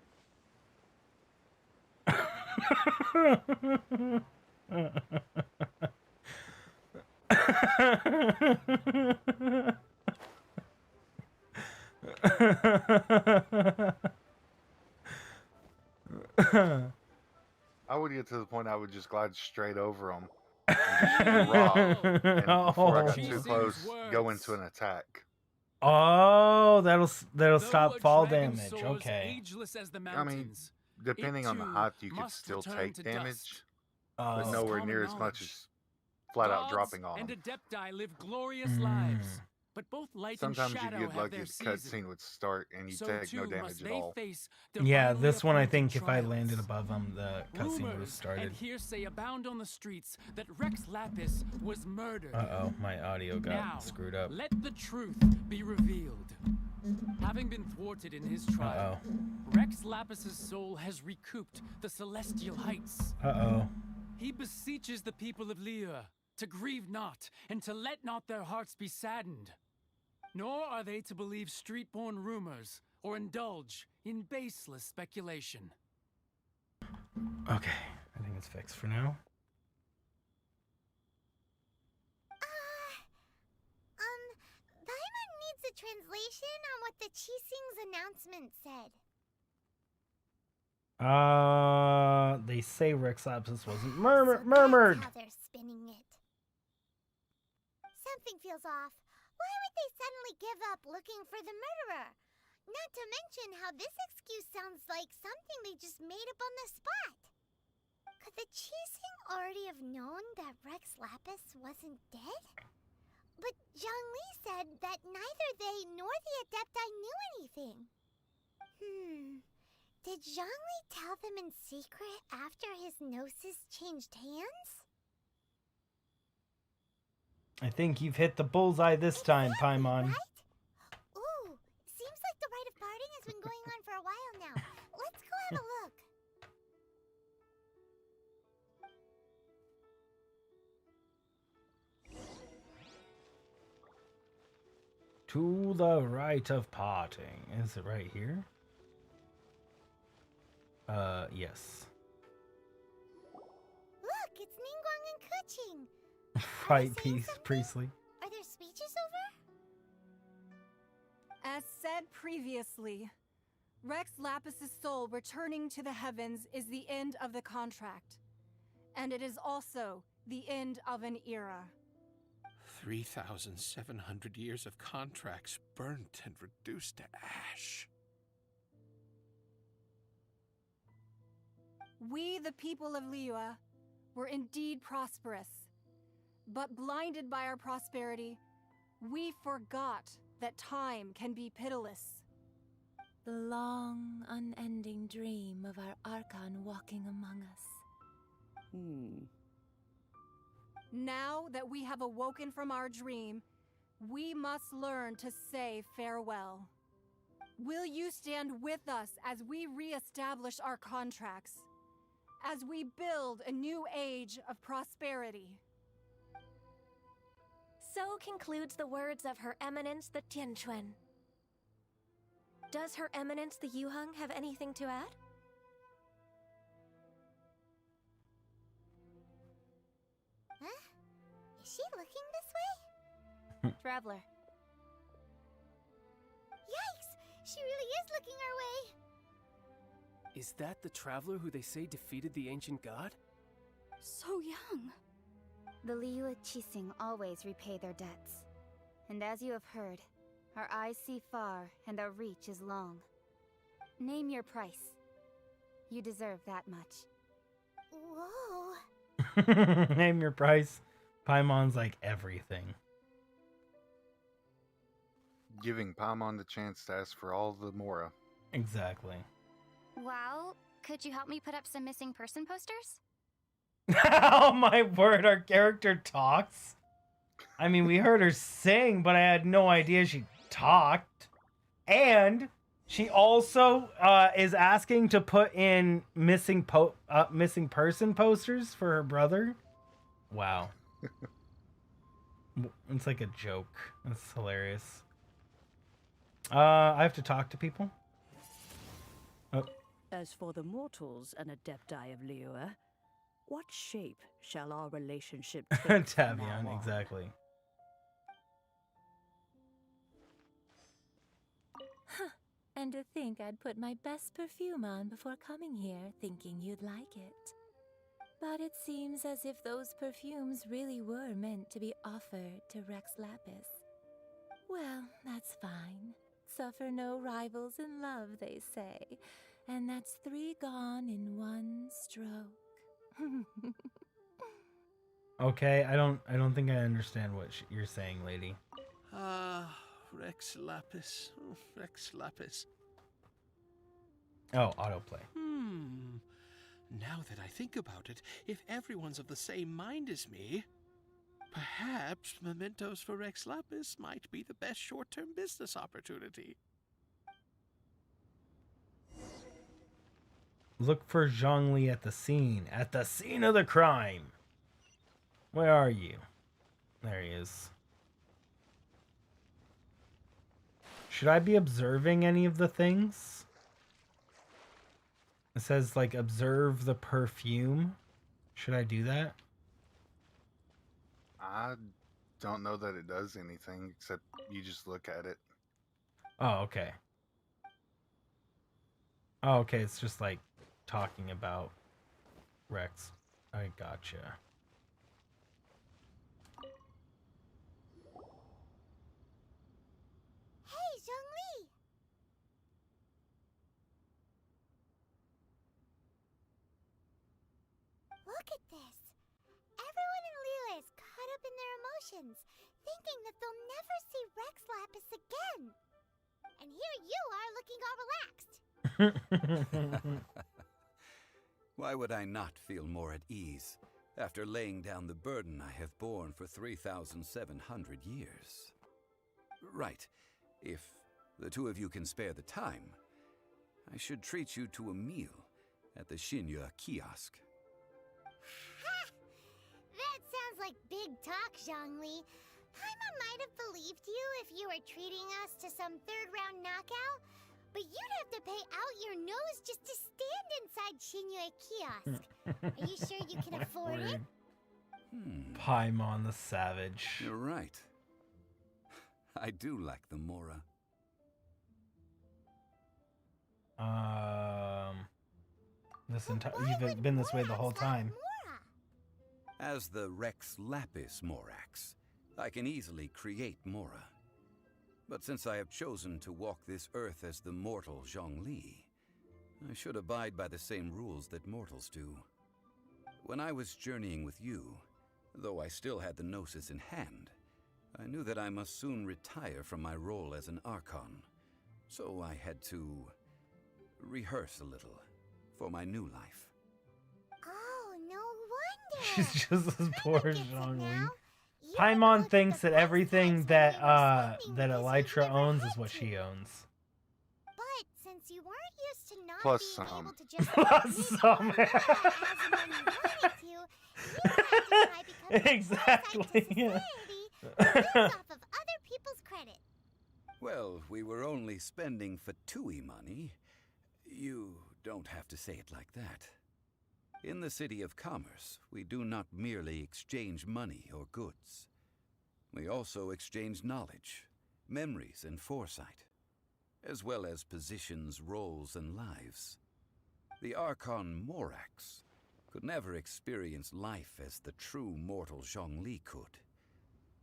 I would get to the point I would just glide straight over them and just rock, and before I got too close, go into an attack. Oh, that'll stop fall damage. Okay. I mean, depending on the height, you could still take damage, but nowhere near as much as flat out dropping on and them. Adepti live glorious lives, but both light Sometimes and shadow you get have lucky, their the seasons. cutscene would start and you So take no too damage must at they all. face Yeah, divinely this one I appointed think if I trials. landed above them, the cutscene would have Rumors started. and hearsay abound on the streets that Rex Lapis was murdered. Uh-oh, my audio got Now, screwed up. let the truth be revealed. Having been thwarted in his trial, Rex Lapis's soul has recouped the celestial heights. Uh-oh. He beseeches the people of Liyue to grieve not and to let not their hearts be saddened. Nor are they to believe street-born rumors or indulge in baseless speculation. Okay, I think it's fixed for now. Diamond needs a translation on what the Qixing's announcement said. They say Rex Lapis wasn't murmured. That's how they're spinning it. Something feels off. Why would they suddenly give up looking for the murderer? Not to mention how this excuse sounds like something they just made up on the spot. Could the Qixing already have known that Rex Lapis wasn't dead? But Zhongli said that neither they nor the Adepti knew anything. Did Zhongli tell them in secret after his gnosis changed hands? I think you've hit the bullseye this time, Paimon. Ooh, seems like the rite of parting has been going on for a while now. Let's go have a look. To the rite of parting. Is it right here? Yes. Look, it's Ningguang and Keqing. Right, Priestley. Are there speeches over? As said previously, Rex Lapis's soul returning to the heavens is the end of the contract. And it is also the end of an era. 3,700 years of contracts burnt and reduced to ash. We, the people of Liyue, were indeed prosperous. But blinded by our prosperity, we forgot that time can be pitiless. The long, unending dream of our Archon walking among us. Now that we have awoken from our dream, we must learn to say farewell. Will you stand with us as we re-establish our contracts? As we build a new age of prosperity? So concludes the words of Her Eminence the Tianquan. Does Her Eminence the Yuheng have anything to add? Huh? Is she looking this way? Traveler. Yikes! She really is looking our way! Is that the traveler who they say defeated the ancient god? So young. The Liyue Qixing always repay their debts. And as you have heard, our eyes see far and our reach is long. Name your price. You deserve that much. Whoa. Name your price. Paimon's like everything. Giving Paimon the chance to ask for all the Mora. Exactly. Well, could you help me put up some missing person posters? Oh my word, our character talks. I mean, we heard her sing, but I had no idea she talked. And she also is asking to put in missing person posters for her brother. Wow. It's like a joke. That's hilarious. I have to talk to people. Oh. As for the mortals and adepti of Liyue, what shape shall our relationship take? Tavian, exactly. And to think I'd put my best perfume on before coming here, thinking you'd like it. But it seems as if those perfumes really were meant to be offered to Rex Lapis. Well, that's fine. Suffer no rivals in love, they say. And that's 3 gone in 1 stroke. Okay, I don't think I understand what you're saying, lady. Rex Lapis. Oh, Rex Lapis. Oh, autoplay. Now that I think about it, if everyone's of the same mind as me, perhaps mementos for Rex Lapis might be the best short-term business opportunity. Look for Zhongli at the scene. At the scene of the crime. Where are you? There he is. Should I be observing any of the things? It says, like, observe the perfume. Should I do that? I don't know that it does anything, except you just look at it. Oh, okay. Oh, okay, it's just, like, talking about Rex. I gotcha. Hey, Zhongli! Look at this. Everyone in Liyue is caught up in their emotions, thinking that they'll never see Rex Lapis again. And here you are looking all relaxed. Why would I not feel more at ease after laying down the burden I have borne for 3,700 years? Right. If the 2 of you can spare the time, I should treat you to a meal at the Xinyu kiosk. Ha! That sounds like big talk, Zhongli. Paimon might have believed you if you were treating us to some 3rd-round knockout, but you'd have to pay out your nose just to stand inside Xinyu kiosk. Are you sure you can afford it? Paimon the Savage. You're right. I do like the Mora. You've been this way the whole time. As the Rex Lapis Morax, I can easily create Mora. But since I have chosen to walk this earth as the mortal Zhongli, I should abide by the same rules that mortals do. When I was journeying with you, though I still had the Gnosis in hand, I knew that I must soon retire from my role as an Archon, So I had to rehearse a little for my new life. Oh, no wonder. She's just as poor as Zhongli. Paimon thinks that everything that that Elytra owns is what she owns. But since you weren't used to not Plus being some. able to just Plus some. as and when you wanted to, you had to try becoming Exactly. yeah. Based off of other people's credit. Well, we were only spending Fatui money. You don't have to say it like that. In the City of Commerce, we do not merely exchange money or goods. We also exchange knowledge, memories, and foresight, as well as positions, roles, and lives. The Archon Morax could never experience life as the true mortal Zhongli could,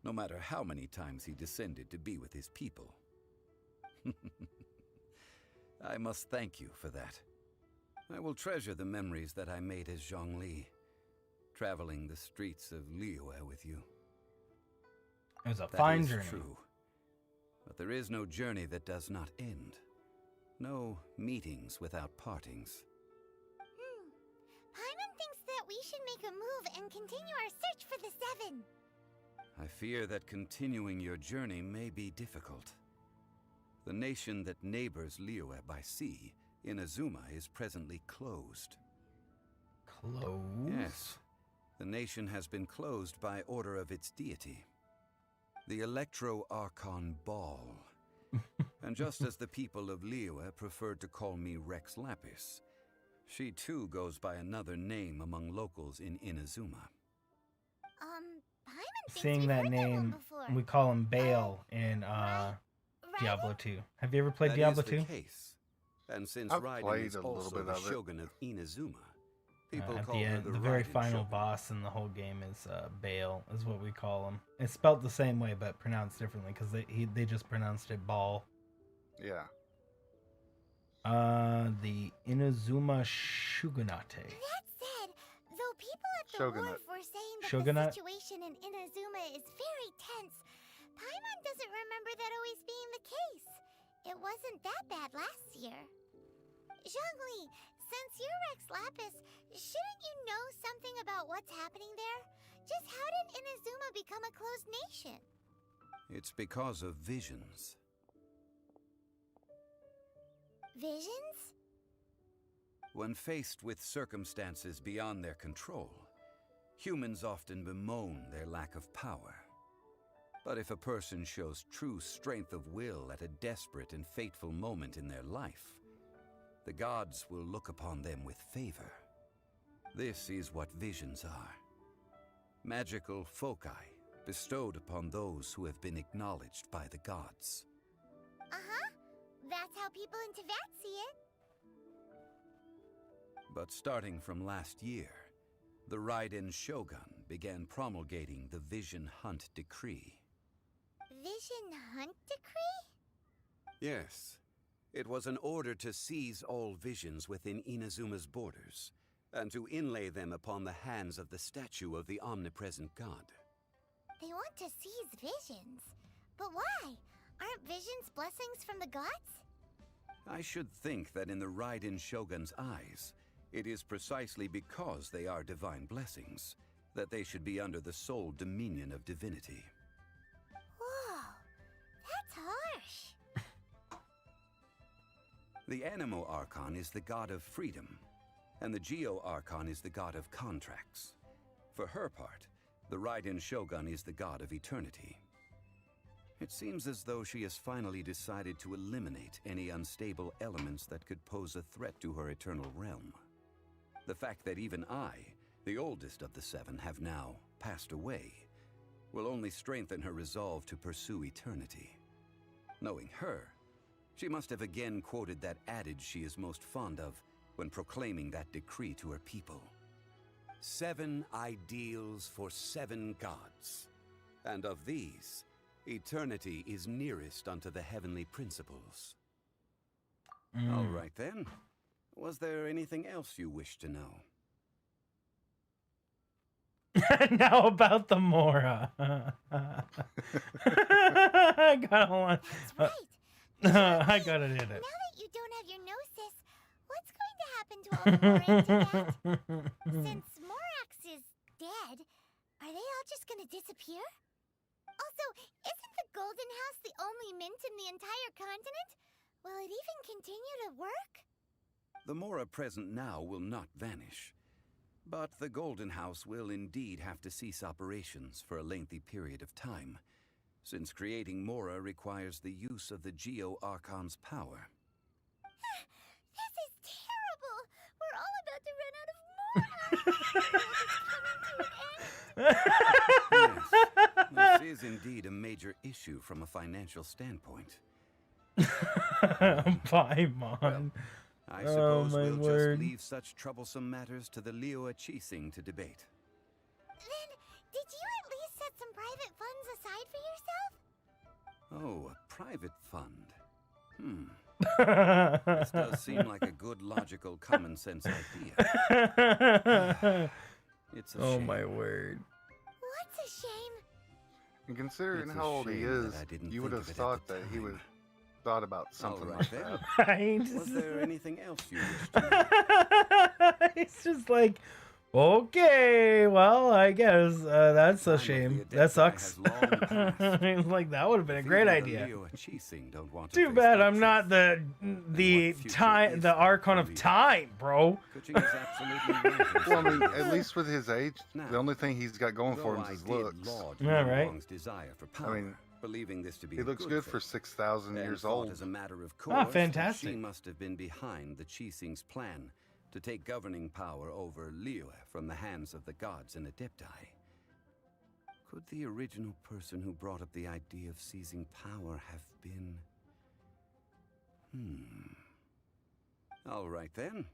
no matter how many times he descended to be with his people. I must thank you for that. I will treasure the memories that I made as Zhongli, traveling the streets of Liyue with you. It was a fine That is journey. true. But there is no journey that does not end. No meetings without partings. Paimon thinks that we should make a move and continue our search for the Seven. I fear that continuing your journey may be difficult. The nation that neighbors Liyue by sea, Inazuma, is presently closed. Closed? Yes. The nation has been closed by order of its deity, the Electro-Archon Ball. And just as the people of Liyue preferred to call me Rex Lapis, she too goes by another name among locals in Inazuma. Paimon thinks Seeing we've that heard name, one before. we call him Bale in Diablo 2. Have you ever played That Diablo is the 2? case. And since I've Raiden played is a little also bit the of it. Shogun of Inazuma, people At call the her end, the the very Raiden final Shogun. boss in the whole game is Bale, is what we call him. It's spelled the same way, but pronounced differently because they just pronounced it Ball. Yeah. The Inazuma Shogunate. That said, though people at the Shogunate. wharf were saying that Shogunate? the situation in Inazuma is very tense, Paimon doesn't remember that always being the case. It wasn't that bad last year. Zhongli, since you're Rex Lapis, shouldn't you know something about what's happening there? Just how did Inazuma become a closed nation? It's because of visions. Visions? When faced with circumstances beyond their control, humans often bemoan their lack of power. But if a person shows true strength of will at a desperate and fateful moment in their life, the gods will look upon them with favor. This is what visions are. Magical foci bestowed upon those who have been acknowledged by the gods. Uh-huh. That's how people in Teyvat see it. But starting from last year, the Raiden Shogun began promulgating the Vision Hunt Decree. Vision Hunt Decree? Yes. It was an order to seize all visions within Inazuma's borders, and to inlay them upon the hands of the statue of the omnipresent god. They want to seize visions. But why? Aren't visions blessings from the gods? I should think that in the Raiden Shogun's eyes, it is precisely because they are divine blessings that they should be under the sole dominion of divinity. Whoa, that's harsh. The Animo Archon is the god of freedom, and the Geo Archon is the god of contracts. For her part, the Raiden Shogun is the god of eternity. It seems as though she has finally decided to eliminate any unstable elements that could pose a threat to her eternal realm. The fact that even I, the oldest of the seven, have now passed away, will only strengthen her resolve to pursue eternity. Knowing her, she must have again quoted that adage she is most fond of when proclaiming that decree to her people. 7 ideals for 7 gods, and of these, eternity is nearest unto the heavenly principles. All right then. Was there anything else you wish to know? Now about the Mora. I gotta want. That's right. I gotta hit it. Now that you don't have your gnosis, what's going to happen to all the Moraine Since Morax is dead, are they all just gonna disappear? Also, isn't the Golden House the only mint in the entire continent? Will it even continue to work? The Mora present now will not vanish. But the Golden House will indeed have to cease operations for a lengthy period of time, since creating Mora requires the use of the Geo-Archon's power. This is terrible! We're all about to run out of Mora! Yes, this is indeed a major issue from a financial standpoint. Paimon. I suppose we'll just leave such troublesome matters to the Liyue Qixing to debate. Then, did you at least set some private funds aside for yourself? Oh, a private fund. This does seem like a good, logical, common sense idea. It's a shame. Oh my word. What's a shame? And considering It's a how old he shame is, that I didn't you would think have of it at thought the that he time. would thought about something All like right, that. Right. Was there anything else you wished to know? It's just like, okay, well, I guess that's a shame. That sucks. Like that would have been a great idea. Too bad I'm not the Archon of Time, bro. Well, I mean, at least with his age, the only thing he's got going for him is his looks. Yeah, right. I mean, believing this to be he looks good for 6,000 years old. As a matter of course, fantastic. She must have been behind the Qixing's plan to take governing power over Liyue from the hands of the gods and Adepti. Could the original person who brought up the idea of seizing power have been... All right then.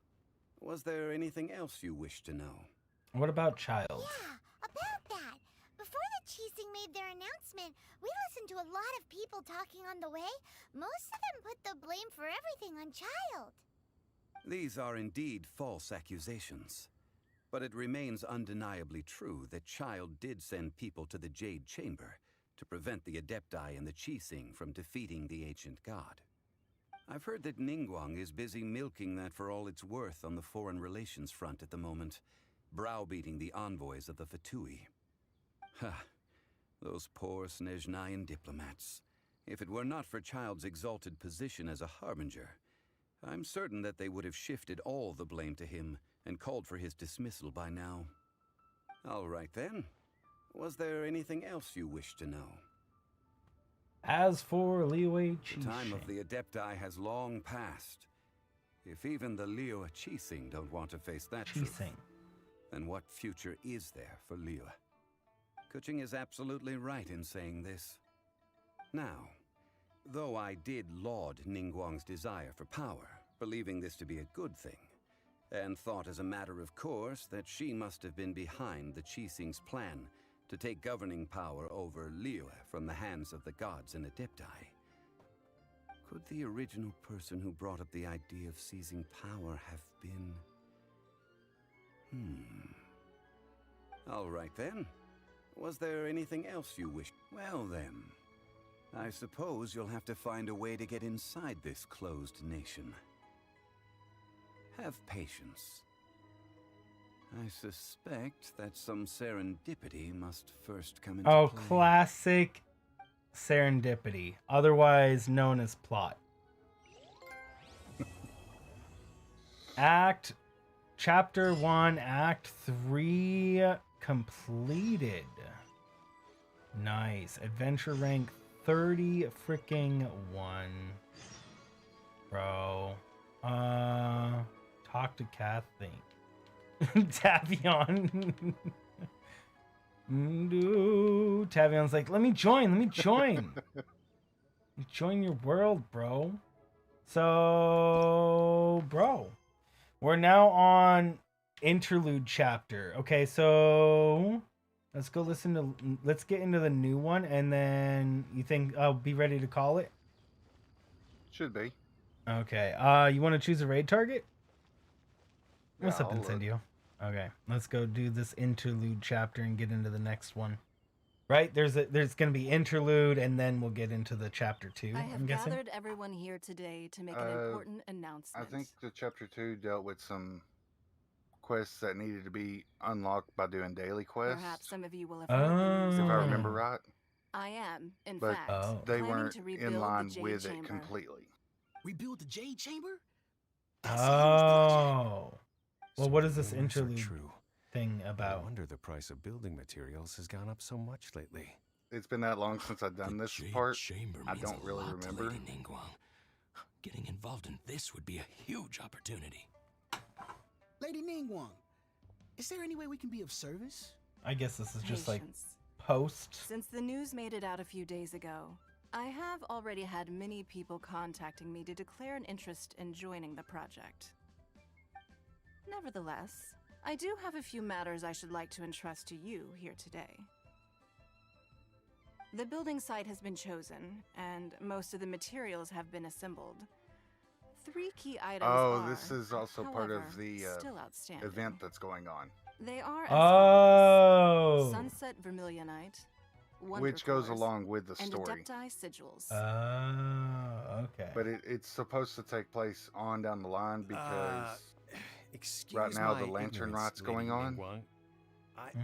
Was there anything else you wish to know? What about Child? Yeah, about that. Before the Qixing made their announcement, we listened to a lot of people talking on the way. Most of them put the blame for everything on Child. These are indeed false accusations. But it remains undeniably true that Child did send people to the Jade Chamber to prevent the Adepti and the Qixing from defeating the ancient god. I've heard that Ningguang is busy milking that for all it's worth on the foreign relations front at the moment, browbeating the envoys of the Fatui. Ha! Those poor Snezhnayan diplomats. If it were not for Child's exalted position as a harbinger, I'm certain that they would have shifted all the blame to him and called for his dismissal by now. All right then. Was there anything else you wish to know? As for Liyue The time Qixing, of the Adepti has long passed. If even the Liyue Qixing don't want to face that truth, then what future is there for Liyue? Kuching is absolutely right in saying this. Now, though I did laud Ningguang's desire for power, believing this to be a good thing, and thought as a matter of course that she must have been behind the Qixing's plan to take governing power over Liyue from the hands of the gods and Adepti, could the original person who brought up the idea of seizing power have been... All right then. Was there anything else you wished? Well then, I suppose you'll have to find a way to get inside this closed nation. Have patience. I suspect that some serendipity must first come into play. classic serendipity, otherwise known as plot. Chapter 1, Act 3 completed. Nice. Adventure rank 30 freaking 1. Bro. Talk to Kathleen. Tavion. Tavion's like, let me join. Join your world, bro. So, bro, we're now on interlude chapter. Okay, so let's get into the new one, and then you think I'll be ready to call it? Should be. Okay. You want to choose a raid target? What's up, I'll Incendio? Okay, let's go do this interlude chapter and get into the next one. Right? There's going to be interlude, and then we'll get into the chapter 2. I have I'm guessing. gathered everyone here today to make an important announcement. I think the chapter 2 dealt with some quests that needed to be unlocked by doing daily quests. Perhaps some of you will have heard the news if I already. remember right. I am, in But fact, they planning weren't to rebuild in line the Jade with Chamber. it completely. Rebuild the Jade Chamber? Oh. Well, what is this rumors are interlude true. thing I about? wonder the price of building materials has gone up so much lately. It's been that long since I've done this part. I means don't a really lot to remember. Lady Ningguang. Getting involved in this would be a huge opportunity. Lady Ningguang, is there any way we can be of service? I guess this is just like Patience. post. Since the news made it out a few days ago, I have already had many people contacting me to declare an interest in joining the project. Nevertheless, I do have a few matters I should like to entrust to you here today. The building site has been chosen, and most of the materials have been assembled. 3 key items are, this is also part of however, the still outstanding. event that's going on. They are as Oh. follows: Sunset Vermilionite, Wonder Which goes Cores, along with the and story. Adepti Sigils. Oh, okay. But it's supposed to take place on down the line because Excuse right now my the Lantern ignorance, Rite's going Lady on. Ningguang.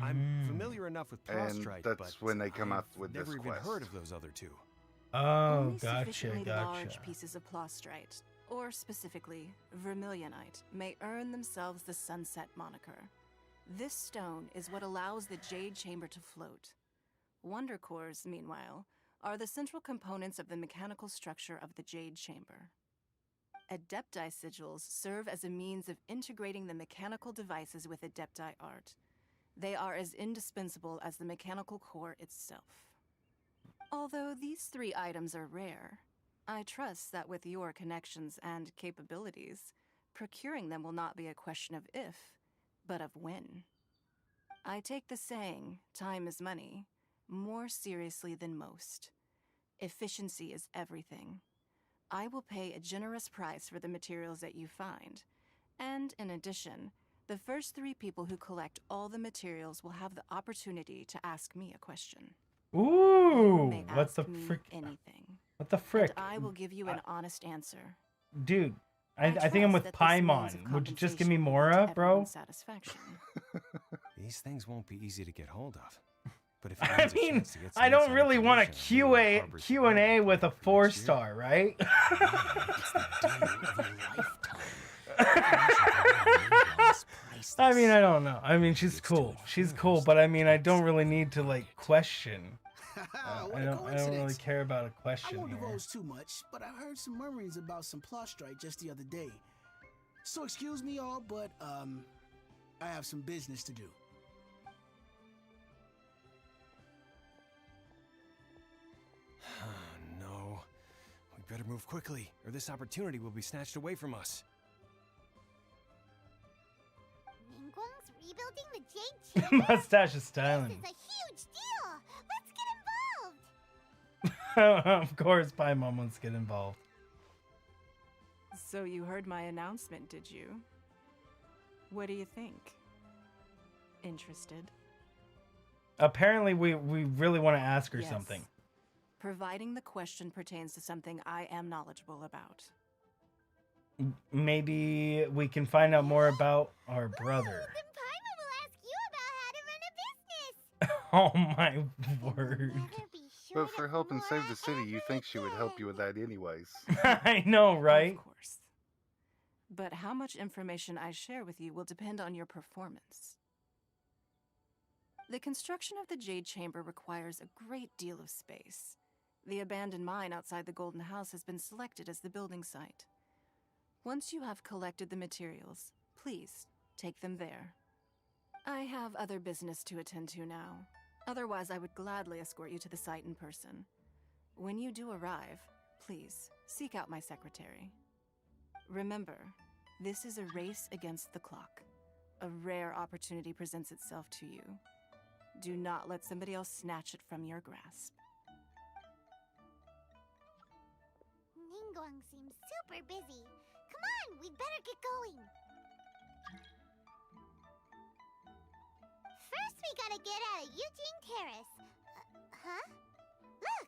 I'm familiar enough with And prostrate, that's but when they come I've out with never this even quest. heard of those other two. Oh, Only gotcha, sufficiently gotcha. large pieces of Plostrite, or specifically Vermilionite, may earn themselves the Sunset moniker. This stone is what allows the Jade Chamber to float. Wonder Cores, meanwhile, are the central components of the mechanical structure of the Jade Chamber. Adepti Sigils serve as a means of integrating the mechanical devices with Adepti art. They are as indispensable as the mechanical core itself. Although these 3 items are rare, I trust that with your connections and capabilities, procuring them will not be a question of if, but of when. I take the saying, time is money, more seriously than most. Efficiency is everything. I will pay a generous price for the materials that you find, and in addition, the first 3 people who collect all the materials will have the opportunity to ask me a question. Ooh, May what the ask me frick? anything. What the frick? And I will give you an honest answer. Dude, I think I'm with trust that this means Paimon. of Would you just give compensation me will be Mora, to bro? everyone's satisfaction. These things won't be easy to get hold of. But if I mean, I don't really want a Q&A with a 4-star, right? I mean, I don't know. I mean, she's cool. She's cool, but I mean, I don't really need to like question. I don't really care about a I question won't here. divulge too much, but I heard some murmurings about some Plostrite just the other day. So excuse me all, but I have some business to do. No. We better move quickly, or this opportunity will be snatched away from us. Ningguang's rebuilding the Jade Chamber? Mustache is styling. This is a huge deal! Let's get involved! Of course, Paimon wants to get involved. So you heard my announcement, did you? What do you think? Interested? Apparently, we really want to ask her Yes. something. Providing the question pertains to something I am knowledgeable about. Maybe we can find out more about our brother. Oh my word. But for helping save the city, you think she would help you with that anyways. I know, right? Of course. But how much information I share with you will depend on your performance. The construction of the Jade Chamber requires a great deal of space. The abandoned mine outside the Golden House has been selected as the building site. Once you have collected the materials, please take them there. I have other business to attend to now. Otherwise, I would gladly escort you to the site in person. When you do arrive, please seek out my secretary. Remember, this is a race against the clock. A rare opportunity presents itself to you. Do not let somebody else snatch it from your grasp. Ningguang seems super busy. Come on, we'd better get going. First, we gotta get out of Eugene Terrace. Huh? Look!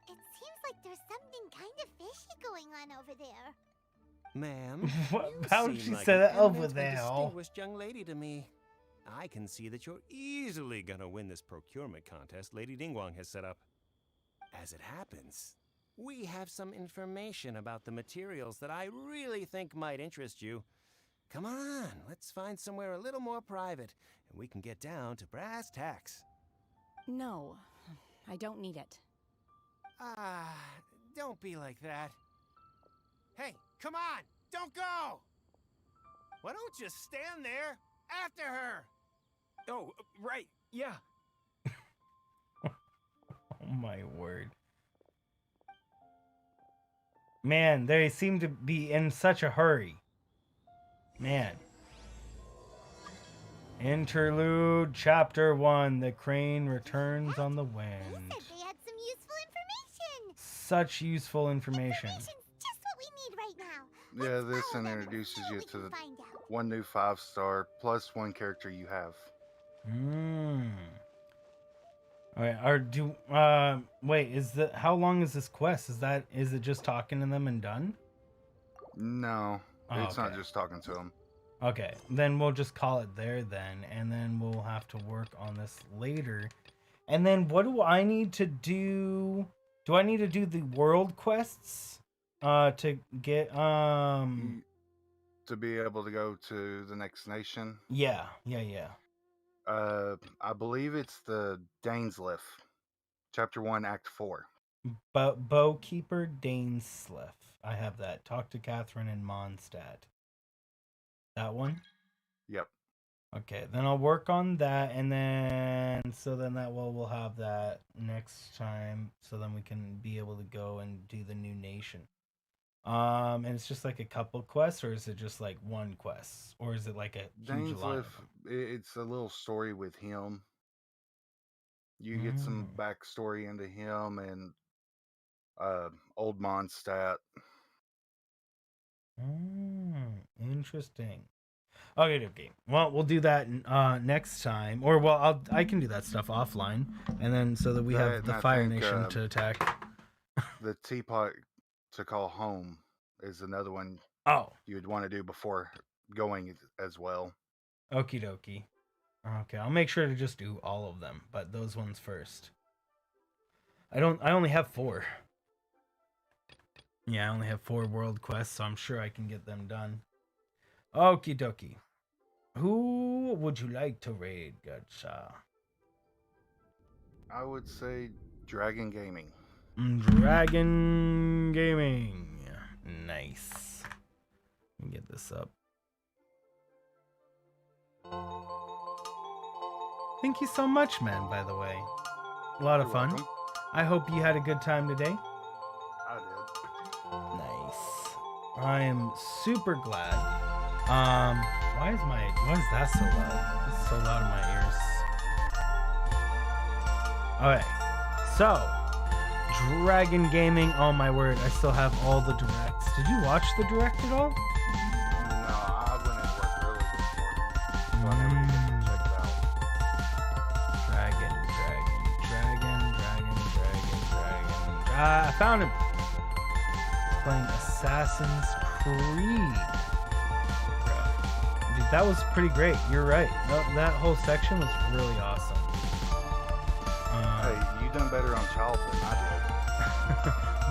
It seems like there's something kind of fishy going on over there. Ma'am, What? you How did seem she like say an that over eminent and there? distinguished young lady to me. I can see that you're easily gonna win this procurement contest Lady Ningguang has set up. As it happens, we have some information about the materials that I really think might interest you. Come on, let's find somewhere a little more private, and we can get down to brass tacks. No, I don't need it. Ah, don't be like that. Hey, come on! Don't go! Why don't you stand there after her? Oh, right, yeah. Oh my word. Man, they seem to be in such a hurry. Man. Interlude Chapter 1. The crane returns on the wind. They had some useful information. Such useful information. Just what we need right now. Yeah, this one introduces you to the one new 5-star plus one character you have. Alright, wait, how long is this quest? Is it just talking to them and done? No, Oh, it's not okay. just talking to them. Okay, then we'll just call it there then, and then we'll have to work on this later. And then what do I need to do? Do I need to do the world quests to get To be able to go to the next nation. Yeah. I believe it's the Dainsliff, Chapter 1, Act 4. But Bowkeeper Dainsliff. I have that. Talk to Catherine in Mondstadt. That one? Yep. Okay, then I'll work on that, and then we'll have that next time, so then we can be able to go and do the new nation. And it's just like a couple quests, or is it just like one quest, or is it like a huge line? Dainsliff, it's a little story with him. You get some backstory into him and Old Mondstadt. Interesting. Okay. Well, we'll do that next time, or I can do that stuff offline, and then so that we have the Fire Nation to attack. The teapot to call home is another one. Oh, you would want to do before going as well. Okie dokie. Okay, I'll make sure to just do all of them, but those ones first. I only have 4. Yeah, I only have 4 world quests, so I'm sure I can get them done. Okie dokie. Who would you like to raid, Gacha? I would say Dragon Gaming. Dragon Gaming. Nice. Let me get this up. Thank you so much, man, by the way. A lot of fun. Welcome. I hope you had a good time today. I did. Nice. I am super glad. Why is that so loud? It's so loud in my ears. Okay. So, Dragon Gaming. Oh my word, I still have all the directs. Did you watch the direct at all? No, I went at work early this morning, so I never get to check it out. Dragon. I found him. Playing Assassin's Creed. Dude, that was pretty great. You're right. That whole section was really awesome. Hey, you done better on Child than I did.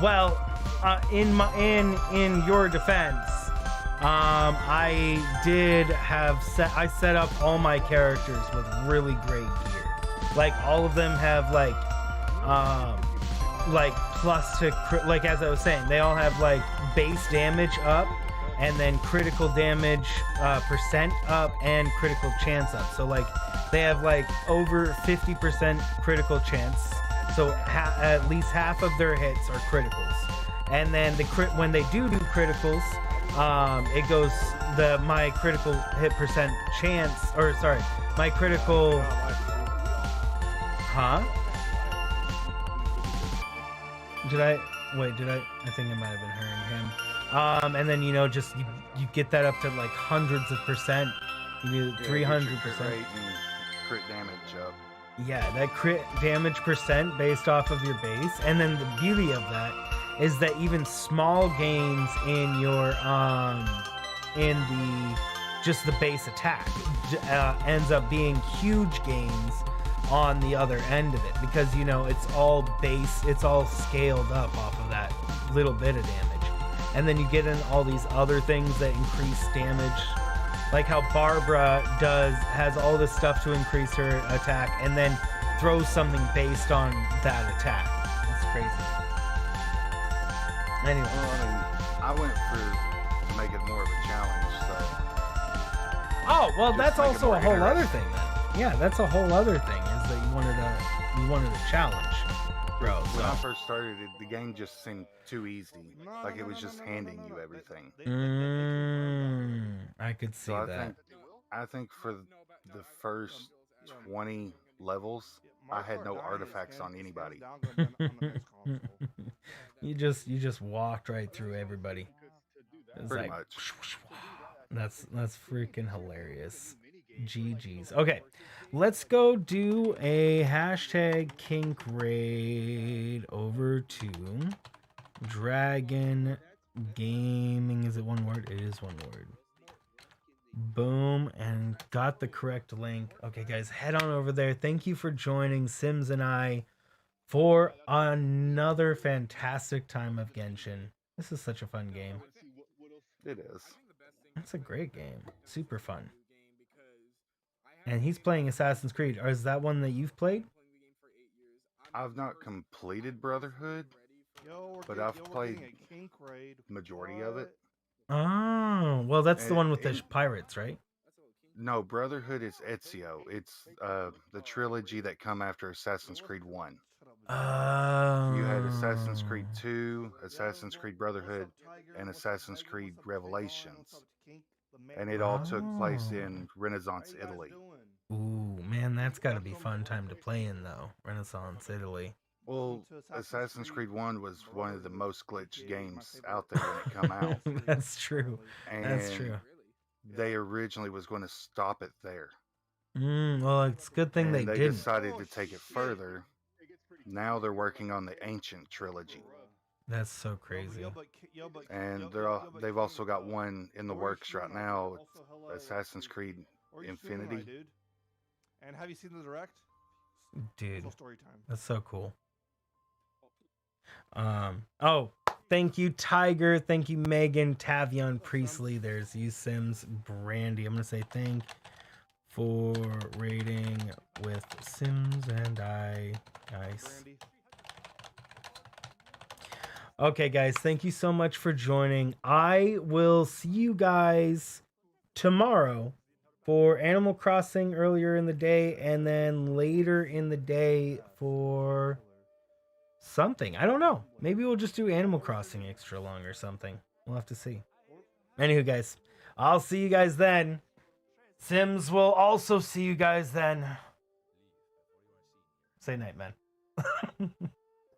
Well, in your defense, I did have I set up all my characters with really great gear. Like all of them have like plus to like as I was saying, they all have like base damage up, and then critical damage percent up, and critical chance up. So like they have like over 50% critical chance. So at least half of their hits are criticals. And then when they do criticals, it goes my critical hit percent chance, or sorry, my critical. Huh? I think I might have been hearing him. And then you get that up to like hundreds of percent. You do 300%. Crit rate and crit damage up. Yeah, that crit damage percent based off of your base. And then the beauty of that is that even small gains in your in the just the base attack ends up being huge gains on the other end of it, because you know it's all base, it's all scaled up off of that little bit of damage. And then you get in all these other things that increase damage, like how Barbara has all this stuff to increase her attack and then throws something based on that attack. It's crazy. Anyway. Well, I mean, I went to make it more of a challenge, so. Oh, well, that's make it also more a whole other interesting. thing then. Yeah, that's a whole other thing, is that you wanted a challenge, bro. When I So. first started, the game just seemed too easy. Like it was just handing you everything. I could see So that. I think for the first 20 levels, I had no artifacts on anybody. you just walked right through everybody. It's Pretty like, much. That's freaking hilarious. GG's. Okay, let's go do a hashtag kink raid over to Dragon Gaming. Is it one word? It is one word. Boom, and got the correct link. Okay, guys, head on over there. Thank you for joining Sims and I for another fantastic time of Genshin. This is such a fun game. It is. It's a great game. Super fun. And he's playing Assassin's Creed. Or is that one that you've played? I've not completed Brotherhood, but I've played the majority of it. Oh, well, that's the one with the pirates, right? No, Brotherhood is Ezio. It's the trilogy that come after Assassin's Creed 1. You had Assassin's Creed 2, Assassin's Creed Brotherhood, and Assassin's Creed Revelations. And it all took place in Renaissance Italy. Ooh, man, that's got to be fun time to play in, though. Renaissance Italy. Well, Assassin's Creed 1 was one of the most glitched games out there when it come out. That's true. That's And true. They originally was going to stop it there. Well, it's a good thing And they they didn't. decided to take it further. Now they're working on the Ancient trilogy. That's so crazy. And they've also got one in the works right now, Assassin's Creed Infinity. And have you seen the direct? Dude, Story time. that's so cool. Oh, thank you, Tiger. Thank you, Megan, Tavion, Priestley. There's you, Sims, Brandy. I'm gonna say thank for rating with Sims and I. Nice. Okay, guys, thank you so much for joining. I will see you guys tomorrow for Animal Crossing earlier in the day, and then later in the day for something. I don't know. Maybe we'll just do Animal Crossing extra long or something. We'll have to see. Anywho, guys, I'll see you guys then. Sims will also see you guys then. Say night, man.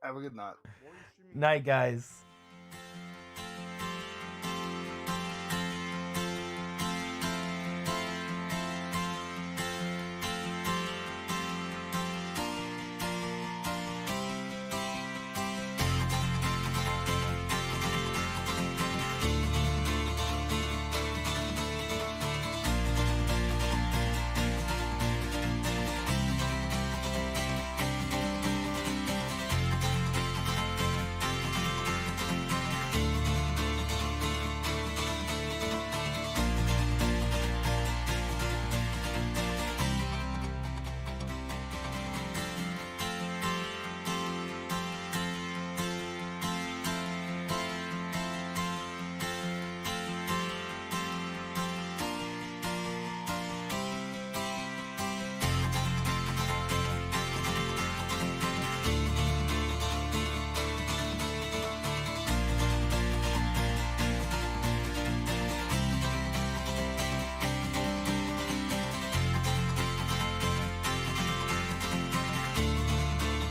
Have a good night. Night, guys.